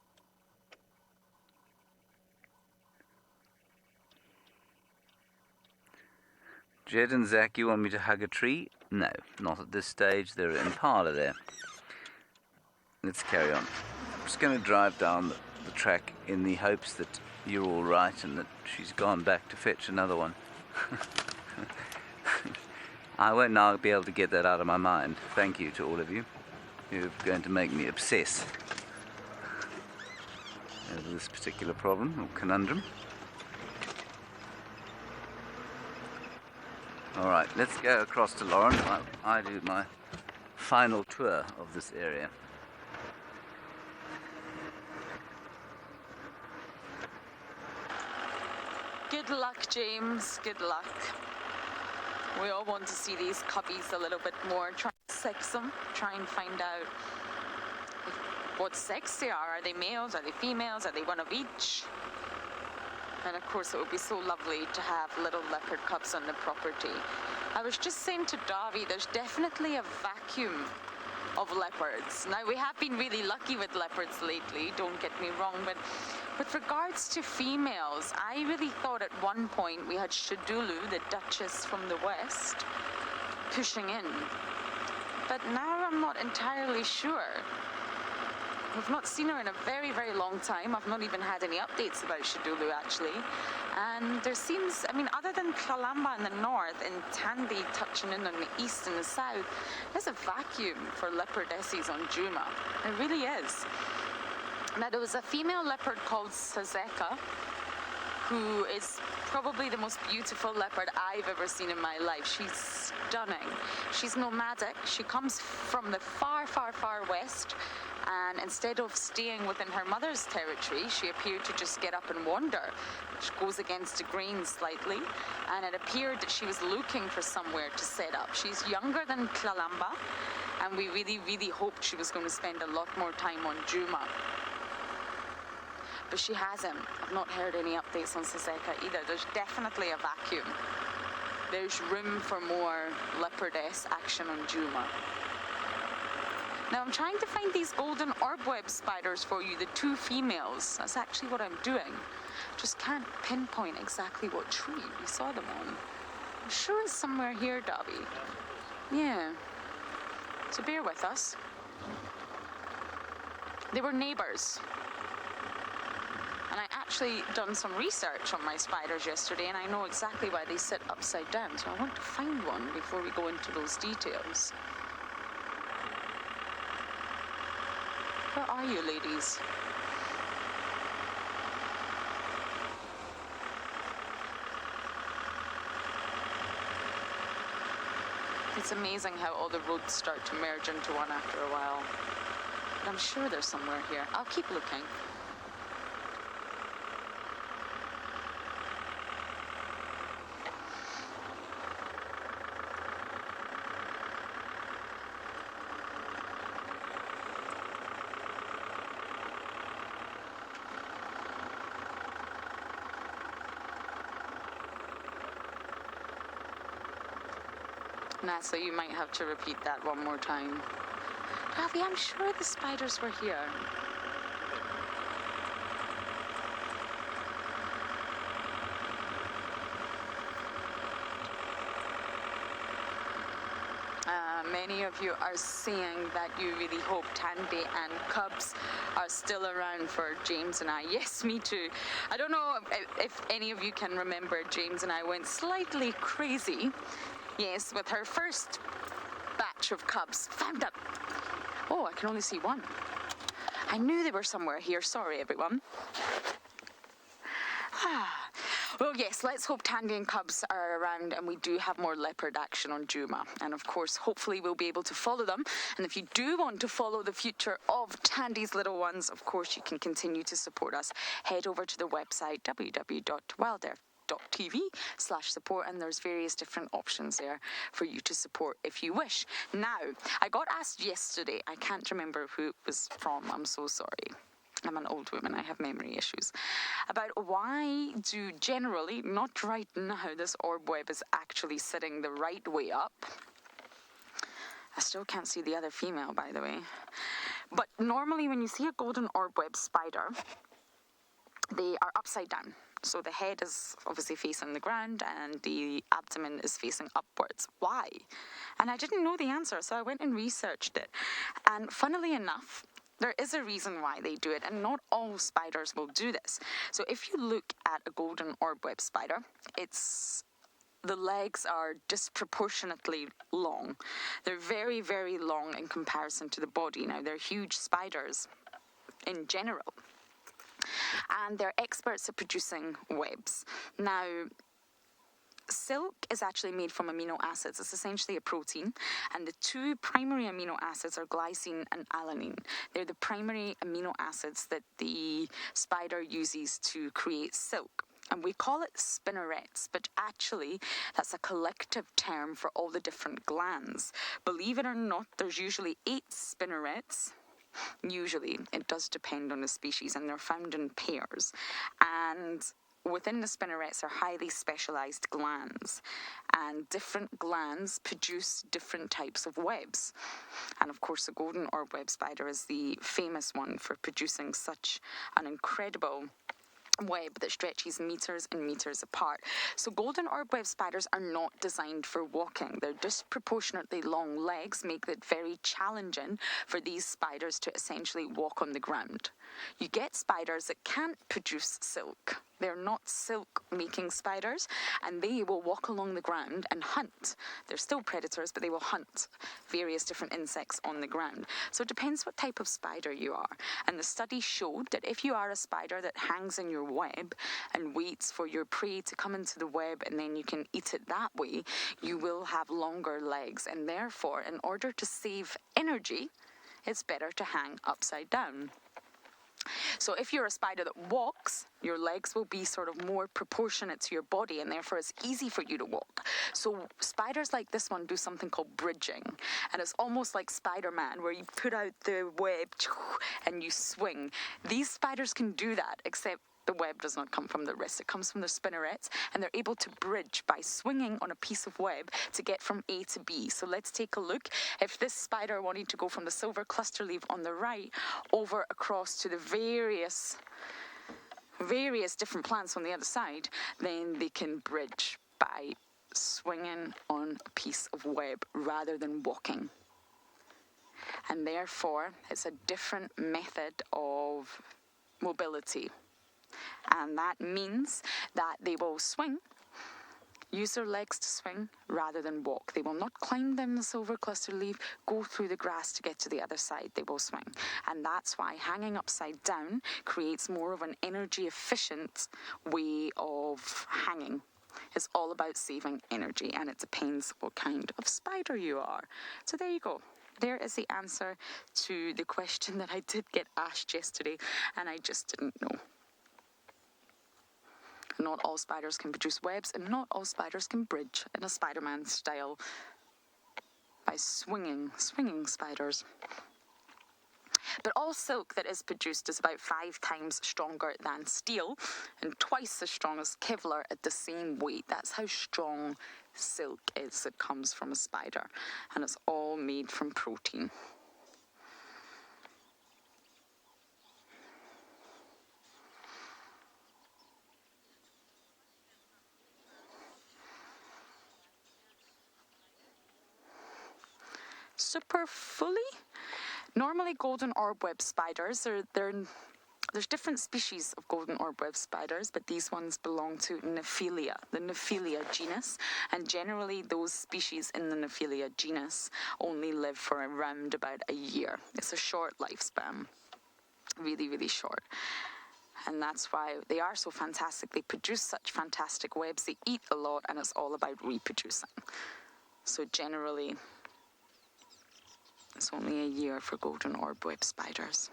Jed and Zach, you want me to hug a tree? No, not at this stage. There are impala there. Let's carry on. I'm just going to drive down the track in the hopes that you're all right and that she's gone back to fetch another one. I won't now be able to get that out of my mind. Thank you to all of you. You're going to make me obsess over this particular problem or conundrum. Alright, let's go across to Lauren while I do my final tour of this area. Good luck, James. Good luck. We all want to see these cubbies a little bit more. Try and sex them. Try and find out what sex they are. Are they males? Are they females? Are they one of each? And of course, it would be so lovely to have little leopard cubs on the property. I was just saying to Davi, there's definitely a vacuum of leopards. Now, we have been really lucky with leopards lately, don't get me wrong, but with regards to females, I really thought at one point we had Shadulu, the Duchess from the West, pushing in. But now I'm not entirely sure. We've not seen her in a very, very long time. I've not even had any updates about Shadulu, actually. And there seems, other than Kalamba in the north and Tandy touching in on the east and the south, there's a vacuum for leopardesses on Djuma. It really is. Now, there was a female leopard called Sazeka, who is probably the most beautiful leopard I've ever seen in my life. She's stunning. She's nomadic. She comes from the far, far, far west. And instead of staying within her mother's territory, she appeared to just get up and wander, which goes against the grain slightly. And it appeared that she was looking for somewhere to set up. She's younger than Kalamba, and we really, really hoped she was going to spend a lot more time on Djuma. But she hasn't. I've not heard any updates on Sazeka either. There's definitely a vacuum. There's room for more leopardess action on Djuma. Now, I'm trying to find these golden orb web spiders for you, the two females. That's actually what I'm doing. Just can't pinpoint exactly what tree we saw them on. I'm sure it's somewhere here, Dobby. Yeah. So bear with us. They were neighbours. And I actually done some research on my spiders yesterday, and I know exactly why they sit upside down. So I want to find one before we go into those details. Where are you, ladies? It's amazing how all the roads start to merge into one after a while. But I'm sure there's somewhere here. I'll keep looking. Nah, so you might have to repeat that one more time. Abby, I'm sure the spiders were here. Many of you are saying that you really hope Tandy and Cubs are still around for James and I. Yes, me too. I don't know if any of you can remember James and I went slightly crazy. Yes, with her first batch of Cubs. Found them. Oh, I can only see one. I knew they were somewhere here. Sorry, everyone. Well, yes, let's hope Tandy and Cubs are around and we do have more leopard action on Djuma. And of course, hopefully we'll be able to follow them. And if you do want to follow the future of Tandy's little ones, of course, you can continue to support us. Head over to the website, www.wildearth.tv/support, and there's various different options there for you to support if you wish. Now, I got asked yesterday, I can't remember who it was from, I'm so sorry. I'm an old woman, I have memory issues, about why do generally, not right now, this orb web is actually sitting the right way up. I still can't see the other female, by the way. But normally when you see a golden orb web spider, they are upside down. So the head is obviously facing the ground and the abdomen is facing upwards. Why? And I didn't know the answer, so I went and researched it. And funnily enough, there is a reason why they do it, and not all spiders will do this. So if you look at a golden orb web spider, the legs are disproportionately long. They're very, very long in comparison to the body. Now, they're huge spiders in general. And they're experts at producing webs. Now, silk is actually made from amino acids. It's essentially a protein, and the two primary amino acids are glycine and alanine. They're the primary amino acids that the spider uses to create silk. And we call it spinnerets, but actually that's a collective term for all the different glands. Believe it or not, there's usually 8 spinnerets. Usually, it does depend on the species, and they're found in pairs. And within the spinnerets are highly specialized glands, and different glands produce different types of webs. And of course, the golden orb web spider is the famous one for producing such an incredible web that stretches meters and meters apart. So golden orb web spiders are not designed for walking. Their disproportionately long legs make it very challenging for these spiders to essentially walk on the ground. You get spiders that can't produce silk. They're not silk-making spiders, and they will walk along the ground and hunt. They're still predators, but they will hunt various different insects on the ground. So it depends what type of spider you are. And the study showed that if you are a spider that hangs in your web and waits for your prey to come into the web and then you can eat it that way, you will have longer legs. And therefore, in order to save energy, it's better to hang upside down. So if you're a spider that walks, your legs will be sort of more proportionate to your body, and therefore it's easy for you to walk. So spiders like this one do something called bridging, and it's almost like Spider-Man, where you put out the web and you swing. These spiders can do that, except the web does not come from the wrist. It comes from the spinnerets, and they're able to bridge by swinging on a piece of web to get from A to B. So let's take a look. If this spider wanted to go from the silver cluster leaf on the right over across to the various different plants on the other side, then they can bridge by swinging on a piece of web rather than walking. And therefore, it's a different method of mobility. And that means that they will swing, use their legs to swing rather than walk. They will not climb down the silver cluster leaf, go through the grass to get to the other side. They will swing. And that's why hanging upside down creates more of an energy efficient way of hanging. It's all about saving energy, and it depends what kind of spider you are. So there you go. There is the answer to the question that I did get asked yesterday, and I just didn't know. Not all spiders can produce webs, and not all spiders can bridge in a Spider-Man style by swinging spiders. But all silk that is produced is about 5 times stronger than steel and twice as strong as Kevlar at the same weight. That's how strong silk is that comes from a spider, and it's all made from protein. super fully. Normally golden orb web spiders there's different species of golden orb web spiders, but these ones belong to Nephelia, the Nephelia genus, and generally those species in the Nephelia genus only live for around about a year. It's a short lifespan, really, really short. And that's why they are so fantastic. They produce such fantastic webs. They eat a lot, and it's all about reproducing. So generally, it's only a year for golden orb web spiders.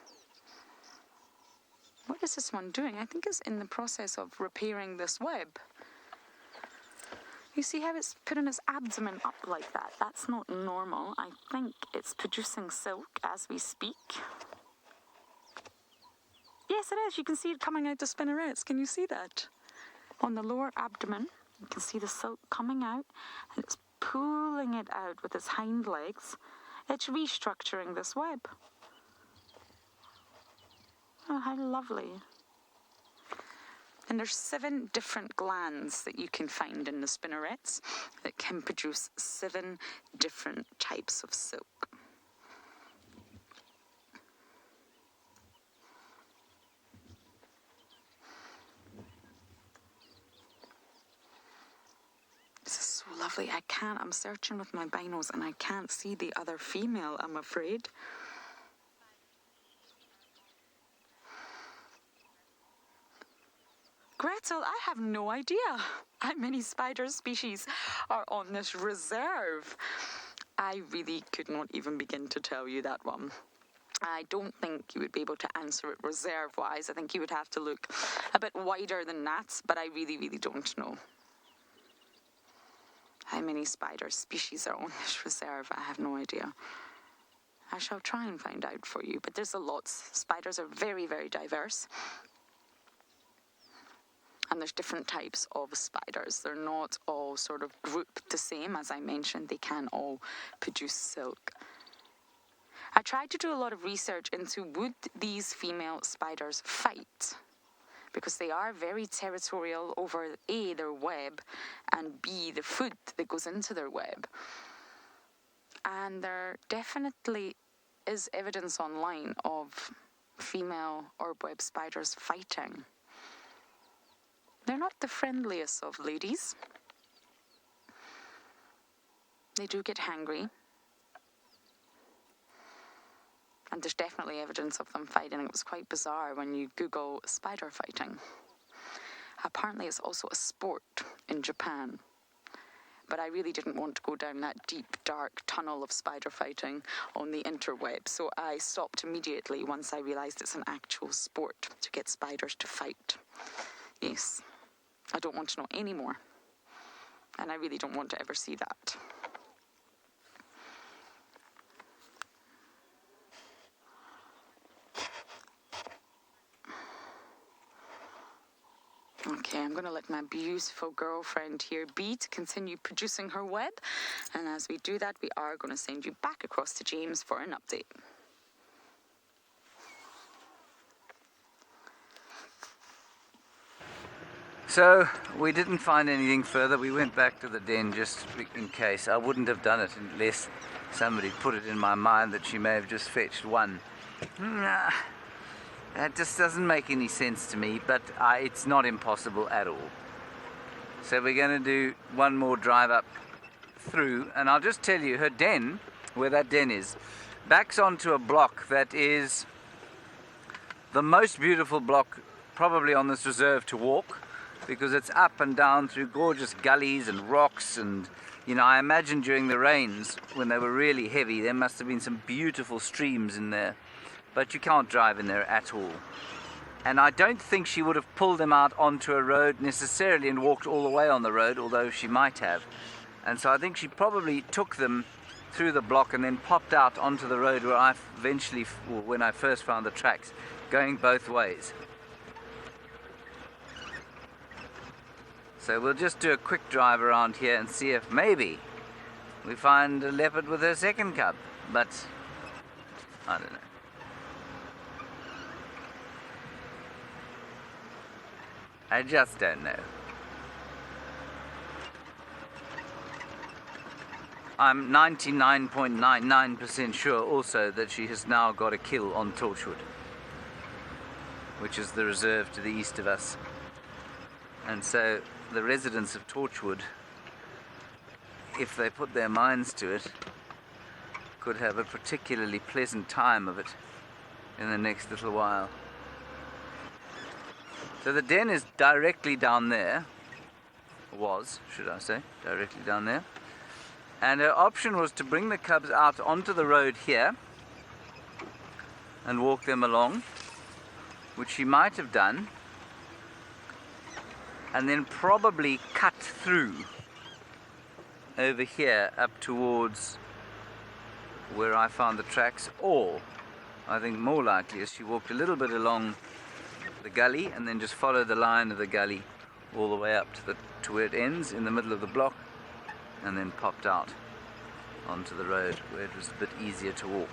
What is this one doing? I think it's in the process of repairing this web. You see how it's putting its abdomen up like that? That's not normal. I think it's producing silk as we speak. Yes, it is. You can see it coming out the spinnerets. Can you see that? On the lower abdomen, you can see the silk coming out, and it's pulling it out with its hind legs. It's restructuring this web. Oh, how lovely. And there's 7 different glands that you can find in the spinnerets that can produce 7 different types of silk. This is so lovely. I'm searching with my binos and I can't see the other female, I'm afraid. Gretel, I have no idea how many spider species are on this reserve. I really could not even begin to tell you that one. I don't think you would be able to answer it reserve-wise. I think you would have to look a bit wider than that, but I really, really don't know how many spider species are on this reserve. I have no idea. I shall try and find out for you, but there's a lot. Spiders are very, very diverse. And there's different types of spiders. They're not all sort of grouped the same. As I mentioned, they can all produce silk. I tried to do a lot of research into would these female spiders fight? Because they are very territorial over A, their web, and B, the food that goes into their web. And there definitely is evidence online of female orb web spiders fighting. They're not the friendliest of ladies. They do get hangry. And there's definitely evidence of them fighting. It was quite bizarre when you Google spider fighting. Apparently it's also a sport in Japan. But I really didn't want to go down that deep, dark tunnel of spider fighting on the interweb. So I stopped immediately once I realised it's an actual sport to get spiders to fight. Yes. I don't want to know any more. And I really don't want to ever see that. Okay, I'm going to let my beautiful girlfriend here be to continue producing her web. And as we do that, we are going to send you back across to James for an update. So, we didn't find anything further. We went back to the den just in case. I wouldn't have done it unless somebody put it in my mind that she may have just fetched one. Nah, that just doesn't make any sense to me, but it's not impossible at all. So we're going to do one more drive up through, and I'll just tell you, her den, where that den is, backs onto a block that is the most beautiful block probably on this reserve to walk, because it's up and down through gorgeous gullies and rocks, and I imagine during the rains when they were really heavy there must have been some beautiful streams in there, but you can't drive in there at all. And I don't think she would have pulled them out onto a road necessarily and walked all the way on the road, although she might have. And so I think she probably took them through the block and then popped out onto the road where I eventually, when I first found the tracks, going both ways. So we'll just do a quick drive around here and see if maybe we find a leopard with her second cub, but I don't know. I just don't know. I'm 99.99% sure also that she has now got a kill on Torchwood, which is the reserve to the east of us. And so the residents of Torchwood, if they put their minds to it, could have a particularly pleasant time of it in the next little while. So the den is directly down there, was, should I say, directly down there. And her option was to bring the cubs out onto the road here and walk them along, which she might have done, and then probably cut through over here up towards where I found the tracks, or I think more likely is she walked a little bit along the gully and then just followed the line of the gully all the way up to where it ends in the middle of the block, and then popped out onto the road where it was a bit easier to walk.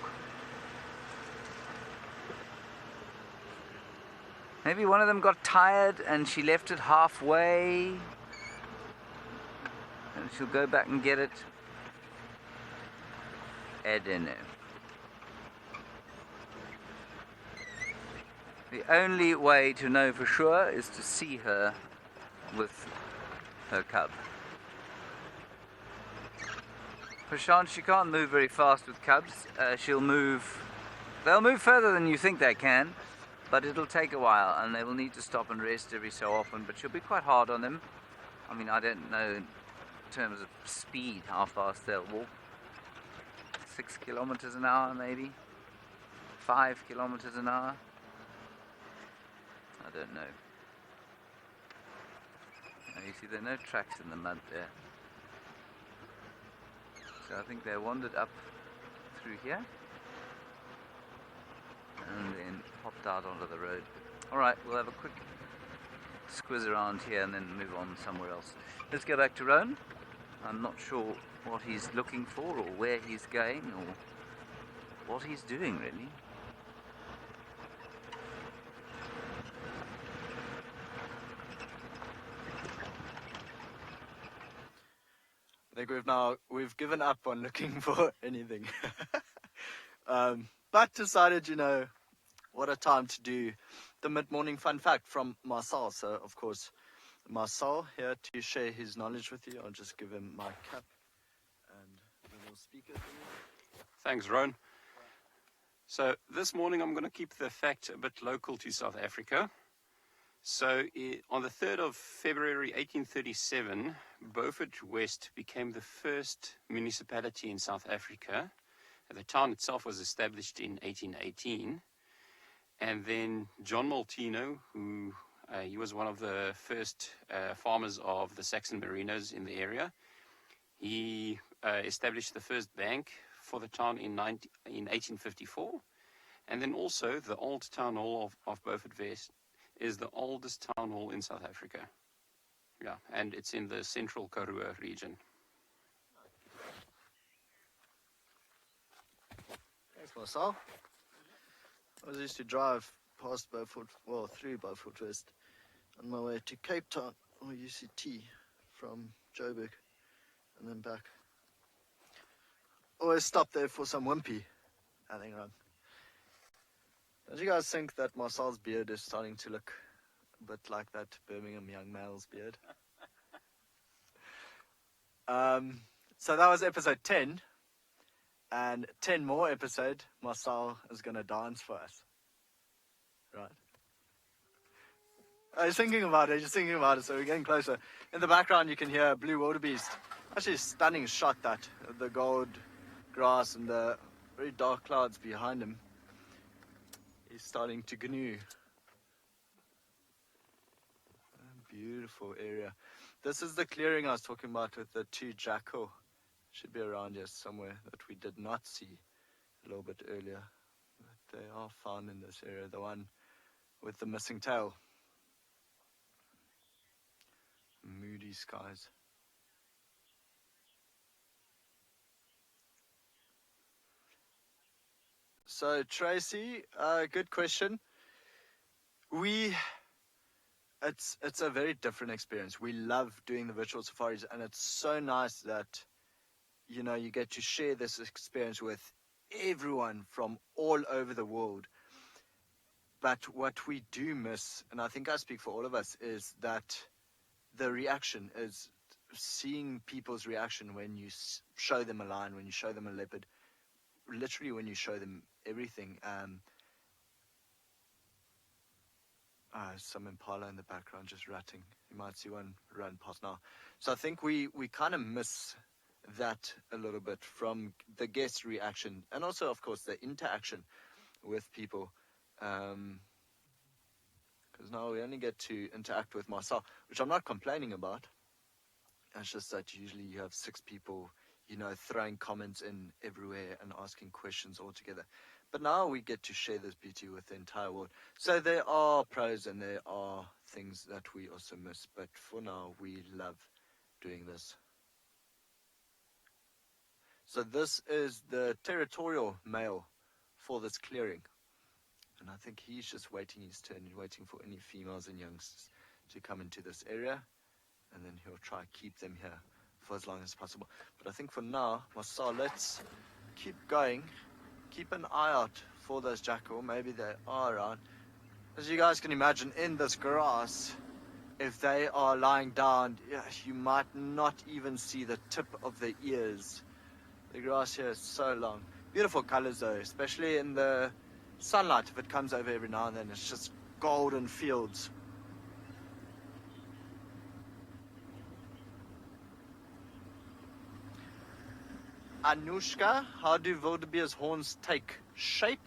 Maybe one of them got tired and she left it halfway and she'll go back and get it. I don't know. The only way to know for sure is to see her with her cub. Prashant, she can't move very fast with cubs. They'll move further than you think they can, but it'll take a while and they will need to stop and rest every so often, but she'll be quite hard on them. I mean, I don't know in terms of speed how fast they'll walk. 6 kilometers an hour maybe? 5 kilometers an hour? I don't know. Now you see there are no tracks in the mud there. So I think they wandered up through here and then popped out onto the road. Alright, we'll have a quick squiz around here and then move on somewhere else. Let's go back to Roan. I'm not sure what he's looking for or where he's going or what he's doing really. I think we've given up on looking for anything. But decided, what a time to do the mid-morning fun fact from Marcel. So, of course, Marcel here to share his knowledge with you. I'll just give him my cap and the little speaker thing. Thanks, Ron. So this morning I'm going to keep the fact a bit local to South Africa. So on the 3rd of February 1837, Beaufort West became the first municipality in South Africa. The town itself was established in 1818. And then John Maltino, who he was one of the first farmers of the Saxon Merinos in the area. He established the first bank for the town in 1854. And then also the old town hall of Beaufort West is the oldest town hall in South Africa. Yeah, and it's in the central Karoo region. Thanks, Marcel. I used to drive past through Beaufort West on my way to Cape Town or UCT from Joburg and then back. Always stop there for some wimpy. Nothing wrong. Don't you guys think that Marcel's beard is starting to look a bit like that Birmingham young male's beard? So that was episode 10. And 10 more episode, Marcel is going to dance for us. Right. I was thinking about it, so we're getting closer. In the background you can hear a blue wildebeest. Actually a stunning shot, that. The gold grass and the very dark clouds behind him. He's starting to gnu. Beautiful area. This is the clearing I was talking about with the 2 jackal. Should be around here somewhere that we did not see a little bit earlier. But they are found in this area. The one with the missing tail. Moody skies. So Tracy, good question. It's a very different experience. We love doing the virtual safaris, and it's so nice that you know, you get to share this experience with everyone from all over the world. But what we do miss, and I think I speak for all of us, is that the reaction is seeing people's reaction when you show them a lion, when you show them a leopard, literally when you show them everything. Some impala in the background just ratting. You might see one run past now. So I think we kind of miss that a little bit from the guest reaction, and also, of course, the interaction with people. Because now we only get to interact with Marcel, which I'm not complaining about. It's just that usually you have 6 people, you know, throwing comments in everywhere and asking questions all together. But now we get to share this beauty with the entire world. So there are pros and there are things that we also miss. But for now, we love doing this. So this is the territorial male for this clearing. And I think he's just waiting his turn. He's waiting for any females and youngsters to come into this area. And then he'll try to keep them here for as long as possible. But I think for now, Marcel, let's keep going. Keep an eye out for those jackal. Maybe they are around. As you guys can imagine, in this grass, if they are lying down, you might not even see the tip of the ears. The grass here is so long. Beautiful colors though, especially in the sunlight. If it comes over every now and then, it's just golden fields. Anushka, how do wildebeest's horns take shape?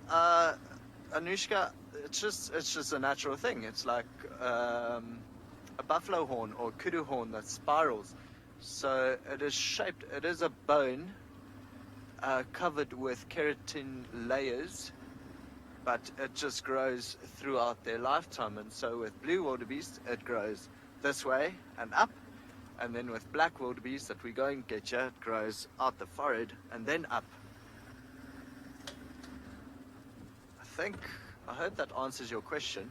Anushka, it's just a natural thing. It's like a buffalo horn or kudu horn that spirals. So it is shaped. It is a bone covered with keratin layers, but it just grows throughout their lifetime. And so with blue wildebeest, it grows this way and up. And then with black wildebeest that we go and get here, it grows out the forehead and then up. I hope that answers your question.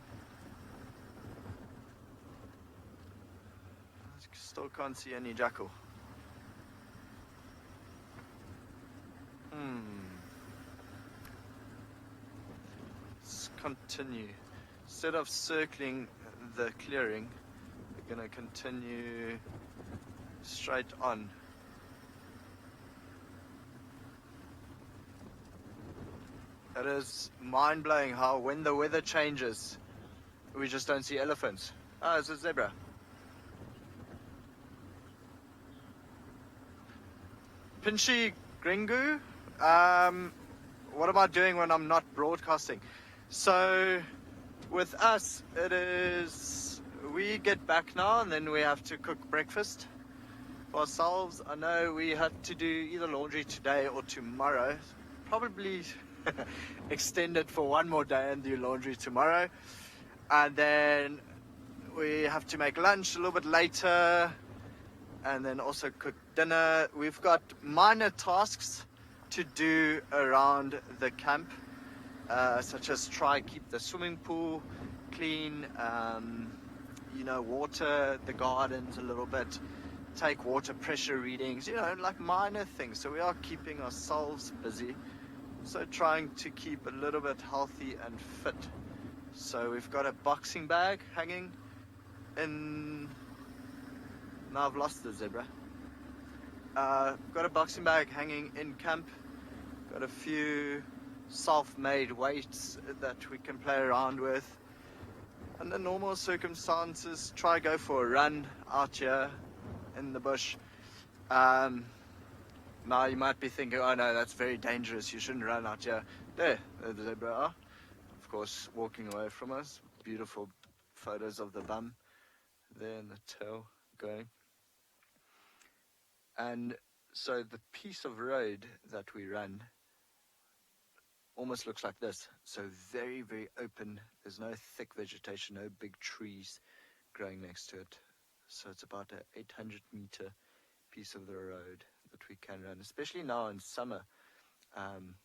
I still can't see any jackal. Let's continue. Instead of circling the clearing, we're going to continue straight on. It is mind-blowing how when the weather changes, we just don't see elephants. Oh, it's a zebra. Pinchy Gringu, what am I doing when I'm not broadcasting? So with us, it is, we get back now and then we have to cook breakfast for ourselves. I know we had to do either laundry today or tomorrow. Probably extend it for one more day and do laundry tomorrow. And then we have to make lunch a little bit later and then also cook dinner. We've got minor tasks to do around the camp, such as try keep the swimming pool clean, you know, water the gardens a little bit, take water pressure readings, you know, like minor things. So we are keeping ourselves busy, so trying to keep a little bit healthy and fit. So we've got a boxing bag hanging in, now I've lost the zebra. Got a boxing bag hanging in camp, got a few self-made weights that we can play around with. Under normal circumstances, try go for a run out here in the bush. Now you might be thinking, oh no, that's very dangerous, you shouldn't run out here. There the zebra are, of course, walking away from us. Beautiful photos of the bum there and the tail going. And so the piece of road that we run almost looks like this. So very, very open. There's no thick vegetation, no big trees growing next to it. So it's about an 800-meter piece of the road that we can run, especially now in summer.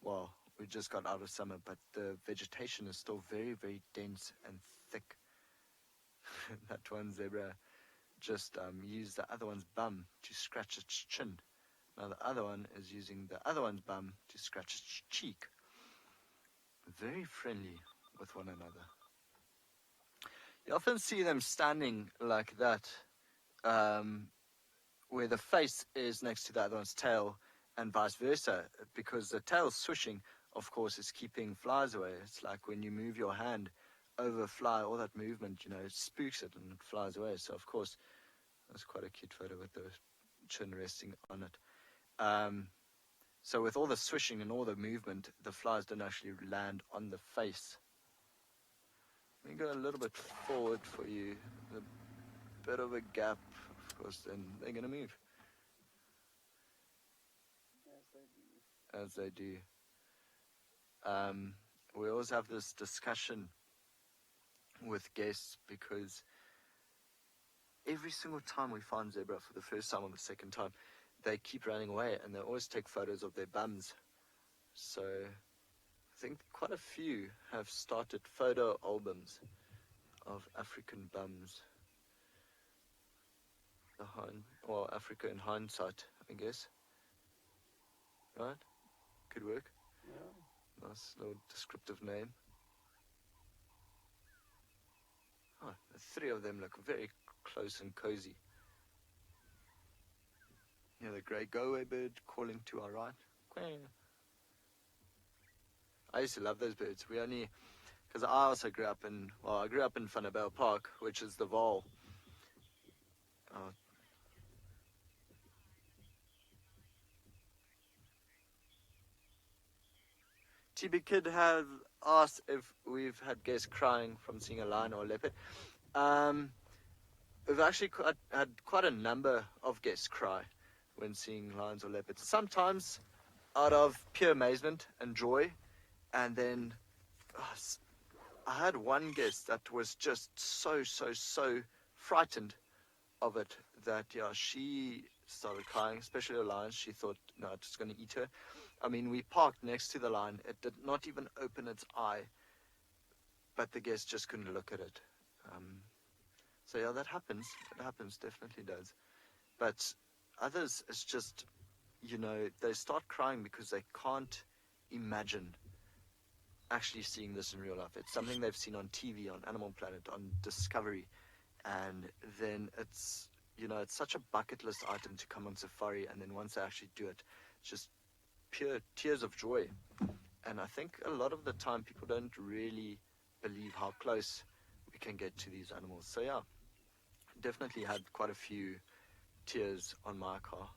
Well, we just got out of summer, but the vegetation is still very, very dense and thick. That one zebra just used the other one's bum to scratch its chin. Now the other one is using the other one's bum to scratch its cheek. Very friendly with one another. You often see them standing like that, where the face is next to the other one's tail and vice versa, because the tail swishing, of course, is keeping flies away. It's like when you move your hand over a fly, all that movement, spooks it and it flies away. So, of course, that's quite a cute photo with the chin resting on it. So with all the swishing and all the movement, the flies don't actually land on the face. Let me go a little bit forward for you, a bit of a gap, of course, then they're going to move. As they do. We always have this discussion with guests because every single time we find zebra for the first time or the second time, they keep running away and they always take photos of their bums. So I think quite a few have started photo albums of African bums. Africa in hindsight, I guess. Right? Could work. Yeah. Nice little descriptive name. Oh, the three of them look very close and cozy. The grey go-away bird calling to our right. I used to love those birds. Because I also grew up in Vanderbijl Park, which is the Vaal. TB Kid has asked if we've had guests crying from seeing a lion or a leopard. We've actually had quite a number of guests cry when seeing lions or leopards. Sometimes out of pure amazement and joy, and then I had one guest that was just so frightened of it that she started crying, especially the lion. She thought, no, it's just going to eat her. I mean, we parked next to the lion. It did not even open its eye, but the guest just couldn't look at it. So yeah, that happens. It happens, definitely does. But others, it's just, they start crying because they can't imagine actually seeing this in real life. It's something they've seen on TV, on Animal Planet, on Discovery, and then it's such a bucket list item to come on safari, and then once they actually do it, it's just pure tears of joy. And I think a lot of the time people don't really believe how close we can get to these animals. So yeah, definitely had quite a few tears on my car.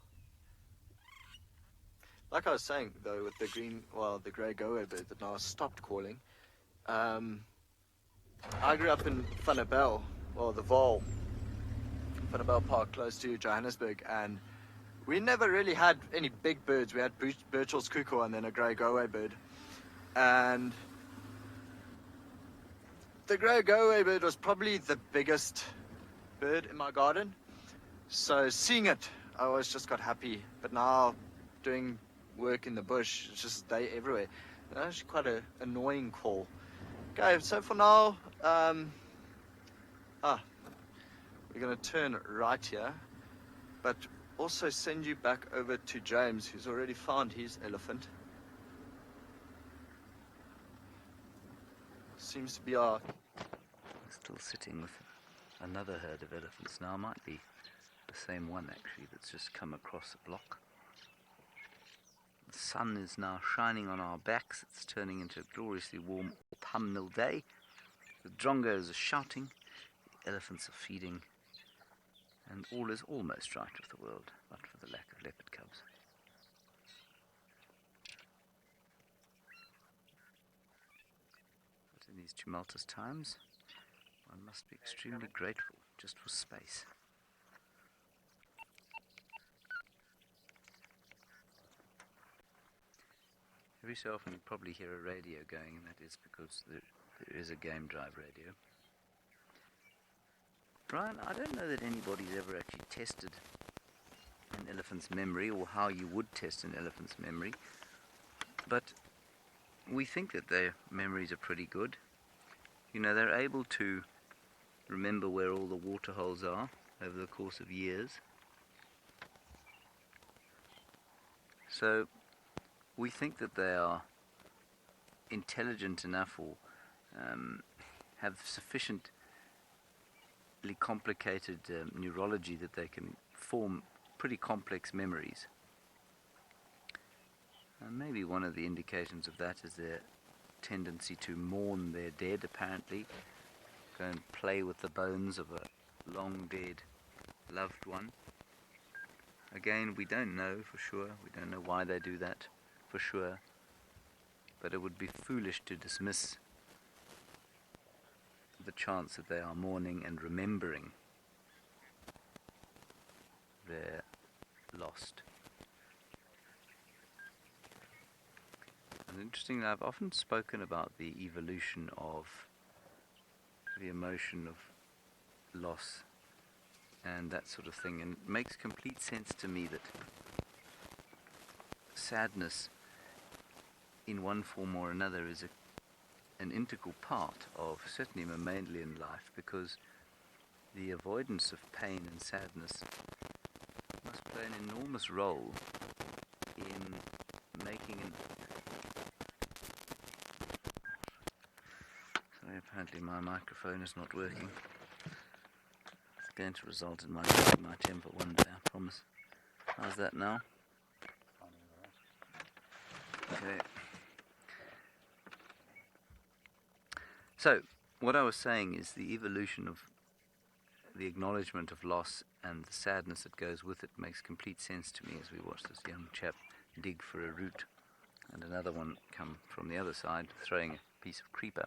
Like I was saying though, with the grey go-away bird that now stopped calling, I grew up in Vanderbijl, the Vaal, Vanderbijl Park, close to Johannesburg, and we never really had any big birds. We had Birchall's cuckoo and then a grey go-away bird. And the grey go-away bird was probably the biggest bird in my garden. So seeing it, I always just got happy. But now doing work in the bush, it's just they everywhere. It's actually quite an annoying call. Okay, so for now, we're going to turn right here, but also send you back over to James, who's already found his elephant. Seems to be our... Still sitting with another herd of elephants now. Might be the same one actually that's just come across the block. The sun is now shining on our backs. It's turning into a gloriously warm autumnal day. The drongos are shouting, the elephants are feeding, and all is almost right with the world, but for the lack of leopard cubs. But in these tumultuous times, one must be extremely grateful just for space. Every so often you probably hear a radio going, and that is because there is a game drive radio. Brian, I don't know that anybody's ever actually tested an elephant's memory or how you would test an elephant's memory, but we think that their memories are pretty good. They're able to remember where all the water holes are. over the course of years. So we think that they are intelligent enough or have sufficiently complicated neurology that they can form pretty complex memories. And maybe one of the indications of that is their tendency to mourn their dead, apparently. Go and play with the bones of a long dead loved one. Again, we don't know for sure. We don't know why they do that for sure. But it would be foolish to dismiss the chance that they are mourning and remembering their lost. And interestingly, I've often spoken about the evolution of the emotion of loss and that sort of thing, and it makes complete sense to me that sadness in one form or another is an integral part of certainly mammalian life, because the avoidance of pain and sadness must play an enormous role in making Sorry, apparently my microphone is not working. It's going to result in my losing my temper one day, I promise. How's that now? Okay. So, what I was saying is the evolution of the acknowledgement of loss and the sadness that goes with it makes complete sense to me as we watch this young chap dig for a root and another one come from the other side throwing a piece of creeper.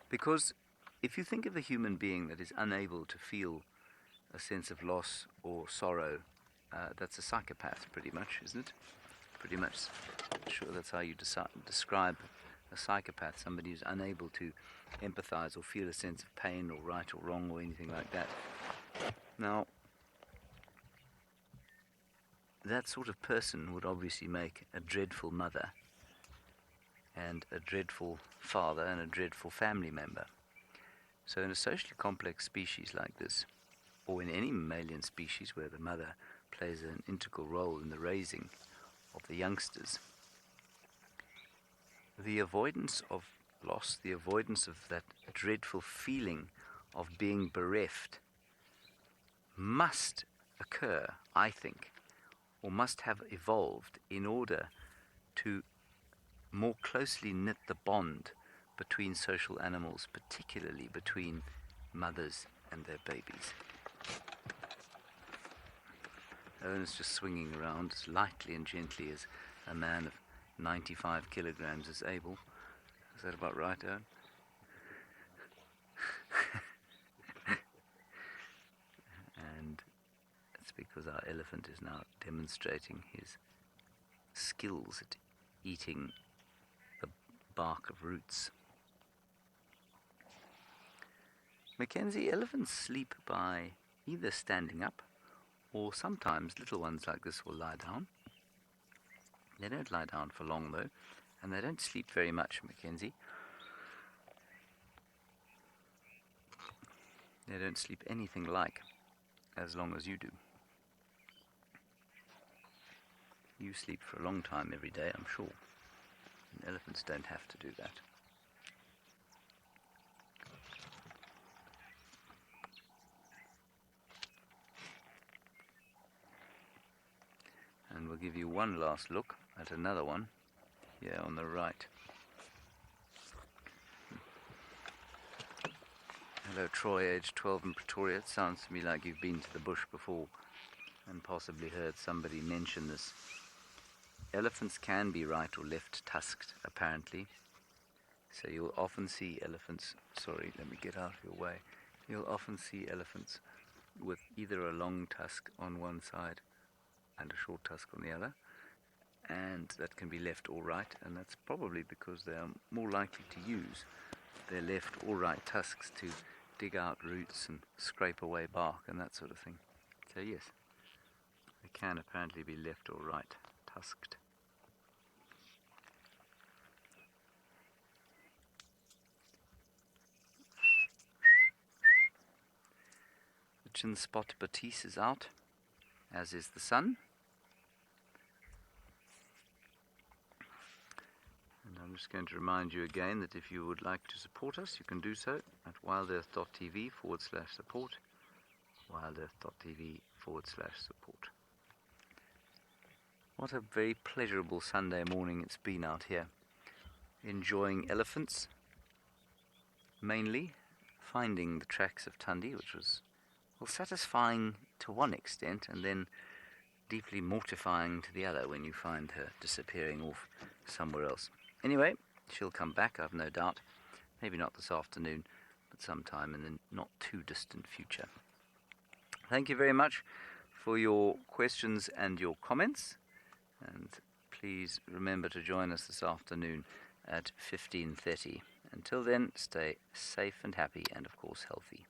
Because if you think of a human being that is unable to feel a sense of loss or sorrow, that's a psychopath pretty much, isn't it? Pretty much. Sure, that's how you describe a psychopath, somebody who's unable to empathize or feel a sense of pain or right or wrong or anything like that. Now, that sort of person would obviously make a dreadful mother and a dreadful father and a dreadful family member. So in a socially complex species like this, or in any mammalian species where the mother plays an integral role in the raising of the youngsters, the avoidance of loss, the avoidance of that dreadful feeling of being bereft must occur, I think, or must have evolved in order to more closely knit the bond between social animals, particularly between mothers and their babies. Owen is just swinging around as lightly and gently as a man of 95 kilograms is able. Is that about right, Owen? And it's because our elephant is now demonstrating his skills at eating the bark of roots. Mackenzie, elephants sleep by either standing up, or sometimes little ones like this will lie down. They don't lie down for long though, and they don't sleep very much, Mackenzie. They don't sleep anything like as long as you do. You sleep for a long time every day, I'm sure. And elephants don't have to do that. And we'll give you one last look at another one here on the right. Hello, Troy, age 12 in Pretoria. It sounds to me like you've been to the bush before and possibly heard somebody mention this. Elephants can be right or left tusked, apparently. So you'll often see elephants, sorry, let me get out of your way. You'll often see elephants with either a long tusk on one side and a short tusk on the other, and that can be left or right, and that's probably because they are more likely to use their left or right tusks to dig out roots and scrape away bark and that sort of thing. So yes, they can apparently be left or right tusked. kitchen spot Batiste is out, as is the sun. And I'm just going to remind you again that if you would like to support us, you can do so at wildearth.tv/support. wildearth.tv/support. What a very pleasurable Sunday morning it's been out here. Enjoying elephants, mainly finding the tracks of Tundi, which was, well, satisfying to one extent and then deeply mortifying to the other when you find her disappearing off somewhere else. Anyway, she'll come back, I've no doubt. Maybe not this afternoon, but sometime in the not too distant future. Thank you very much for your questions and your comments. And please remember to join us this afternoon at 15:30. Until then, stay safe and happy and, of course, healthy.